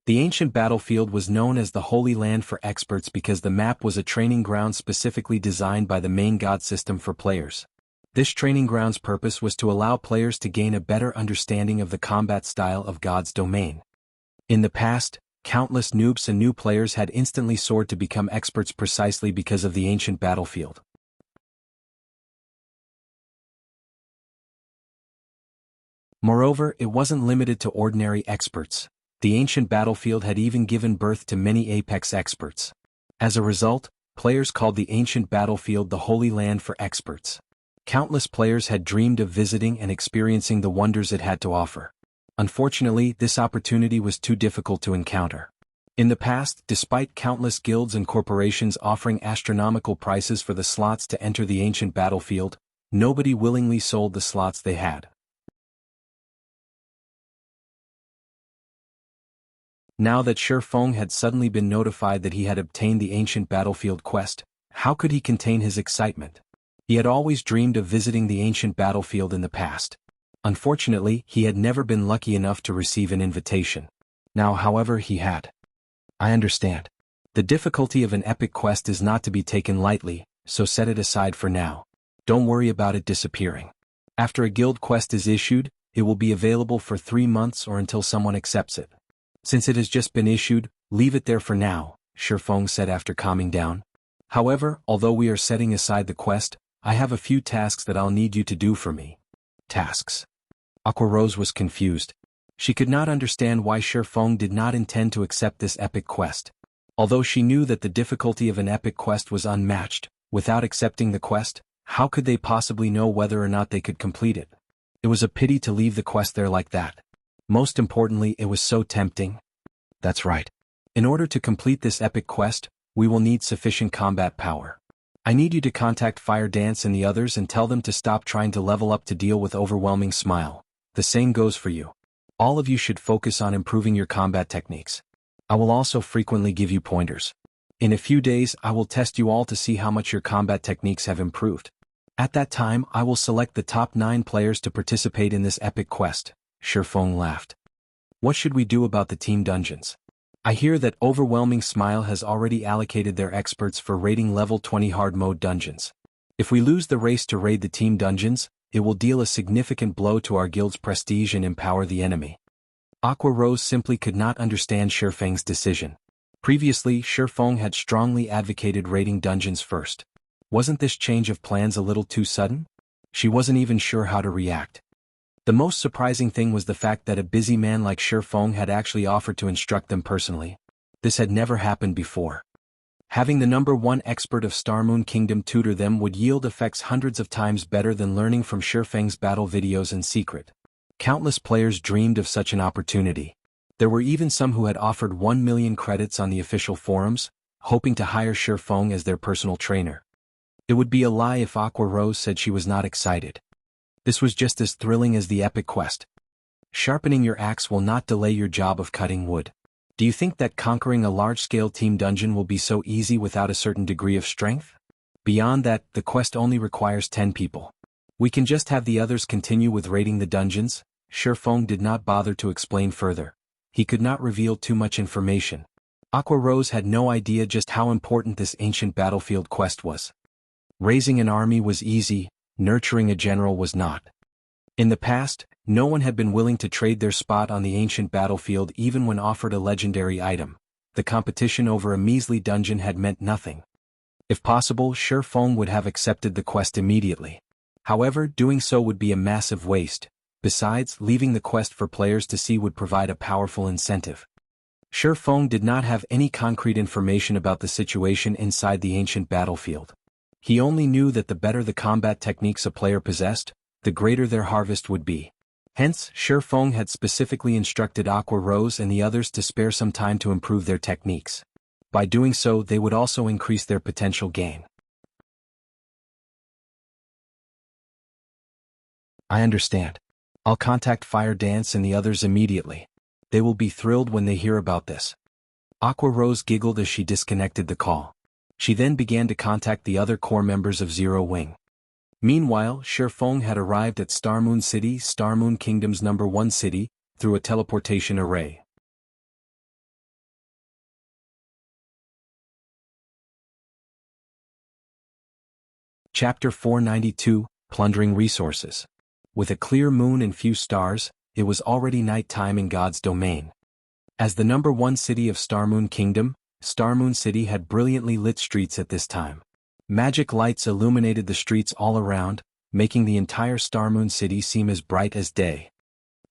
The ancient battlefield was known as the Holy Land for Experts because the map was a training ground specifically designed by the main god system for players. This training ground's purpose was to allow players to gain a better understanding of the combat style of God's domain. In the past, countless noobs and new players had instantly soared to become experts precisely because of the ancient battlefield. Moreover, it wasn't limited to ordinary experts. The ancient battlefield had even given birth to many apex experts. As a result, players called the ancient battlefield the Holy Land for Experts. Countless players had dreamed of visiting and experiencing the wonders it had to offer. Unfortunately, this opportunity was too difficult to encounter. In the past, despite countless guilds and corporations offering astronomical prices for the slots to enter the ancient battlefield, nobody willingly sold the slots they had. Now that Shi Feng had suddenly been notified that he had obtained the ancient battlefield quest, how could he contain his excitement? He had always dreamed of visiting the ancient battlefield in the past. Unfortunately, he had never been lucky enough to receive an invitation. Now, however, he had. I understand. The difficulty of an epic quest is not to be taken lightly, so set it aside for now. Don't worry about it disappearing. After a guild quest is issued, it will be available for 3 months or until someone accepts it. Since it has just been issued, leave it there for now, Shi Feng said after calming down. However, although we are setting aside the quest, I have a few tasks that I'll need you to do for me. Tasks. Aqua Rose was confused. She could not understand why Shi Feng did not intend to accept this epic quest. Although she knew that the difficulty of an epic quest was unmatched, without accepting the quest, how could they possibly know whether or not they could complete it? It was a pity to leave the quest there like that. Most importantly, it was so tempting. That's right. In order to complete this epic quest, we will need sufficient combat power. I need you to contact Fire Dance and the others and tell them to stop trying to level up to deal with Overwhelming Smile. The same goes for you. All of you should focus on improving your combat techniques. I will also frequently give you pointers. In a few days, I will test you all to see how much your combat techniques have improved. At that time, I will select the top 9 players to participate in this epic quest. Shi Feng laughed. What should we do about the team dungeons? I hear that Overwhelming Smile has already allocated their experts for raiding level 20 hard mode dungeons. If we lose the race to raid the team dungeons, it will deal a significant blow to our guild's prestige and empower the enemy. Aqua Rose simply could not understand Shi Feng's decision. Previously, Shi Feng had strongly advocated raiding dungeons first. Wasn't this change of plans a little too sudden? She wasn't even sure how to react. The most surprising thing was the fact that a busy man like Shi Feng had actually offered to instruct them personally. This had never happened before. Having the #1 expert of Starmoon Kingdom tutor them would yield effects hundreds of times better than learning from Shifeng's battle videos in secret. Countless players dreamed of such an opportunity. There were even some who had offered 1 million credits on the official forums, hoping to hire Shifeng as their personal trainer. It would be a lie if Aqua Rose said she was not excited. This was just as thrilling as the epic quest. Sharpening your axe will not delay your job of cutting wood. Do you think that conquering a large-scale team dungeon will be so easy without a certain degree of strength? Beyond that, the quest only requires 10 people. We can just have the others continue with raiding the dungeons. Shifeng did not bother to explain further. He could not reveal too much information. Aqua Rose had no idea just how important this ancient battlefield quest was. Raising an army was easy, nurturing a general was not. In the past, no one had been willing to trade their spot on the ancient battlefield even when offered a legendary item. The competition over a measly dungeon had meant nothing. If possible, Shifeng would have accepted the quest immediately. However, doing so would be a massive waste. Besides, leaving the quest for players to see would provide a powerful incentive. Shifeng did not have any concrete information about the situation inside the ancient battlefield. He only knew that the better the combat techniques a player possessed, the greater their harvest would be. Hence, Shifeng had specifically instructed Aqua Rose and the others to spare some time to improve their techniques. By doing so, they would also increase their potential gain. I understand. I'll contact Fire Dance and the others immediately. They will be thrilled when they hear about this. Aqua Rose giggled as she disconnected the call. She then began to contact the other core members of Zero Wing. Meanwhile, Shifeng had arrived at Starmoon City, Starmoon Kingdom's #1 city, through a teleportation array. Chapter 492, Plundering Resources. With a clear moon and few stars, it was already night time in God's domain. As the #1 city of Starmoon Kingdom, Starmoon City had brilliantly lit streets at this time. Magic lights illuminated the streets all around, making the entire Starmoon City seem as bright as day.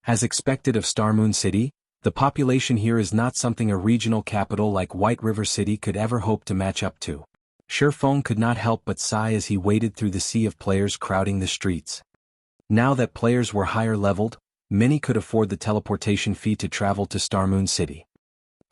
As expected of Starmoon City, the population here is not something a regional capital like White River City could ever hope to match up to. Shifeng could not help but sigh as he waded through the sea of players crowding the streets. Now that players were higher leveled, many could afford the teleportation fee to travel to Starmoon City.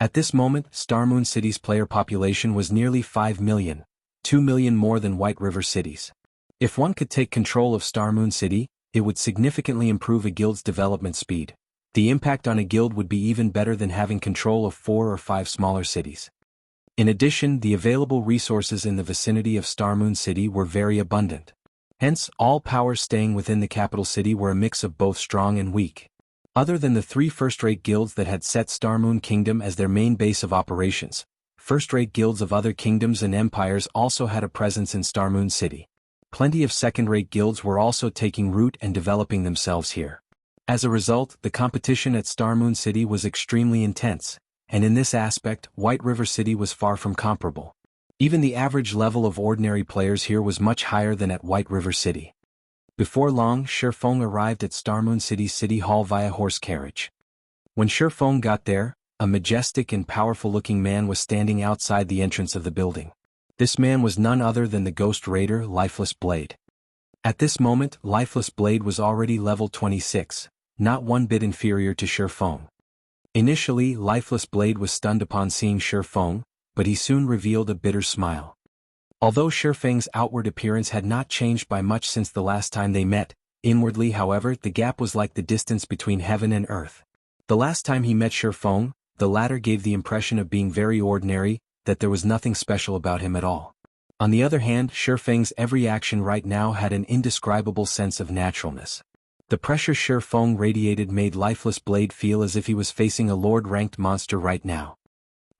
At this moment, Starmoon City's player population was nearly 5 million, 2 million more than White River City's. If one could take control of Starmoon City, it would significantly improve a guild's development speed. The impact on a guild would be even better than having control of 4 or 5 smaller cities. In addition, the available resources in the vicinity of Starmoon City were very abundant. Hence, all powers staying within the capital city were a mix of both strong and weak. Other than the 3 first-rate guilds that had set Starmoon Kingdom as their main base of operations, first-rate guilds of other kingdoms and empires also had a presence in Starmoon City. Plenty of second-rate guilds were also taking root and developing themselves here. As a result, the competition at Starmoon City was extremely intense, and in this aspect, White River City was far from comparable. Even the average level of ordinary players here was much higher than at White River City. Before long, Shifeng arrived at Starmoon City's City Hall via horse carriage. When Shifeng got there, a majestic and powerful-looking man was standing outside the entrance of the building. This man was none other than the Ghost Raider, Lifeless Blade. At this moment, Lifeless Blade was already level 26, not one bit inferior to Shifeng. Initially, Lifeless Blade was stunned upon seeing Shifeng, but he soon revealed a bitter smile. Although Shifeng's outward appearance had not changed by much since the last time they met, inwardly however the gap was like the distance between heaven and earth. The last time he met Shifeng, the latter gave the impression of being very ordinary, that there was nothing special about him at all. On the other hand, Shifeng's every action right now had an indescribable sense of naturalness. The pressure Shifeng radiated made Lifeless Blade feel as if he was facing a lord-ranked monster right now.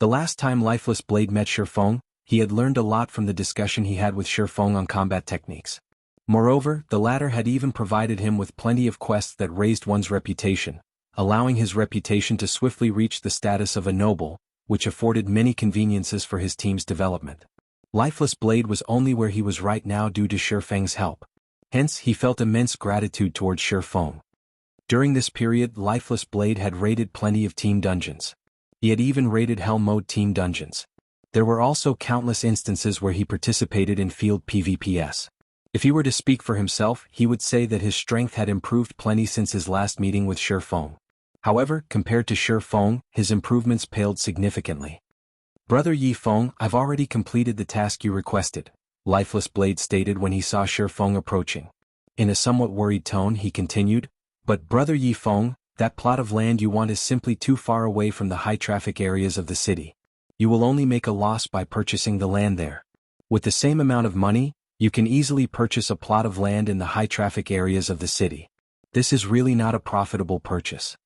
The last time Lifeless Blade met Shifeng, he had learned a lot from the discussion he had with Shifeng on combat techniques. Moreover, the latter had even provided him with plenty of quests that raised one's reputation, allowing his reputation to swiftly reach the status of a noble, which afforded many conveniences for his team's development. Lifeless Blade was only where he was right now due to Shifeng's help. Hence, he felt immense gratitude towards Shifeng. During this period, Lifeless Blade had raided plenty of team dungeons. He had even raided Hell Mode team dungeons. There were also countless instances where he participated in field PvPs. If he were to speak for himself, he would say that his strength had improved plenty since his last meeting with Shi Feng. However, compared to Shi Feng, his improvements paled significantly. "Brother Yi Feng, I've already completed the task you requested," Lifeless Blade stated when he saw Shi Feng approaching. In a somewhat worried tone he continued, "But Brother Yi Feng, that plot of land you want is simply too far away from the high-traffic areas of the city. You will only make a loss by purchasing the land there. With the same amount of money, you can easily purchase a plot of land in the high-traffic areas of the city. This is really not a profitable purchase."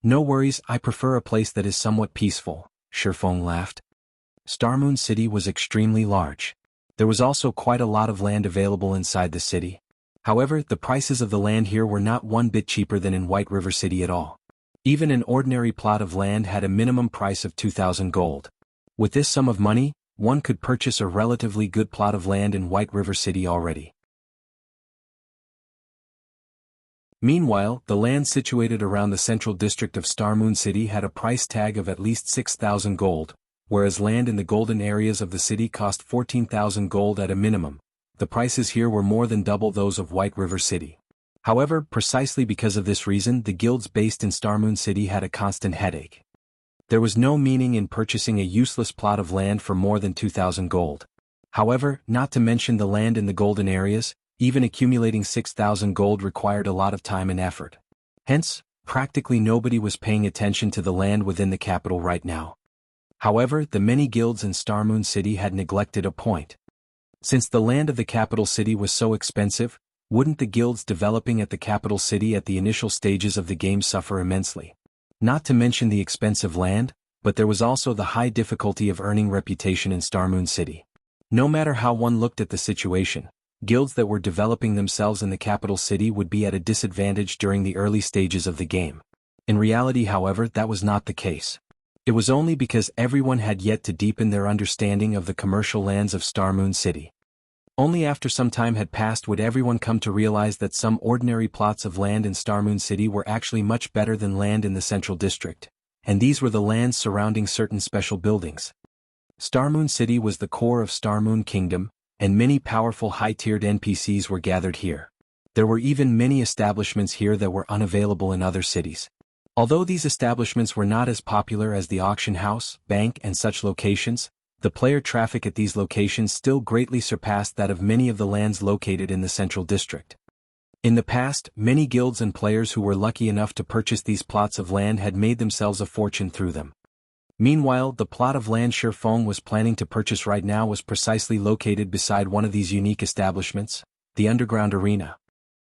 "No worries, I prefer a place that is somewhat peaceful," Shi Feng laughed. Starmoon City was extremely large. There was also quite a lot of land available inside the city. However, the prices of the land here were not one bit cheaper than in White River City at all. Even an ordinary plot of land had a minimum price of 2,000 gold. With this sum of money, one could purchase a relatively good plot of land in White River City already. Meanwhile, the land situated around the central district of Starmoon City had a price tag of at least 6,000 gold, whereas land in the golden areas of the city cost 14,000 gold at a minimum. The prices here were more than double those of White River City. However, precisely because of this reason, the guilds based in Starmoon City had a constant headache. There was no meaning in purchasing a useless plot of land for more than 2,000 gold. However, not to mention the land in the golden areas, even accumulating 6,000 gold required a lot of time and effort. Hence, practically nobody was paying attention to the land within the capital right now. However, the many guilds in Starmoon City had neglected a point. Since the land of the capital city was so expensive, wouldn't the guilds developing at the capital city at the initial stages of the game suffer immensely? Not to mention the expensive land, but there was also the high difficulty of earning reputation in Starmoon City. No matter how one looked at the situation, guilds that were developing themselves in the capital city would be at a disadvantage during the early stages of the game. In reality, however, that was not the case. It was only because everyone had yet to deepen their understanding of the commercial lands of Starmoon City. Only after some time had passed would everyone come to realize that some ordinary plots of land in Starmoon City were actually much better than land in the central district, and these were the lands surrounding certain special buildings. Starmoon City was the core of Starmoon Kingdom, and many powerful high-tiered NPCs were gathered here. There were even many establishments here that were unavailable in other cities. Although these establishments were not as popular as the auction house, bank and such locations, the player traffic at these locations still greatly surpassed that of many of the lands located in the central district. In the past, many guilds and players who were lucky enough to purchase these plots of land had made themselves a fortune through them. Meanwhile, the plot of land Shi Feng was planning to purchase right now was precisely located beside one of these unique establishments, the underground arena.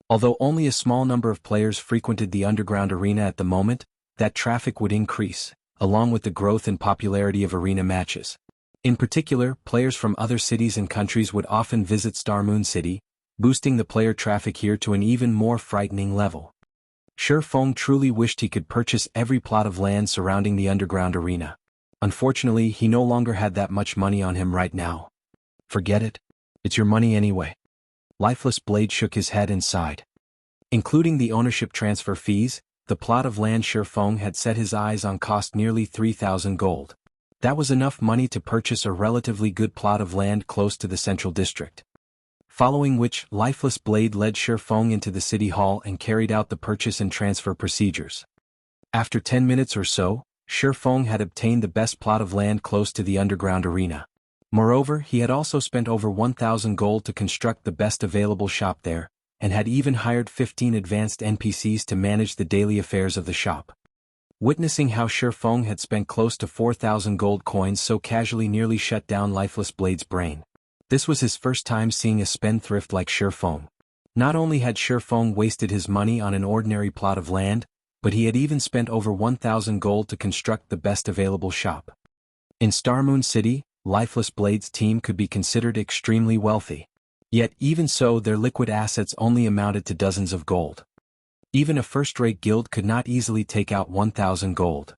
Although only a small number of players frequented the underground arena at the moment, that traffic would increase, along with the growth and popularity of arena matches. In particular, players from other cities and countries would often visit Starmoon City, boosting the player traffic here to an even more frightening level. Shi Feng truly wished he could purchase every plot of land surrounding the underground arena. Unfortunately, he no longer had that much money on him right now. "Forget it. It's your money anyway." Lifeless Blade shook his head and sighed. Including the ownership transfer fees, the plot of land Shi Feng had set his eyes on cost nearly 3,000 gold. That was enough money to purchase a relatively good plot of land close to the central district. Following which, Lifeless Blade led Shi Feng into the city hall and carried out the purchase and transfer procedures. After 10 minutes or so, Shi Feng had obtained the best plot of land close to the underground arena. Moreover, he had also spent over 1,000 gold to construct the best available shop there, and had even hired 15 advanced NPCs to manage the daily affairs of the shop. Witnessing how Shi Feng had spent close to 4,000 gold coins so casually nearly shut down Lifeless Blade's brain. This was his first time seeing a spendthrift like Shi Feng. Not only had Shi Feng wasted his money on an ordinary plot of land, but he had even spent over 1,000 gold to construct the best available shop. In Starmoon City, Lifeless Blade's team could be considered extremely wealthy. Yet even so, their liquid assets only amounted to dozens of gold. Even a first-rate guild could not easily take out 1,000 gold.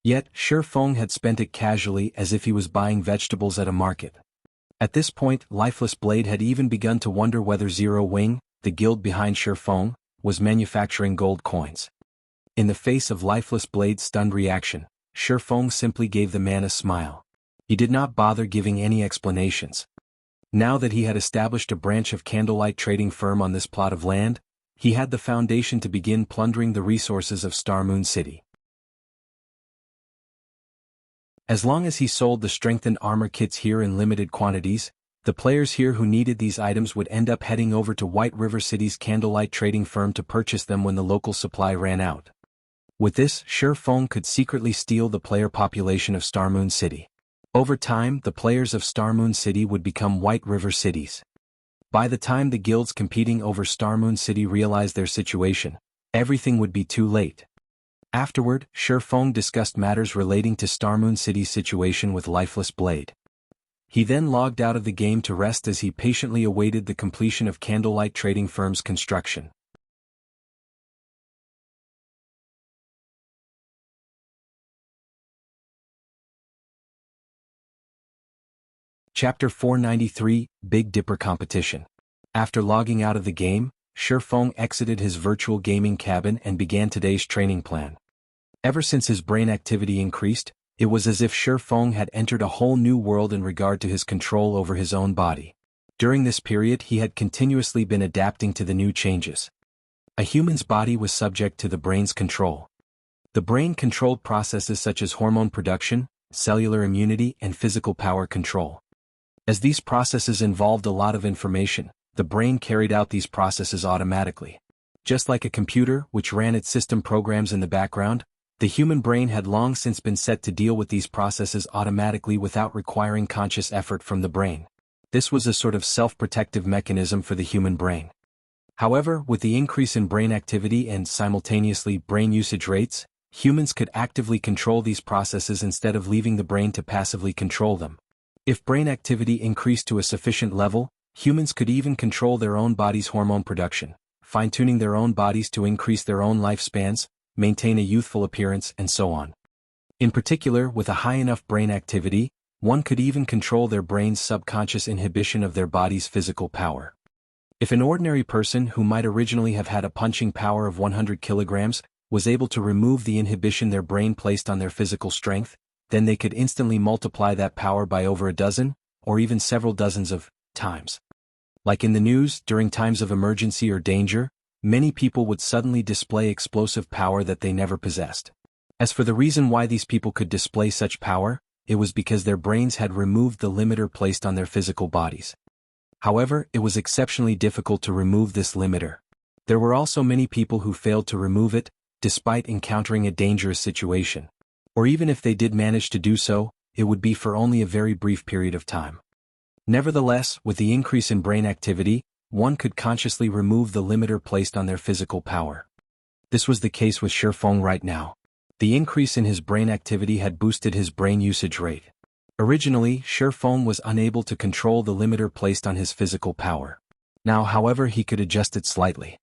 Yet, Shi Feng had spent it casually as if he was buying vegetables at a market. At this point, Lifeless Blade had even begun to wonder whether Zero Wing, the guild behind Shi Feng, was manufacturing gold coins. In the face of Lifeless Blade's stunned reaction, Shifeng simply gave the man a smile. He did not bother giving any explanations. Now that he had established a branch of Candlelight trading firm on this plot of land, he had the foundation to begin plundering the resources of Star Moon City. As long as he sold the strengthened armor kits here in limited quantities, the players here who needed these items would end up heading over to White River City's Candlelight trading firm to purchase them when the local supply ran out. With this, Shifeng could secretly steal the player population of Star Moon City. Over time, the players of Star Moon City would become White River cities. By the time the guilds competing over Star Moon City realized their situation, everything would be too late. Afterward, Shifeng discussed matters relating to Star Moon City's situation with Lifeless Blade. He then logged out of the game to rest as he patiently awaited the completion of Candlelight trading firm's construction. Chapter 493, Big Dipper Competition. After logging out of the game, Shifeng exited his virtual gaming cabin and began today's training plan. Ever since his brain activity increased, it was as if Shifeng had entered a whole new world in regard to his control over his own body. During this period he had continuously been adapting to the new changes. A human's body was subject to the brain's control. The brain controlled processes such as hormone production, cellular immunity, and physical power control. As these processes involved a lot of information, the brain carried out these processes automatically. Just like a computer which ran its system programs in the background, the human brain had long since been set to deal with these processes automatically without requiring conscious effort from the brain. This was a sort of self-protective mechanism for the human brain. However, with the increase in brain activity and simultaneously brain usage rates, humans could actively control these processes instead of leaving the brain to passively control them. If brain activity increased to a sufficient level, humans could even control their own body's hormone production, fine-tuning their own bodies to increase their own lifespans, maintain a youthful appearance, and so on. In particular, with a high enough brain activity, one could even control their brain's subconscious inhibition of their body's physical power. If an ordinary person who might originally have had a punching power of 100 kilograms was able to remove the inhibition their brain placed on their physical strength, then they could instantly multiply that power by over a dozen, or even several dozens of times. Like in the news, during times of emergency or danger, many people would suddenly display explosive power that they never possessed. As for the reason why these people could display such power, it was because their brains had removed the limiter placed on their physical bodies. However, it was exceptionally difficult to remove this limiter. There were also many people who failed to remove it, despite encountering a dangerous situation. Or even if they did manage to do so, it would be for only a very brief period of time. Nevertheless, with the increase in brain activity, one could consciously remove the limiter placed on their physical power. This was the case with Shifeng right now. The increase in his brain activity had boosted his brain usage rate. Originally, Shifeng was unable to control the limiter placed on his physical power. Now, however, he could adjust it slightly.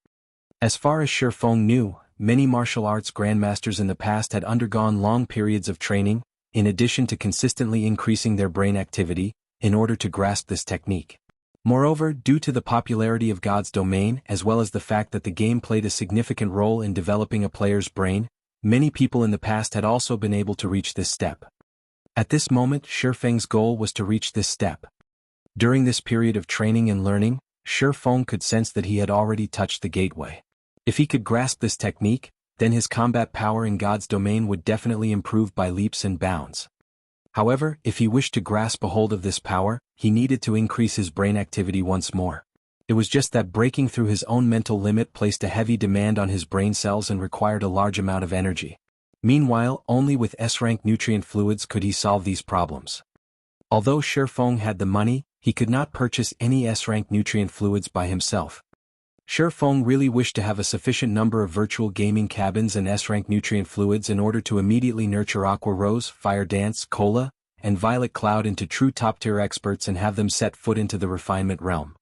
As far as Shifeng knew, many martial arts grandmasters in the past had undergone long periods of training, in addition to consistently increasing their brain activity, in order to grasp this technique. Moreover, due to the popularity of God's Domain as well as the fact that the game played a significant role in developing a player's brain, many people in the past had also been able to reach this step. At this moment, Shifeng's goal was to reach this step. During this period of training and learning, Shifeng could sense that he had already touched the gateway. If he could grasp this technique, then his combat power in God's Domain would definitely improve by leaps and bounds. However, if he wished to grasp a hold of this power, he needed to increase his brain activity once more. It was just that breaking through his own mental limit placed a heavy demand on his brain cells and required a large amount of energy. Meanwhile, only with S-rank nutrient fluids could he solve these problems. Although Shifeng had the money, he could not purchase any S-rank nutrient fluids by himself. Shifeng really wished to have a sufficient number of virtual gaming cabins and S-rank nutrient fluids in order to immediately nurture Aqua Rose, Fire Dance, Cola, and Violet Cloud into true top-tier experts and have them set foot into the refinement realm.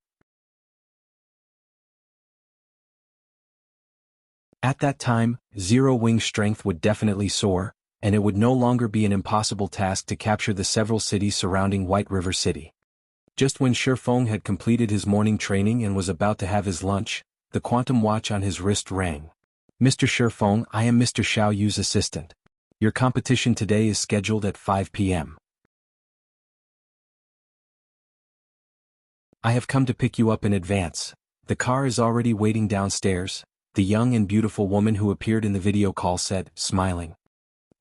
At that time, Zero Wing strength would definitely soar, and it would no longer be an impossible task to capture the several cities surrounding White River City. Just when Shifeng had completed his morning training and was about to have his lunch, the quantum watch on his wrist rang. "Mr. Shifeng, I am Mr. Xiao Yu's assistant. Your competition today is scheduled at 5 p.m. I have come to pick you up in advance. The car is already waiting downstairs," the young and beautiful woman who appeared in the video call said, smiling.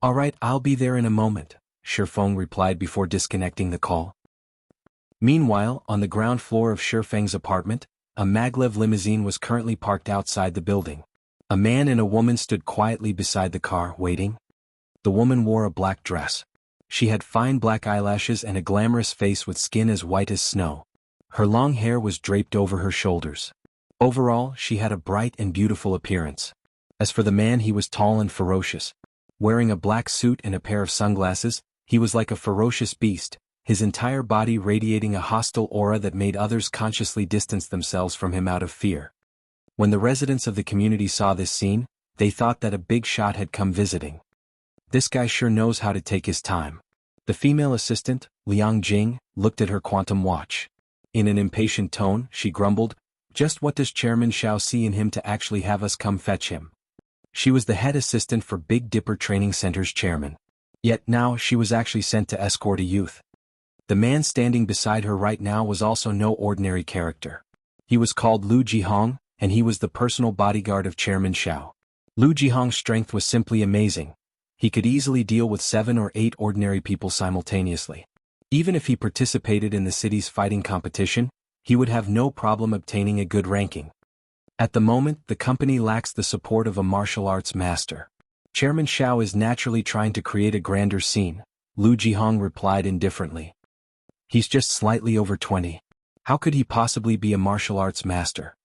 "All right, I'll be there in a moment," Shifeng replied before disconnecting the call. Meanwhile, on the ground floor of Shifeng's apartment, a maglev limousine was currently parked outside the building. A man and a woman stood quietly beside the car, waiting. The woman wore a black dress. She had fine black eyelashes and a glamorous face with skin as white as snow. Her long hair was draped over her shoulders. Overall, she had a bright and beautiful appearance. As for the man, he was tall and ferocious. Wearing a black suit and a pair of sunglasses, he was like a ferocious beast, his entire body radiating a hostile aura that made others consciously distance themselves from him out of fear. When the residents of the community saw this scene, they thought that a big shot had come visiting. "This guy sure knows how to take his time." The female assistant, Liang Jing, looked at her quantum watch. In an impatient tone, she grumbled, "Just what does Chairman Xiao see in him to actually have us come fetch him?" She was the head assistant for Big Dipper Training Center's chairman. Yet now she was actually sent to escort a youth. The man standing beside her right now was also no ordinary character. He was called Lu Jihong, and he was the personal bodyguard of Chairman Xiao. Lu Jihong's strength was simply amazing. He could easily deal with 7 or 8 ordinary people simultaneously. Even if he participated in the city's fighting competition, he would have no problem obtaining a good ranking. At the moment, the company lacks the support of a martial arts master. Chairman Xiao is naturally trying to create a grander scene, Lu Jihong replied indifferently. He's just slightly over 20. How could he possibly be a martial arts master?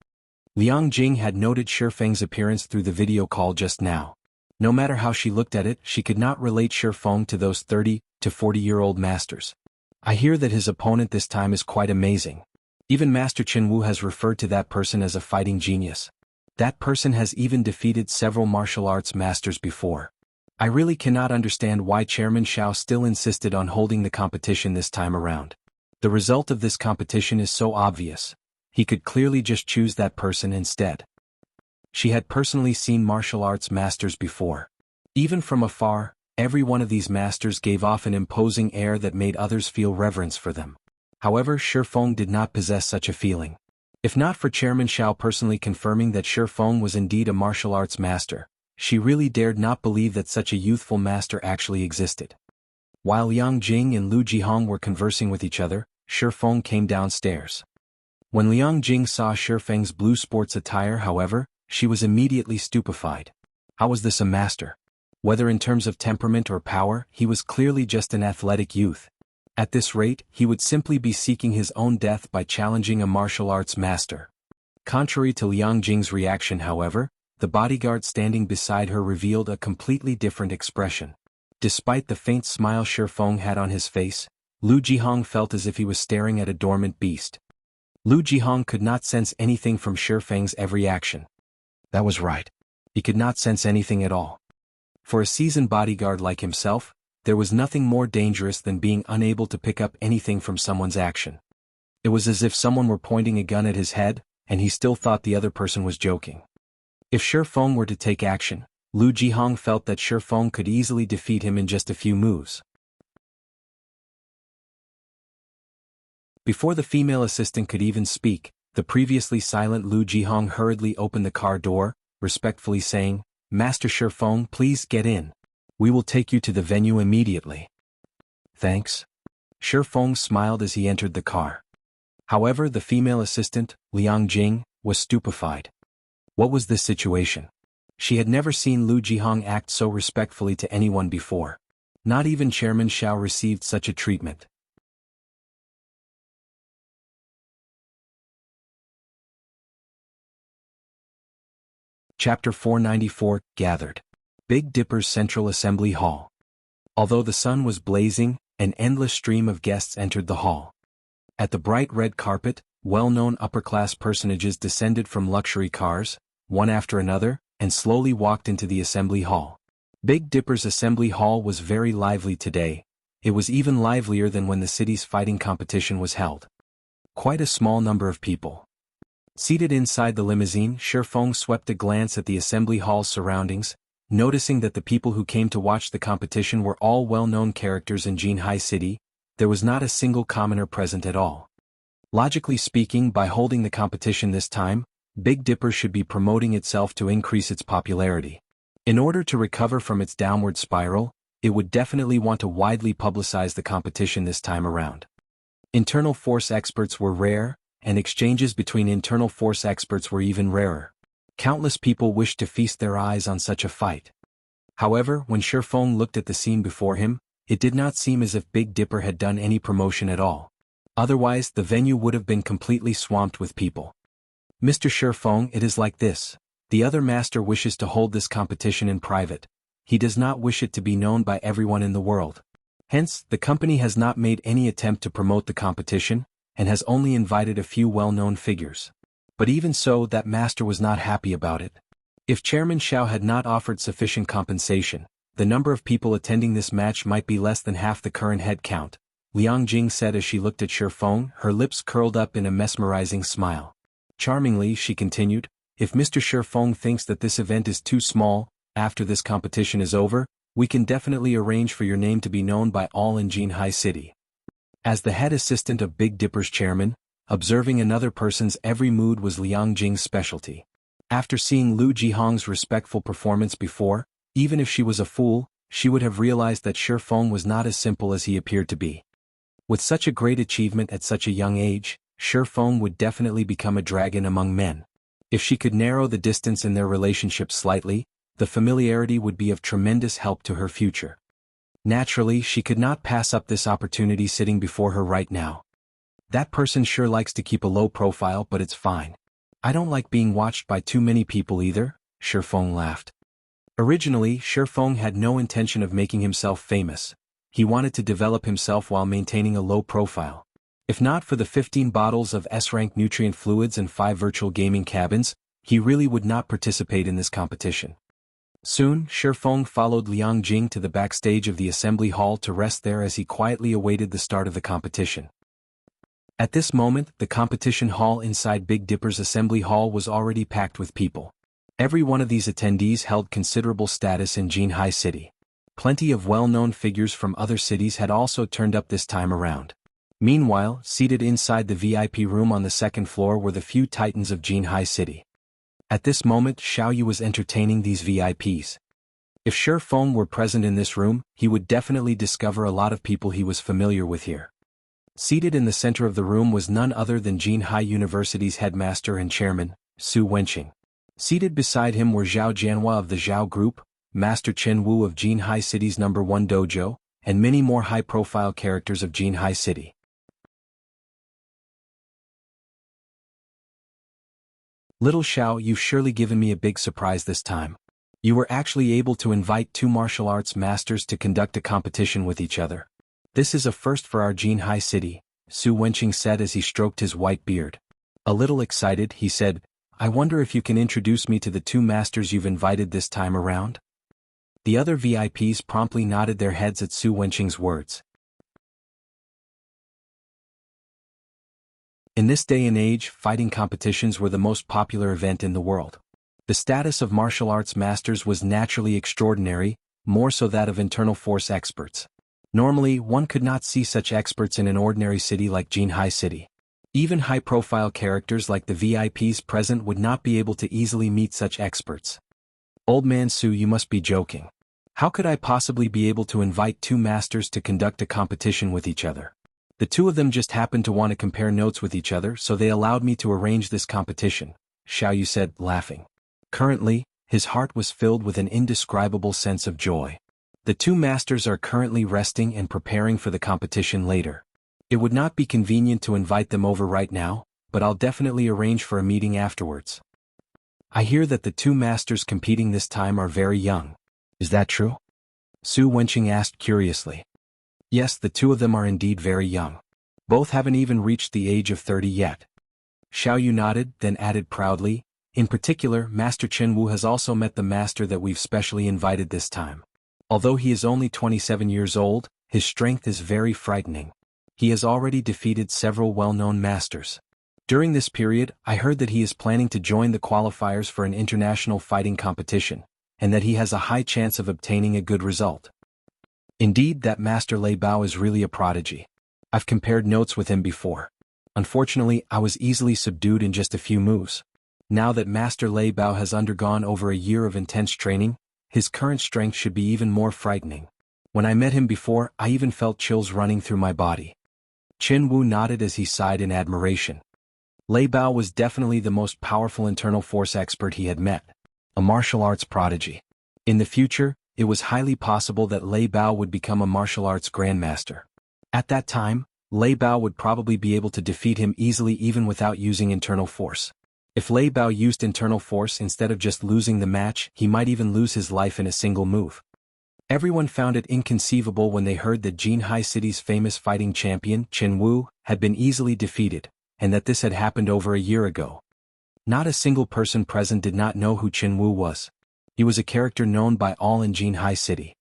Liang Jing had noted Shifeng's appearance through the video call just now. No matter how she looked at it, she could not relate Shifeng to those 30 to 40-year-old masters. "I hear that his opponent this time is quite amazing. Even Master Chen Wu has referred to that person as a fighting genius. That person has even defeated several martial arts masters before. I really cannot understand why Chairman Xiao still insisted on holding the competition this time around. The result of this competition is so obvious. He could clearly just choose that person instead." She had personally seen martial arts masters before. Even from afar, every one of these masters gave off an imposing air that made others feel reverence for them. However, Shifeng did not possess such a feeling. If not for Chairman Xiao personally confirming that Shifeng was indeed a martial arts master, she really dared not believe that such a youthful master actually existed. While Liang Jing and Lu Jihong were conversing with each other, Shifeng came downstairs. When Liang Jing saw Shifeng's blue sports attire, however, she was immediately stupefied. How was this a master? Whether in terms of temperament or power, he was clearly just an athletic youth. At this rate, he would simply be seeking his own death by challenging a martial arts master. Contrary to Liang Jing's reaction, however, the bodyguard standing beside her revealed a completely different expression. Despite the faint smile Shifeng had on his face, Lu Jihong felt as if he was staring at a dormant beast. Lu Jihong could not sense anything from Shifeng's every action. That was right. He could not sense anything at all. For a seasoned bodyguard like himself, there was nothing more dangerous than being unable to pick up anything from someone's action. It was as if someone were pointing a gun at his head, and he still thought the other person was joking. If Shifeng were to take action, Lu Jihong felt that Shifeng could easily defeat him in just a few moves. Before the female assistant could even speak, the previously silent Lu Jihong hurriedly opened the car door, respectfully saying, "Master Shifeng, please get in. We will take you to the venue immediately." "Thanks." Shifeng smiled as he entered the car. However, the female assistant, Liang Jing, was stupefied. What was this situation? She had never seen Lu Jihong act so respectfully to anyone before. Not even Chairman Xiao received such a treatment. Chapter 494, Gathered. Big Dipper's Central Assembly Hall. Although the sun was blazing, an endless stream of guests entered the hall. At the bright red carpet, well-known upper-class personages descended from luxury cars, one after another, and slowly walked into the assembly hall. Big Dipper's assembly hall was very lively today. It was even livelier than when the city's fighting competition was held. Quite a small number of people. Seated inside the limousine, Shifeng swept a glance at the assembly hall's surroundings, noticing that the people who came to watch the competition were all well-known characters in Jianghu City. There was not a single commoner present at all. Logically speaking, by holding the competition this time, Big Dipper should be promoting itself to increase its popularity. In order to recover from its downward spiral, it would definitely want to widely publicize the competition this time around. Internal force experts were rare, and exchanges between internal force experts were even rarer. Countless people wished to feast their eyes on such a fight. However, when Shifeng looked at the scene before him, it did not seem as if Big Dipper had done any promotion at all. Otherwise, the venue would have been completely swamped with people. Mr. Shifeng, it is like this. The other master wishes to hold this competition in private. He does not wish it to be known by everyone in the world. Hence, the company has not made any attempt to promote the competition, and has only invited a few well-known figures. But even so, that master was not happy about it. If Chairman Xiao had not offered sufficient compensation, the number of people attending this match might be less than half the current head count, Liang Jing said as she looked at Shifeng, her lips curled up in a mesmerizing smile. Charmingly, she continued, if Mr. Shifeng thinks that this event is too small, after this competition is over, we can definitely arrange for your name to be known by all in Jianghu City. As the head assistant of Big Dipper's chairman, observing another person's every mood was Liang Jing's specialty. After seeing Lu Jihong's respectful performance before, even if she was a fool, she would have realized that Shifeng was not as simple as he appeared to be. With such a great achievement at such a young age, Shifeng would definitely become a dragon among men. If she could narrow the distance in their relationship slightly, the familiarity would be of tremendous help to her future. Naturally, she could not pass up this opportunity sitting before her right now. That person sure likes to keep a low profile, but it's fine. I don't like being watched by too many people either, Shifeng laughed. Originally, Shifeng had no intention of making himself famous. He wanted to develop himself while maintaining a low profile. If not for the 15 bottles of S-rank nutrient fluids and 5 virtual gaming cabins, he really would not participate in this competition. Soon, Shifeng followed Liang Jing to the backstage of the assembly hall to rest there as he quietly awaited the start of the competition. At this moment, the competition hall inside Big Dipper's assembly hall was already packed with people. Every one of these attendees held considerable status in Jianghu City. Plenty of well-known figures from other cities had also turned up this time around. Meanwhile, seated inside the VIP room on the second floor were the few titans of Jianghu City. At this moment, Xiao Yu was entertaining these VIPs. If Shifeng were present in this room, he would definitely discover a lot of people he was familiar with here. Seated in the center of the room was none other than Jianghu University's headmaster and chairman, Su Wenqing. Seated beside him were Zhao Jianhua of the Zhao Group, Master Chen Wu of Jianghu City's No. 1 dojo, and many more high-profile characters of Jianghu City. Little Xiao, you've surely given me a big surprise this time. You were actually able to invite 2 martial arts masters to conduct a competition with each other. This is a first for our Jianghu City, Su Wenqing said as he stroked his white beard. A little excited, he said, I wonder if you can introduce me to the 2 masters you've invited this time around? The other VIPs promptly nodded their heads at Su Wenqing's words. In this day and age, fighting competitions were the most popular event in the world. The status of martial arts masters was naturally extraordinary, more so that of internal force experts. Normally, one could not see such experts in an ordinary city like Jianghu City. Even high-profile characters like the VIPs present would not be able to easily meet such experts. Old man Su, you must be joking. How could I possibly be able to invite 2 masters to conduct a competition with each other? The 2 of them just happened to want to compare notes with each other, so they allowed me to arrange this competition, Xiao Yu said, laughing. Currently, his heart was filled with an indescribable sense of joy. The 2 masters are currently resting and preparing for the competition later. It would not be convenient to invite them over right now, but I'll definitely arrange for a meeting afterwards. I hear that the 2 masters competing this time are very young. Is that true? Su Wenqing asked curiously. Yes, the 2 of them are indeed very young. Both haven't even reached the age of 30 yet. Xiao Yu nodded, then added proudly, in particular, Master Chen Wu has also met the master that we've specially invited this time. Although he is only 27 years old, his strength is very frightening. He has already defeated several well-known masters. During this period, I heard that he is planning to join the qualifiers for an international fighting competition, and that he has a high chance of obtaining a good result. Indeed, that Master Lei Bao is really a prodigy. I've compared notes with him before. Unfortunately, I was easily subdued in just a few moves. Now that Master Lei Bao has undergone over a year of intense training, his current strength should be even more frightening. When I met him before, I even felt chills running through my body. Qin Wu nodded as he sighed in admiration. Lei Bao was definitely the most powerful internal force expert he had met, a martial arts prodigy. In the future, it was highly possible that Lei Bao would become a martial arts grandmaster. At that time, Lei Bao would probably be able to defeat him easily even without using internal force. If Lei Bao used internal force instead of just losing the match, he might even lose his life in a single move. Everyone found it inconceivable when they heard that Jianghu City's famous fighting champion, Qin Wu, had been easily defeated, and that this had happened over a year ago. Not a single person present did not know who Qin Wu was. He was a character known by all in Jianghu City.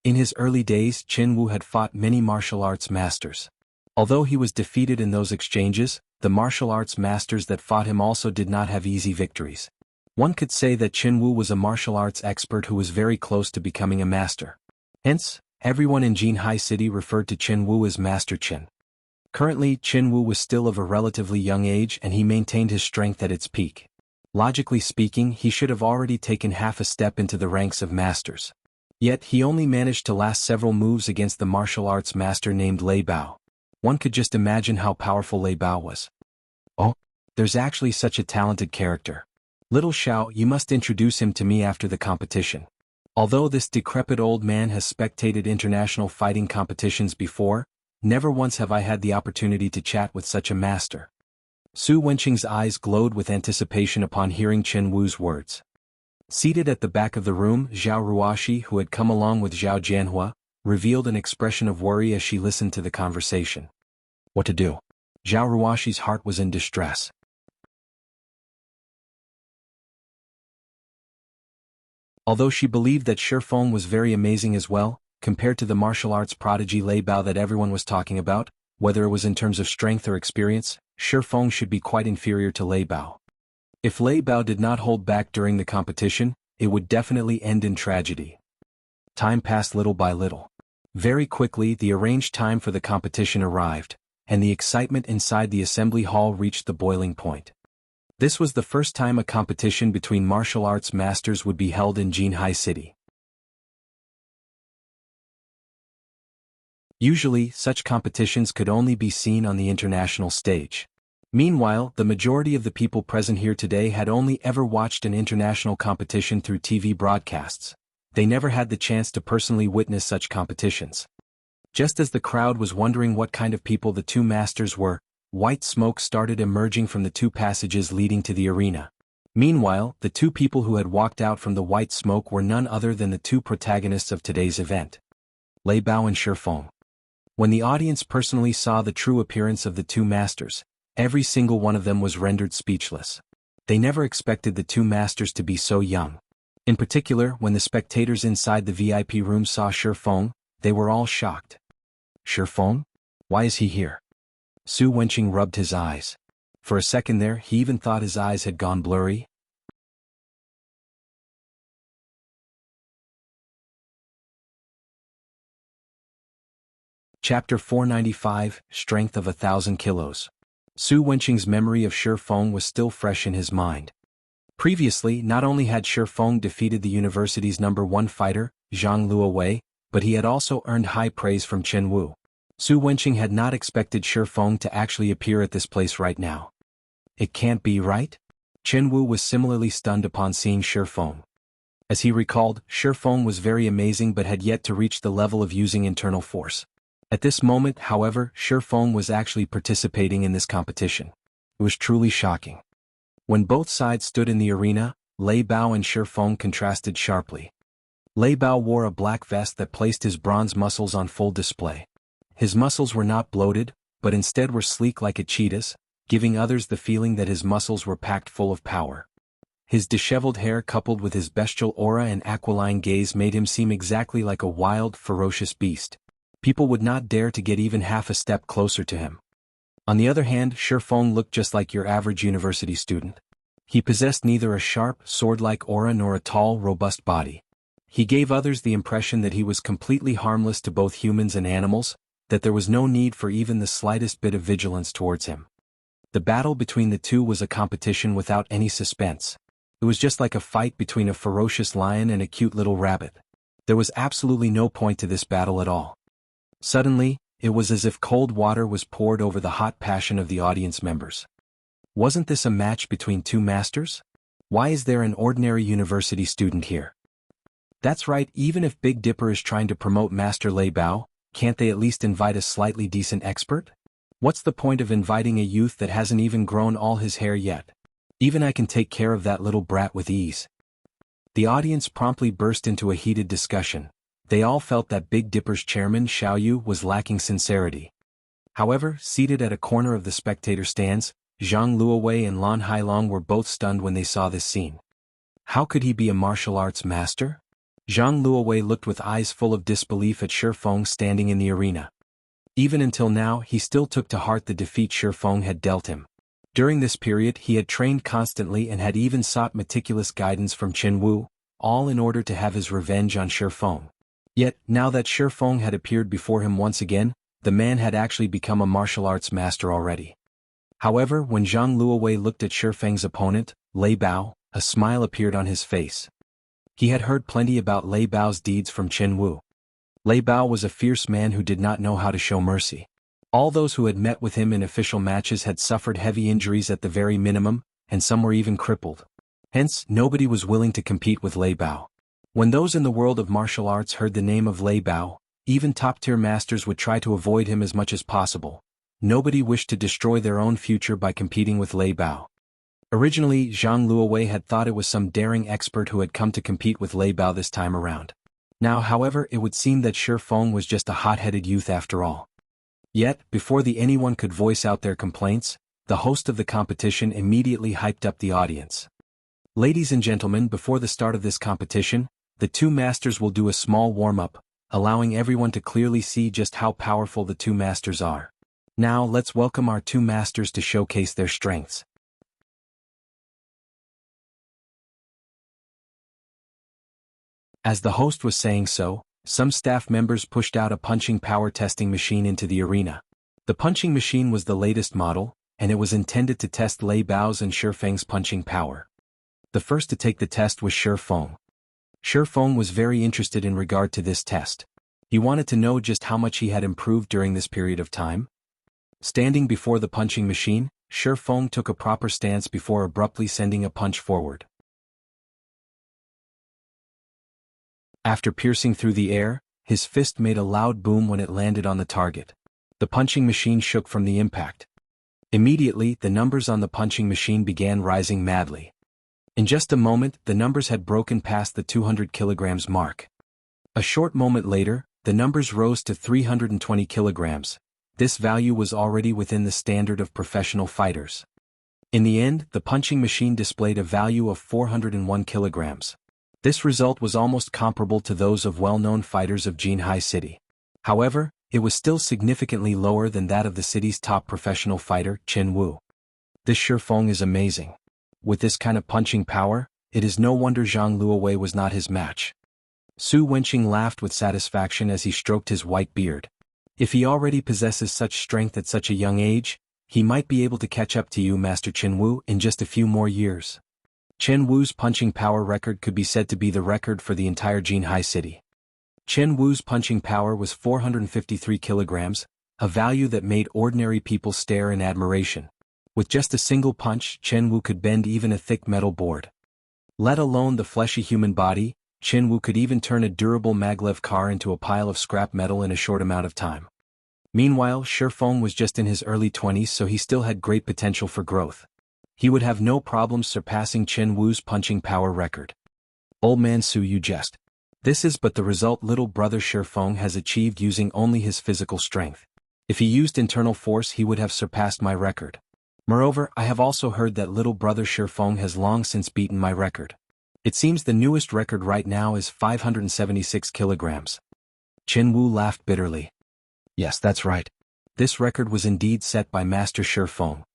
In his early days, Qin Wu had fought many martial arts masters. Although he was defeated in those exchanges, the martial arts masters that fought him also did not have easy victories. One could say that Qin Wu was a martial arts expert who was very close to becoming a master. Hence, everyone in Jianghu City referred to Qin Wu as Master Qin. Currently, Qin Wu was still of a relatively young age and he maintained his strength at its peak. Logically speaking, he should have already taken half a step into the ranks of masters. Yet he only managed to last several moves against the martial arts master named Lei Bao. One could just imagine how powerful Lei Bao was. Oh, there's actually such a talented character. Little Xiao, you must introduce him to me after the competition. Although this decrepit old man has spectated international fighting competitions before, never once have I had the opportunity to chat with such a master. Su Wenqing's eyes glowed with anticipation upon hearing Qin Wu's words. Seated at the back of the room, Zhao Ruoxi, who had come along with Zhao Jianhua, revealed an expression of worry as she listened to the conversation. What to do? Zhao Ruoxi's heart was in distress. Although she believed that Shi Feng was very amazing as well, compared to the martial arts prodigy Lei Bao that everyone was talking about, whether it was in terms of strength or experience, Shi Feng should be quite inferior to Lei Bao. If Lei Bao did not hold back during the competition, it would definitely end in tragedy. Time passed little by little. Very quickly, the arranged time for the competition arrived, and the excitement inside the assembly hall reached the boiling point. This was the first time a competition between martial arts masters would be held in Jianghu City. Usually, such competitions could only be seen on the international stage. Meanwhile, the majority of the people present here today had only ever watched an international competition through TV broadcasts. They never had the chance to personally witness such competitions. Just as the crowd was wondering what kind of people the two masters were, white smoke started emerging from the two passages leading to the arena. Meanwhile, the two people who had walked out from the white smoke were none other than the two protagonists of today's event, Lei Bao and Shi Feng. When the audience personally saw the true appearance of the two masters, every single one of them was rendered speechless. They never expected the two masters to be so young. In particular, when the spectators inside the VIP room saw Shi Feng, they were all shocked. Shi Feng? Why is he here? Su Wenqing rubbed his eyes. For a second there, he even thought his eyes had gone blurry. Chapter 495, Strength of 1,000 Kilos. Su Wenqing's memory of Shi Feng was still fresh in his mind. Previously, not only had Shi Feng defeated the university's #1 fighter, Zhang Luowei, but he had also earned high praise from Qin Wu. Su Wenqing had not expected Shi Feng to actually appear at this place right now. It can't be right? Qin Wu was similarly stunned upon seeing Shi Feng. As he recalled, Shi Feng was very amazing but had yet to reach the level of using internal force. At this moment, however, Shi Feng was actually participating in this competition. It was truly shocking. When both sides stood in the arena, Lei Bao and Shi Feng contrasted sharply. Lei Bao wore a black vest that placed his bronze muscles on full display. His muscles were not bloated, but instead were sleek like a cheetah's, giving others the feeling that his muscles were packed full of power. His disheveled hair coupled with his bestial aura and aquiline gaze made him seem exactly like a wild, ferocious beast. People would not dare to get even half a step closer to him. On the other hand, Shi Feng looked just like your average university student. He possessed neither a sharp, sword-like aura nor a tall, robust body. He gave others the impression that he was completely harmless to both humans and animals, that there was no need for even the slightest bit of vigilance towards him. The battle between the two was a competition without any suspense. It was just like a fight between a ferocious lion and a cute little rabbit. There was absolutely no point to this battle at all. Suddenly, it was as if cold water was poured over the hot passion of the audience members. Wasn't this a match between two masters? Why is there an ordinary university student here? That's right, even if Big Dipper is trying to promote Master Lei Bao, can't they at least invite a slightly decent expert? What's the point of inviting a youth that hasn't even grown all his hair yet? Even I can take care of that little brat with ease. The audience promptly burst into a heated discussion. They all felt that Big Dipper's chairman Xiao Yu was lacking sincerity. However, seated at a corner of the spectator stands, Zhang Luowei and Lan Hailong were both stunned when they saw this scene. How could he be a martial arts master? Zhang Luowei looked with eyes full of disbelief at Shi Feng standing in the arena. Even until now, he still took to heart the defeat Shi Feng had dealt him. During this period, he had trained constantly and had even sought meticulous guidance from Qin Wu, all in order to have his revenge on Shi Feng. Yet, now that Shi Feng had appeared before him once again, the man had actually become a martial arts master already. However, when Zhang Luowei looked at Shi Feng's opponent, Lei Bao, a smile appeared on his face. He had heard plenty about Lei Bao's deeds from Qin Wu. Lei Bao was a fierce man who did not know how to show mercy. All those who had met with him in official matches had suffered heavy injuries at the very minimum, and some were even crippled. Hence, nobody was willing to compete with Lei Bao. When those in the world of martial arts heard the name of Lei Bao, even top-tier masters would try to avoid him as much as possible. Nobody wished to destroy their own future by competing with Lei Bao. Originally, Zhang Luowei had thought it was some daring expert who had come to compete with Lei Bao this time around. Now, however, it would seem that Shi Feng was just a hot-headed youth after all. Yet, before anyone could voice out their complaints, the host of the competition immediately hyped up the audience. Ladies and gentlemen, before the start of this competition, the two masters will do a small warm-up, allowing everyone to clearly see just how powerful the two masters are. Now, let's welcome our two masters to showcase their strengths. As the host was saying so, some staff members pushed out a punching power testing machine into the arena. The punching machine was the latest model, and it was intended to test Lei Bao's and Shi Feng's punching power. The first to take the test was Shi Feng. Shi Feng was very interested in regard to this test. He wanted to know just how much he had improved during this period of time. Standing before the punching machine, Shi Feng took a proper stance before abruptly sending a punch forward. After piercing through the air, his fist made a loud boom when it landed on the target. The punching machine shook from the impact. Immediately, the numbers on the punching machine began rising madly. In just a moment, the numbers had broken past the 200 kilograms mark. A short moment later, the numbers rose to 320 kilograms. This value was already within the standard of professional fighters. In the end, the punching machine displayed a value of 401 kilograms. This result was almost comparable to those of well-known fighters of Jianghu City. However, it was still significantly lower than that of the city's top professional fighter, Qin Wu. This Shi Feng is amazing. With this kind of punching power, it is no wonder Zhang Luowei was not his match. Su Wenqing laughed with satisfaction as he stroked his white beard. If he already possesses such strength at such a young age, he might be able to catch up to you, Master Qin Wu, in just a few more years. Qin Wu's punching power record could be said to be the record for the entire Jianghu City. Qin Wu's punching power was 453 kilograms, a value that made ordinary people stare in admiration. With just a single punch, Qin Wu could bend even a thick metal board. Let alone the fleshy human body, Qin Wu could even turn a durable maglev car into a pile of scrap metal in a short amount of time. Meanwhile, Shi Feng was just in his early 20s, so he still had great potential for growth. He would have no problems surpassing Qin Wu's punching power record. Old man Su, you jest. This is but the result little brother Shi Feng has achieved using only his physical strength. If he used internal force, he would have surpassed my record. Moreover, I have also heard that little brother Shi Feng has long since beaten my record. It seems the newest record right now is 576 kilograms. Qin Wu laughed bitterly. Yes, that's right. This record was indeed set by Master Shi Feng.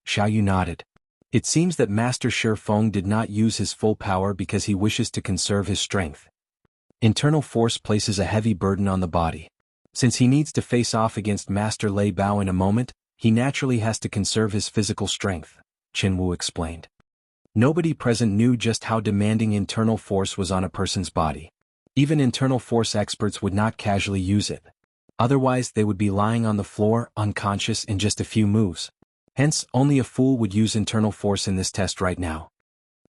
Xiaoyu nodded. It seems that Master Shi Feng did not use his full power because he wishes to conserve his strength. Internal force places a heavy burden on the body. Since he needs to face off against Master Lei Bao in a moment, he naturally has to conserve his physical strength, Qinwu explained. Nobody present knew just how demanding internal force was on a person's body. Even internal force experts would not casually use it. Otherwise they would be lying on the floor, unconscious in just a few moves. Hence, only a fool would use internal force in this test right now.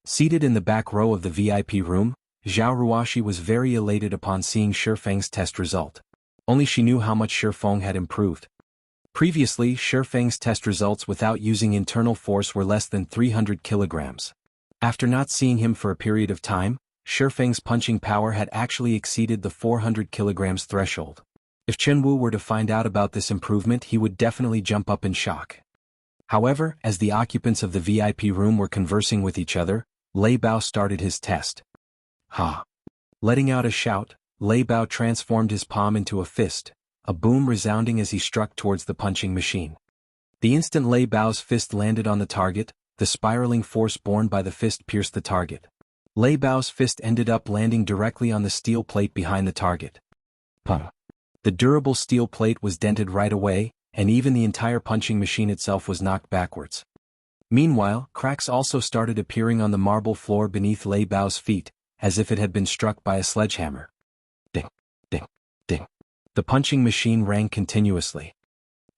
Seated in the back row of the VIP room, Zhao Ruoxi was very elated upon seeing Shi Feng's test result. Only she knew how much Shi Feng had improved. Previously, Shi Feng's test results without using internal force were less than 300 kilograms. After not seeing him for a period of time, Shi Feng's punching power had actually exceeded the 400 kilograms threshold. If Qinwu were to find out about this improvement, he would definitely jump up in shock. However, as the occupants of the VIP room were conversing with each other, Lei Bao started his test. Ha! Letting out a shout, Lei Bao transformed his palm into a fist, a boom resounding as he struck towards the punching machine. The instant Lei Bao's fist landed on the target, the spiraling force borne by the fist pierced the target. Lei Bao's fist ended up landing directly on the steel plate behind the target. Pum! The durable steel plate was dented right away, and even the entire punching machine itself was knocked backwards. Meanwhile, cracks also started appearing on the marble floor beneath Lei Bao's feet, as if it had been struck by a sledgehammer. Ding, ding, ding. The punching machine rang continuously.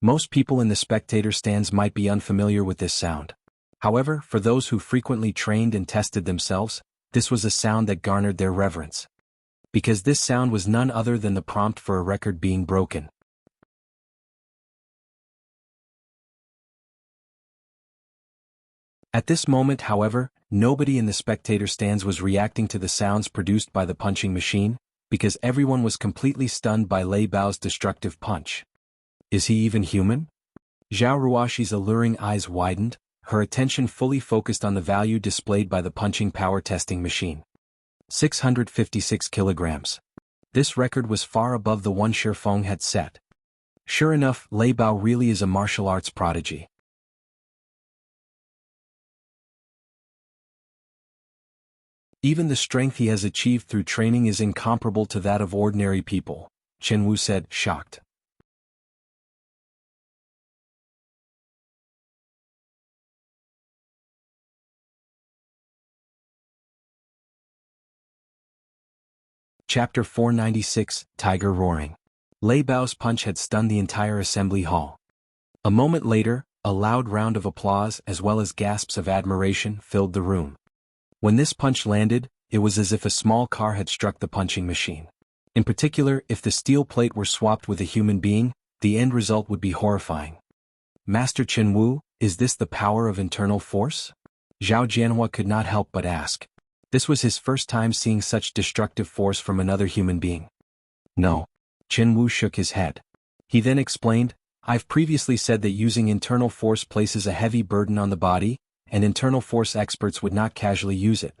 Most people in the spectator stands might be unfamiliar with this sound. However, for those who frequently trained and tested themselves, this was a sound that garnered their reverence. Because this sound was none other than the prompt for a record being broken. At this moment, however, nobody in the spectator stands was reacting to the sounds produced by the punching machine, because everyone was completely stunned by Lei Bao's destructive punch. Is he even human? Zhao Ruoxi's alluring eyes widened, her attention fully focused on the value displayed by the punching power testing machine. 656 kilograms. This record was far above the one Shi Feng had set. Sure enough, Lei Bao really is a martial arts prodigy. Even the strength he has achieved through training is incomparable to that of ordinary people, Qinwu said, shocked. Chapter 496, Tiger Roaring. Lei Bao's punch had stunned the entire assembly hall. A moment later, a loud round of applause as well as gasps of admiration filled the room. When this punch landed, it was as if a small car had struck the punching machine. In particular, if the steel plate were swapped with a human being, the end result would be horrifying. Master Qinwu, is this the power of internal force? Zhao Jianhua could not help but ask. This was his first time seeing such destructive force from another human being. No. Qinwu shook his head. He then explained, I've previously said that using internal force places a heavy burden on the body, and internal force experts would not casually use it.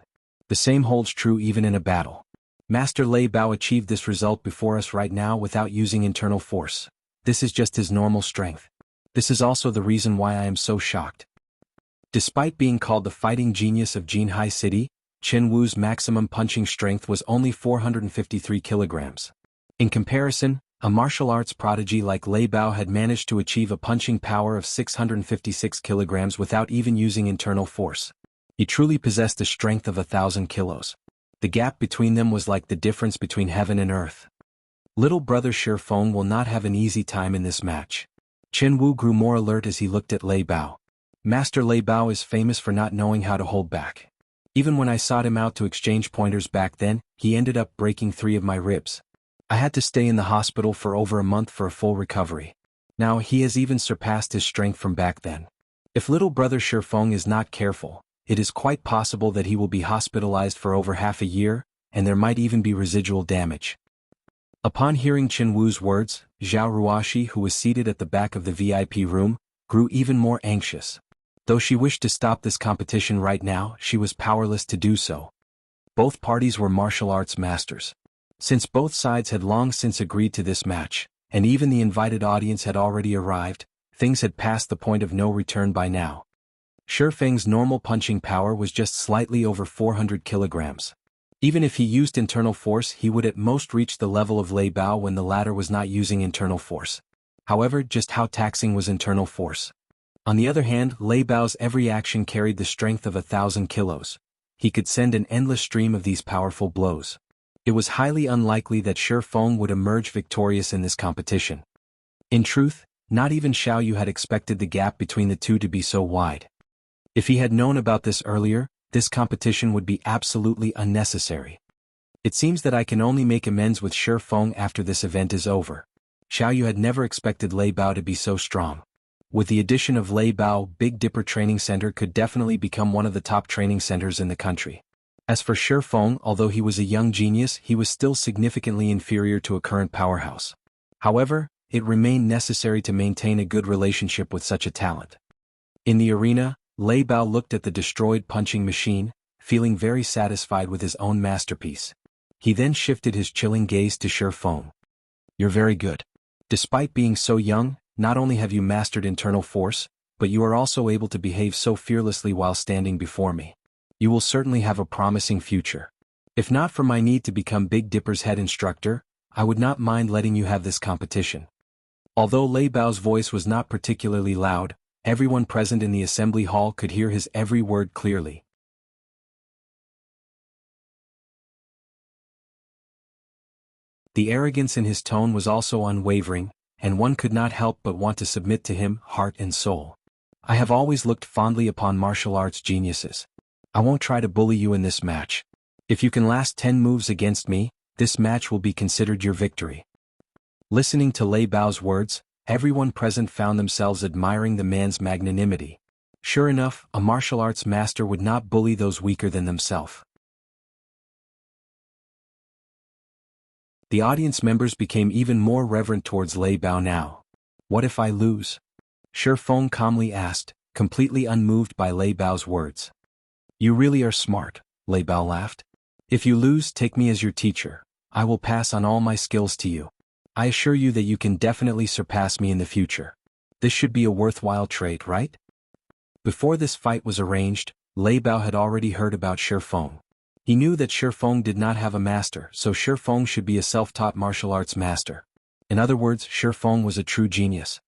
The same holds true even in a battle. Master Lei Bao achieved this result before us right now without using internal force. This is just his normal strength. This is also the reason why I am so shocked. Despite being called the fighting genius of Jinhai City, Qinwu's maximum punching strength was only 453 kilograms. In comparison, a martial arts prodigy like Lei Bao had managed to achieve a punching power of 656 kilograms without even using internal force. He truly possessed a strength of 1,000 kilos. The gap between them was like the difference between heaven and earth. Little brother Shi Feng will not have an easy time in this match. Qinwu grew more alert as he looked at Lei Bao. Master Lei Bao is famous for not knowing how to hold back. Even when I sought him out to exchange pointers back then, he ended up breaking 3 of my ribs. I had to stay in the hospital for over a month for a full recovery. Now he has even surpassed his strength from back then. If little brother Shi Feng is not careful, it is quite possible that he will be hospitalized for over half a year, and there might even be residual damage. Upon hearing Qinwu's words, Zhao Ruoxi, who was seated at the back of the VIP room, grew even more anxious. Though she wished to stop this competition right now, she was powerless to do so. Both parties were martial arts masters. Since both sides had long since agreed to this match, and even the invited audience had already arrived. Things had passed the point of no return by now. Shi Feng's normal punching power was just slightly over 400 kilograms. Even if he used internal force, he would at most reach the level of Lei Bao when the latter was not using internal force. However, just how taxing was internal force? On the other hand, Lei Bao's every action carried the strength of 1,000 kilos. He could send an endless stream of these powerful blows. It was highly unlikely that Shi Feng would emerge victorious in this competition. In truth, not even Xiao Yu had expected the gap between the two to be so wide. If he had known about this earlier, this competition would be absolutely unnecessary. It seems that I can only make amends with Shi Feng after this event is over. Xiao Yu had never expected Lei Bao to be so strong. With the addition of Lei Bao, Big Dipper Training Center could definitely become one of the top training centers in the country. As for Shi Feng, although he was a young genius, he was still significantly inferior to a current powerhouse. However, it remained necessary to maintain a good relationship with such a talent. In the arena, Lei Bao looked at the destroyed punching machine, feeling very satisfied with his own masterpiece. He then shifted his chilling gaze to Shi Feng. You're very good. Despite being so young, not only have you mastered internal force, but you are also able to behave so fearlessly while standing before me. You will certainly have a promising future. If not for my need to become Big Dipper's head instructor, I would not mind letting you have this competition. Although Lei Bao's voice was not particularly loud, everyone present in the assembly hall could hear his every word clearly. The arrogance in his tone was also unwavering, and one could not help but want to submit to him, heart and soul. I have always looked fondly upon martial arts geniuses. I won't try to bully you in this match. If you can last 10 moves against me, this match will be considered your victory. Listening to Lei Bao's words, everyone present found themselves admiring the man's magnanimity. Sure enough, a martial arts master would not bully those weaker than themselves. The audience members became even more reverent towards Lei Bao now. What if I lose? Shi Feng calmly asked, completely unmoved by Lei Bao's words. You really are smart, Lei Bao laughed. If you lose, take me as your teacher. I will pass on all my skills to you. I assure you that you can definitely surpass me in the future. This should be a worthwhile trade, right? Before this fight was arranged, Lei Bao had already heard about Shi Feng. He knew that Shi Feng did not have a master, so Shi Feng should be a self-taught martial arts master. In other words, Shi Feng was a true genius.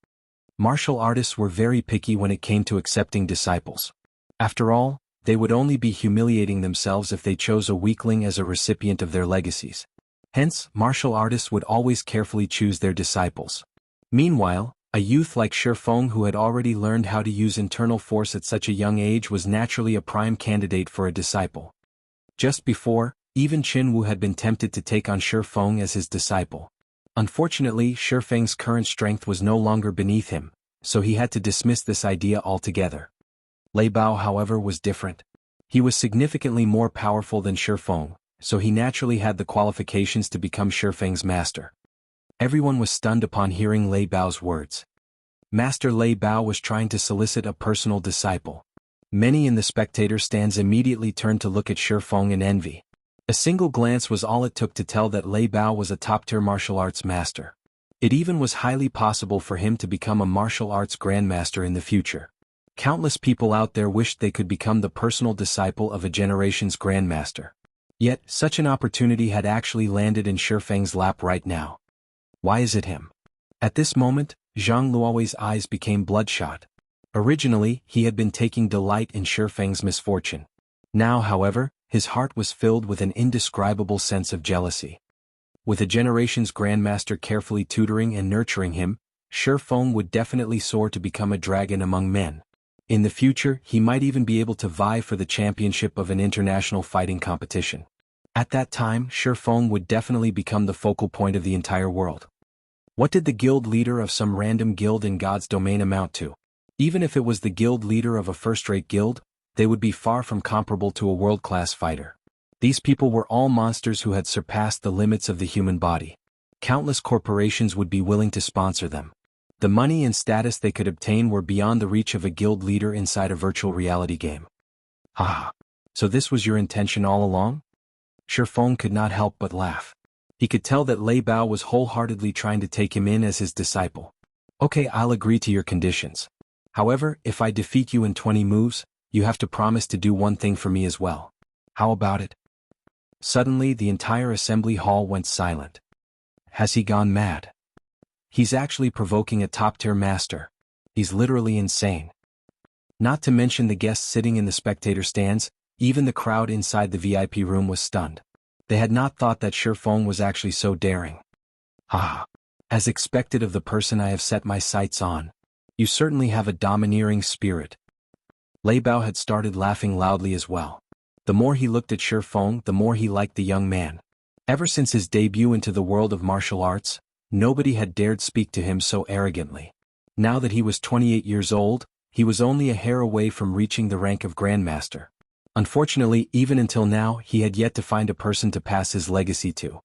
Martial artists were very picky when it came to accepting disciples. After all, they would only be humiliating themselves if they chose a weakling as a recipient of their legacies. Hence, martial artists would always carefully choose their disciples. Meanwhile, a youth like Shi Feng who had already learned how to use internal force at such a young age was naturally a prime candidate for a disciple. Just before, even Qin Wu had been tempted to take on Shi Feng as his disciple. Unfortunately, Shi Feng's current strength was no longer beneath him, so he had to dismiss this idea altogether. Lei Bao, however, was different. He was significantly more powerful than Shi Feng, so he naturally had the qualifications to become Shi Feng's master. Everyone was stunned upon hearing Lei Bao's words. Master Lei Bao was trying to solicit a personal disciple. Many in the spectator stands immediately turned to look at Shi Feng in envy. A single glance was all it took to tell that Lei Bao was a top-tier martial arts master. It even was highly possible for him to become a martial arts grandmaster in the future. Countless people out there wished they could become the personal disciple of a generation's grandmaster. Yet, such an opportunity had actually landed in Shi Feng's lap right now. Why is it him? At this moment, Zhang Luowei's eyes became bloodshot. Originally, he had been taking delight in Shi Feng's misfortune. Now, however, his heart was filled with an indescribable sense of jealousy. With a generation's grandmaster carefully tutoring and nurturing him, Shi Feng would definitely soar to become a dragon among men. In the future, he might even be able to vie for the championship of an international fighting competition. At that time, Shi Feng would definitely become the focal point of the entire world. What did the guild leader of some random guild in God's domain amount to? Even if it was the guild leader of a first-rate guild, they would be far from comparable to a world-class fighter. These people were all monsters who had surpassed the limits of the human body. Countless corporations would be willing to sponsor them. The money and status they could obtain were beyond the reach of a guild leader inside a virtual reality game. Ah, so this was your intention all along? Shi Feng could not help but laugh. He could tell that Lei Bao was wholeheartedly trying to take him in as his disciple. Okay, I'll agree to your conditions. However, if I defeat you in 20 moves, you have to promise to do one thing for me as well. How about it? Suddenly the entire assembly hall went silent. Has he gone mad? He's actually provoking a top-tier master. He's literally insane. Not to mention the guests sitting in the spectator stands, even the crowd inside the VIP room was stunned. They had not thought that Shifeng was actually so daring. Ah, as expected of the person I have set my sights on. You certainly have a domineering spirit. Lei Bao had started laughing loudly as well. The more he looked at Shifeng, the more he liked the young man. Ever since his debut into the world of martial arts, nobody had dared speak to him so arrogantly. Now that he was 28 years old, he was only a hair away from reaching the rank of Grandmaster. Unfortunately, even until now, he had yet to find a person to pass his legacy to.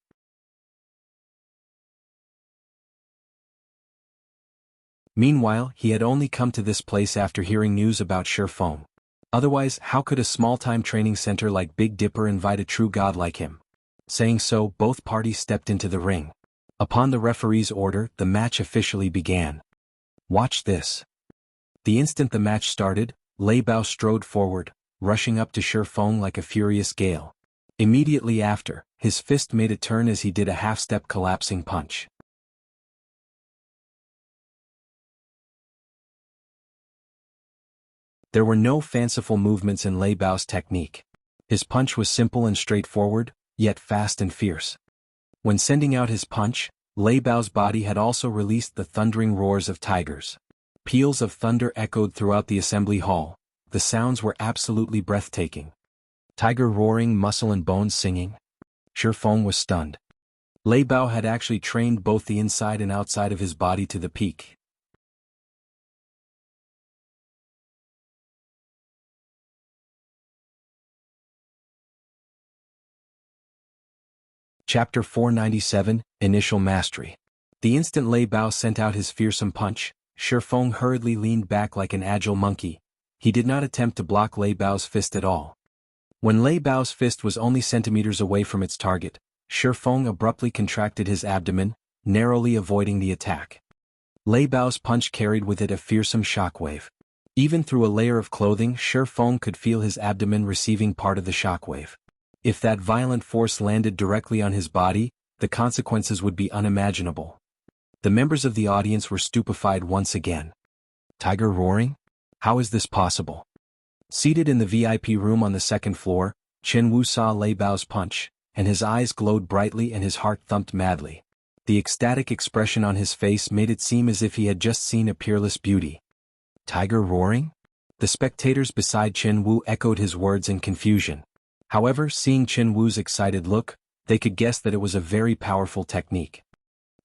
Meanwhile, he had only come to this place after hearing news about Shifeng. Otherwise, how could a small-time training center like Big Dipper invite a true god like him? Saying so, both parties stepped into the ring. Upon the referee's order, the match officially began. Watch this. The instant the match started, Lei Bao strode forward, rushing up to Shifeng like a furious gale. Immediately after, his fist made a turn as he did a half-step collapsing punch. There were no fanciful movements in Lei Bao's technique. His punch was simple and straightforward, yet fast and fierce. When sending out his punch, Lei Bao's body had also released the thundering roars of tigers. Peals of thunder echoed throughout the assembly hall. The sounds were absolutely breathtaking. Tiger roaring, muscle and bones singing. Shifeng was stunned. Lei Bao had actually trained both the inside and outside of his body to the peak. Chapter 497, Initial Mastery. The instant Lei Bao sent out his fearsome punch, Shifeng hurriedly leaned back like an agile monkey. He did not attempt to block Lei Bao's fist at all. When Lei Bao's fist was only centimeters away from its target, Shifeng abruptly contracted his abdomen, narrowly avoiding the attack. Lei Bao's punch carried with it a fearsome shockwave. Even through a layer of clothing, Shifeng could feel his abdomen receiving part of the shockwave. If that violent force landed directly on his body, the consequences would be unimaginable. The members of the audience were stupefied once again. Tiger roaring? How is this possible? Seated in the VIP room on the second floor, Jianghu saw Lei Bao's punch, and his eyes glowed brightly and his heart thumped madly. The ecstatic expression on his face made it seem as if he had just seen a peerless beauty. Tiger roaring? The spectators beside Jianghu echoed his words in confusion. However, seeing Jianghu's excited look, they could guess that it was a very powerful technique.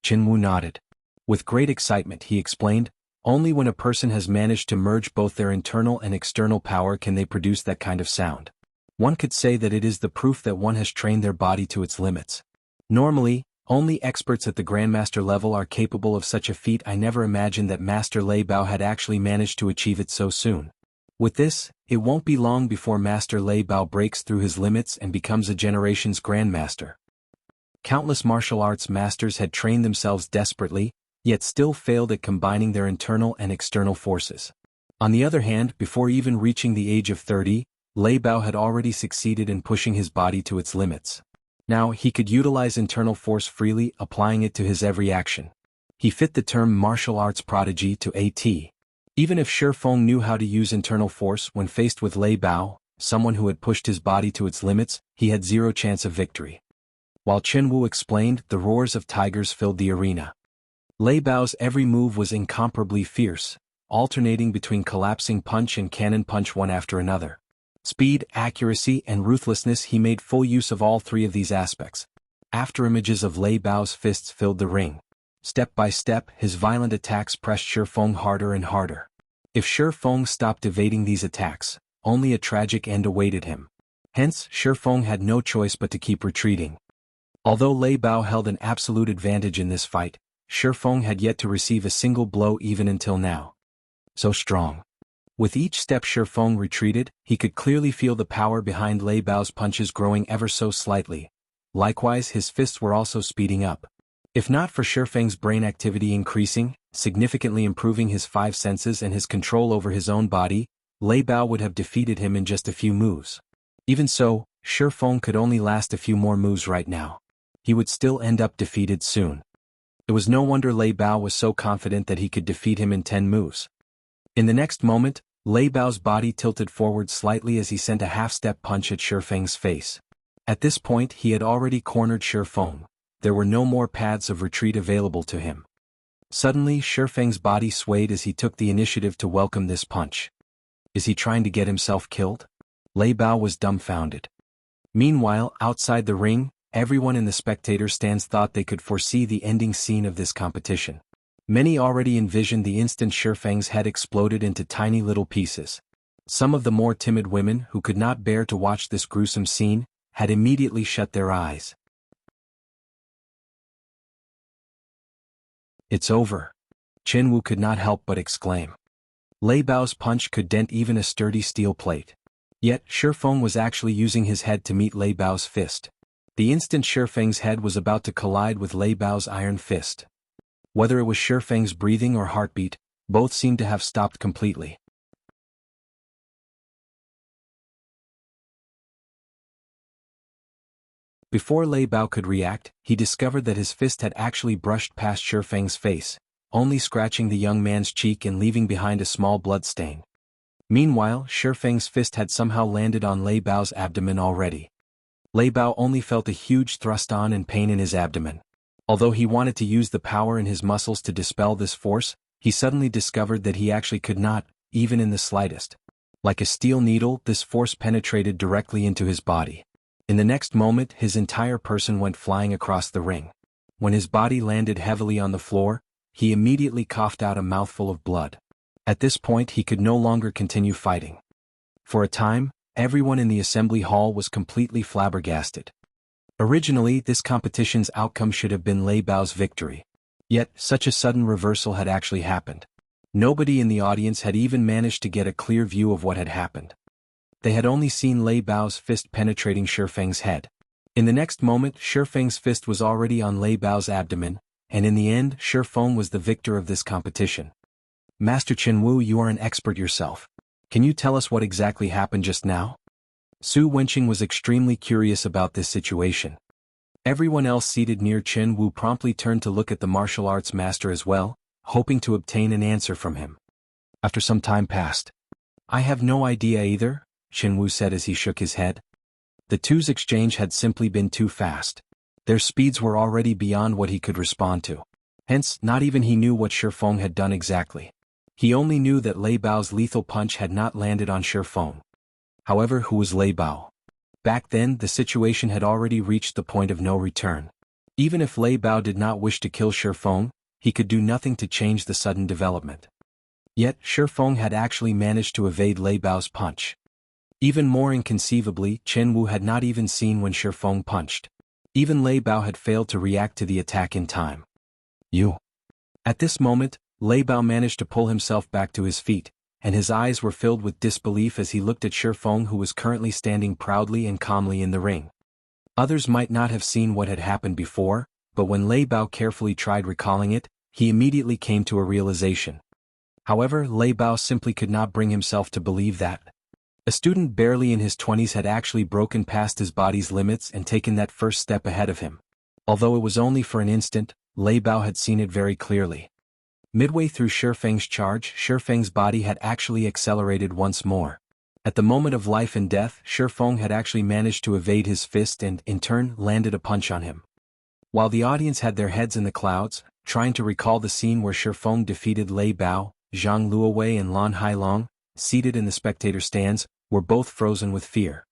Jianghu nodded. With great excitement, he explained, only when a person has managed to merge both their internal and external power can they produce that kind of sound. One could say that it is the proof that one has trained their body to its limits. Normally, only experts at the Grandmaster level are capable of such a feat. I never imagined that Master Lei Bao had actually managed to achieve it so soon. With this, it won't be long before Master Lei Bao breaks through his limits and becomes a generation's Grandmaster. Countless martial arts masters had trained themselves desperately, yet still failed at combining their internal and external forces. On the other hand, before even reaching the age of 30, Lei Bao had already succeeded in pushing his body to its limits. Now he could utilize internal force freely, applying it to his every action. He fit the term martial arts prodigy to a.t. Even if Shifeng knew how to use internal force when faced with Lei Bao, someone who had pushed his body to its limits, he had zero chance of victory. While Jianghu explained, the roars of tigers filled the arena. Lei Bao's every move was incomparably fierce, alternating between collapsing punch and cannon punch one after another. Speed, accuracy, and ruthlessness, he made full use of all three of these aspects. After images of Lei Bao's fists filled the ring. Step by step, his violent attacks pressed Shifeng harder and harder. If Shifeng stopped evading these attacks, only a tragic end awaited him. Hence, Shifeng had no choice but to keep retreating. Although Lei Bao held an absolute advantage in this fight, Shifeng had yet to receive a single blow even until now. So strong. With each step Shifeng retreated, he could clearly feel the power behind Lei Bao's punches growing ever so slightly. Likewise, his fists were also speeding up. If not for Shifeng's brain activity increasing, significantly improving his five senses and his control over his own body, Lei Bao would have defeated him in just a few moves. Even so, Shifeng could only last a few more moves right now. He would still end up defeated soon. It was no wonder Lei Bao was so confident that he could defeat him in 10 moves. In the next moment, Lei Bao's body tilted forward slightly as he sent a half-step punch at Shifeng's face. At this point he had already cornered Shifeng. There were no more paths of retreat available to him. Suddenly Shifeng's body swayed as he took the initiative to welcome this punch. Is he trying to get himself killed? Lei Bao was dumbfounded. Meanwhile, outside the ring, everyone in the spectator stands thought they could foresee the ending scene of this competition. Many already envisioned the instant Shifeng's head exploded into tiny little pieces. Some of the more timid women who could not bear to watch this gruesome scene had immediately shut their eyes. It's over. Jianghu could not help but exclaim. Lei Bao's punch could dent even a sturdy steel plate. Yet, Shifeng was actually using his head to meet Lei Bao's fist. The instant Shifeng's head was about to collide with Lei Bao's iron fist. Whether it was Shifeng's breathing or heartbeat, both seemed to have stopped completely. Before Lei Bao could react, he discovered that his fist had actually brushed past Shifeng's face, only scratching the young man's cheek and leaving behind a small blood stain. Meanwhile, Shifeng's fist had somehow landed on Lei Bao's abdomen already. Lei Bao only felt a huge thrust on and pain in his abdomen. Although he wanted to use the power in his muscles to dispel this force, he suddenly discovered that he actually could not, even in the slightest. Like a steel needle, this force penetrated directly into his body. In the next moment, his entire person went flying across the ring. When his body landed heavily on the floor, he immediately coughed out a mouthful of blood. At this point he could no longer continue fighting. For a time, everyone in the assembly hall was completely flabbergasted. Originally, this competition's outcome should have been Lei Bao's victory. Yet, such a sudden reversal had actually happened. Nobody in the audience had even managed to get a clear view of what had happened. They had only seen Lei Bao's fist penetrating Shifeng's head. In the next moment, Shifeng's fist was already on Lei Bao's abdomen, and in the end, Shifeng was the victor of this competition. Master Jianghu, you are an expert yourself. Can you tell us what exactly happened just now? Su Wenqing was extremely curious about this situation. Everyone else seated near Jianghu promptly turned to look at the martial arts master as well, hoping to obtain an answer from him. After some time passed. I have no idea either, Jianghu said as he shook his head. The two's exchange had simply been too fast. Their speeds were already beyond what he could respond to. Hence, not even he knew what Shifeng had done exactly. He only knew that Lei Bao's lethal punch had not landed on Shifeng. However, who was Lei Bao? Back then, the situation had already reached the point of no return. Even if Lei Bao did not wish to kill Shifeng, he could do nothing to change the sudden development. Yet, Shifeng had actually managed to evade Lei Bao's punch. Even more inconceivably, Jianghu had not even seen when Shifeng punched. Even Lei Bao had failed to react to the attack in time. You. At this moment, Lei Bao managed to pull himself back to his feet, and his eyes were filled with disbelief as he looked at Shifeng, who was currently standing proudly and calmly in the ring. Others might not have seen what had happened before, but when Lei Bao carefully tried recalling it, he immediately came to a realization. However, Lei Bao simply could not bring himself to believe that a student barely in his 20s had actually broken past his body's limits and taken that first step ahead of him. Although it was only for an instant, Lei Bao had seen it very clearly. Midway through Shifeng's charge, Shifeng's body had actually accelerated once more. At the moment of life and death, Shifeng had actually managed to evade his fist and, in turn, landed a punch on him. While the audience had their heads in the clouds, trying to recall the scene where Shifeng defeated Lei Bao, Zhang Luowei and Lan Hailong, seated in the spectator stands, were both frozen with fear.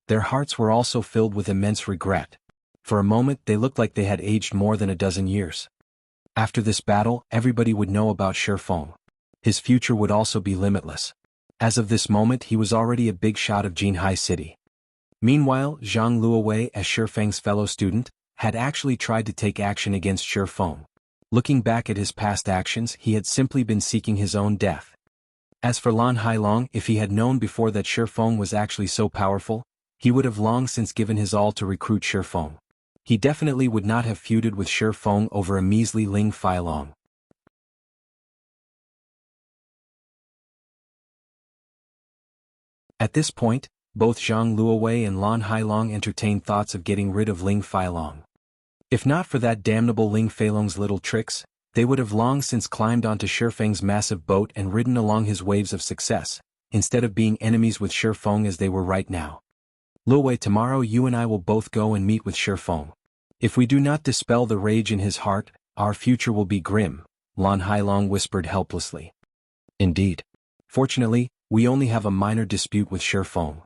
Their hearts were also filled with immense regret. For a moment they looked like they had aged more than a dozen years. After this battle, everybody would know about Shifeng. His future would also be limitless. As of this moment he was already a big shot of Jianghu City. Meanwhile, Zhang Luowei, as Shifeng's fellow student, had actually tried to take action against Shifeng. Looking back at his past actions, he had simply been seeking his own death. As for Lan Hailong, if he had known before that Shifeng was actually so powerful, he would have long since given his all to recruit Shifeng. He definitely would not have feuded with Shi Feng over a measly Ling Feilong. At this point, both Zhang Luowei and Lan Hailong entertained thoughts of getting rid of Ling Feilong. If not for that damnable Ling Feilong's little tricks, they would have long since climbed onto Shi Feng's massive boat and ridden along his waves of success, instead of being enemies with Shi Feng as they were right now. Luowei, tomorrow you and I will both go and meet with Shi Feng. If we do not dispel the rage in his heart, our future will be grim, Lan Hailong whispered helplessly. Indeed. Fortunately, we only have a minor dispute with Shi Feng.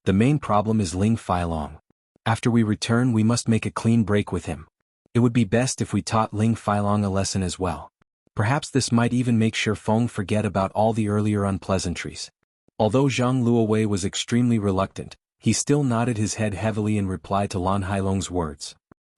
The main problem is Ling Feilong. After we return we must make a clean break with him. It would be best if we taught Ling Feilong a lesson as well. Perhaps this might even make Shi Feng forget about all the earlier unpleasantries. Although Zhang Luowei was extremely reluctant, he still nodded his head heavily in reply to Lan Hailong's words.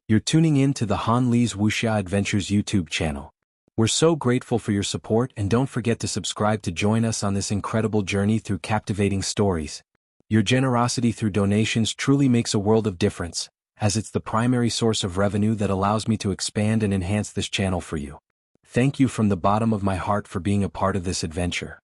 You're tuning in to the Han Li's Wuxia Adventures YouTube channel. We're so grateful for your support, and don't forget to subscribe to join us on this incredible journey through captivating stories. Your generosity through donations truly makes a world of difference, as it's the primary source of revenue that allows me to expand and enhance this channel for you. Thank you from the bottom of my heart for being a part of this adventure.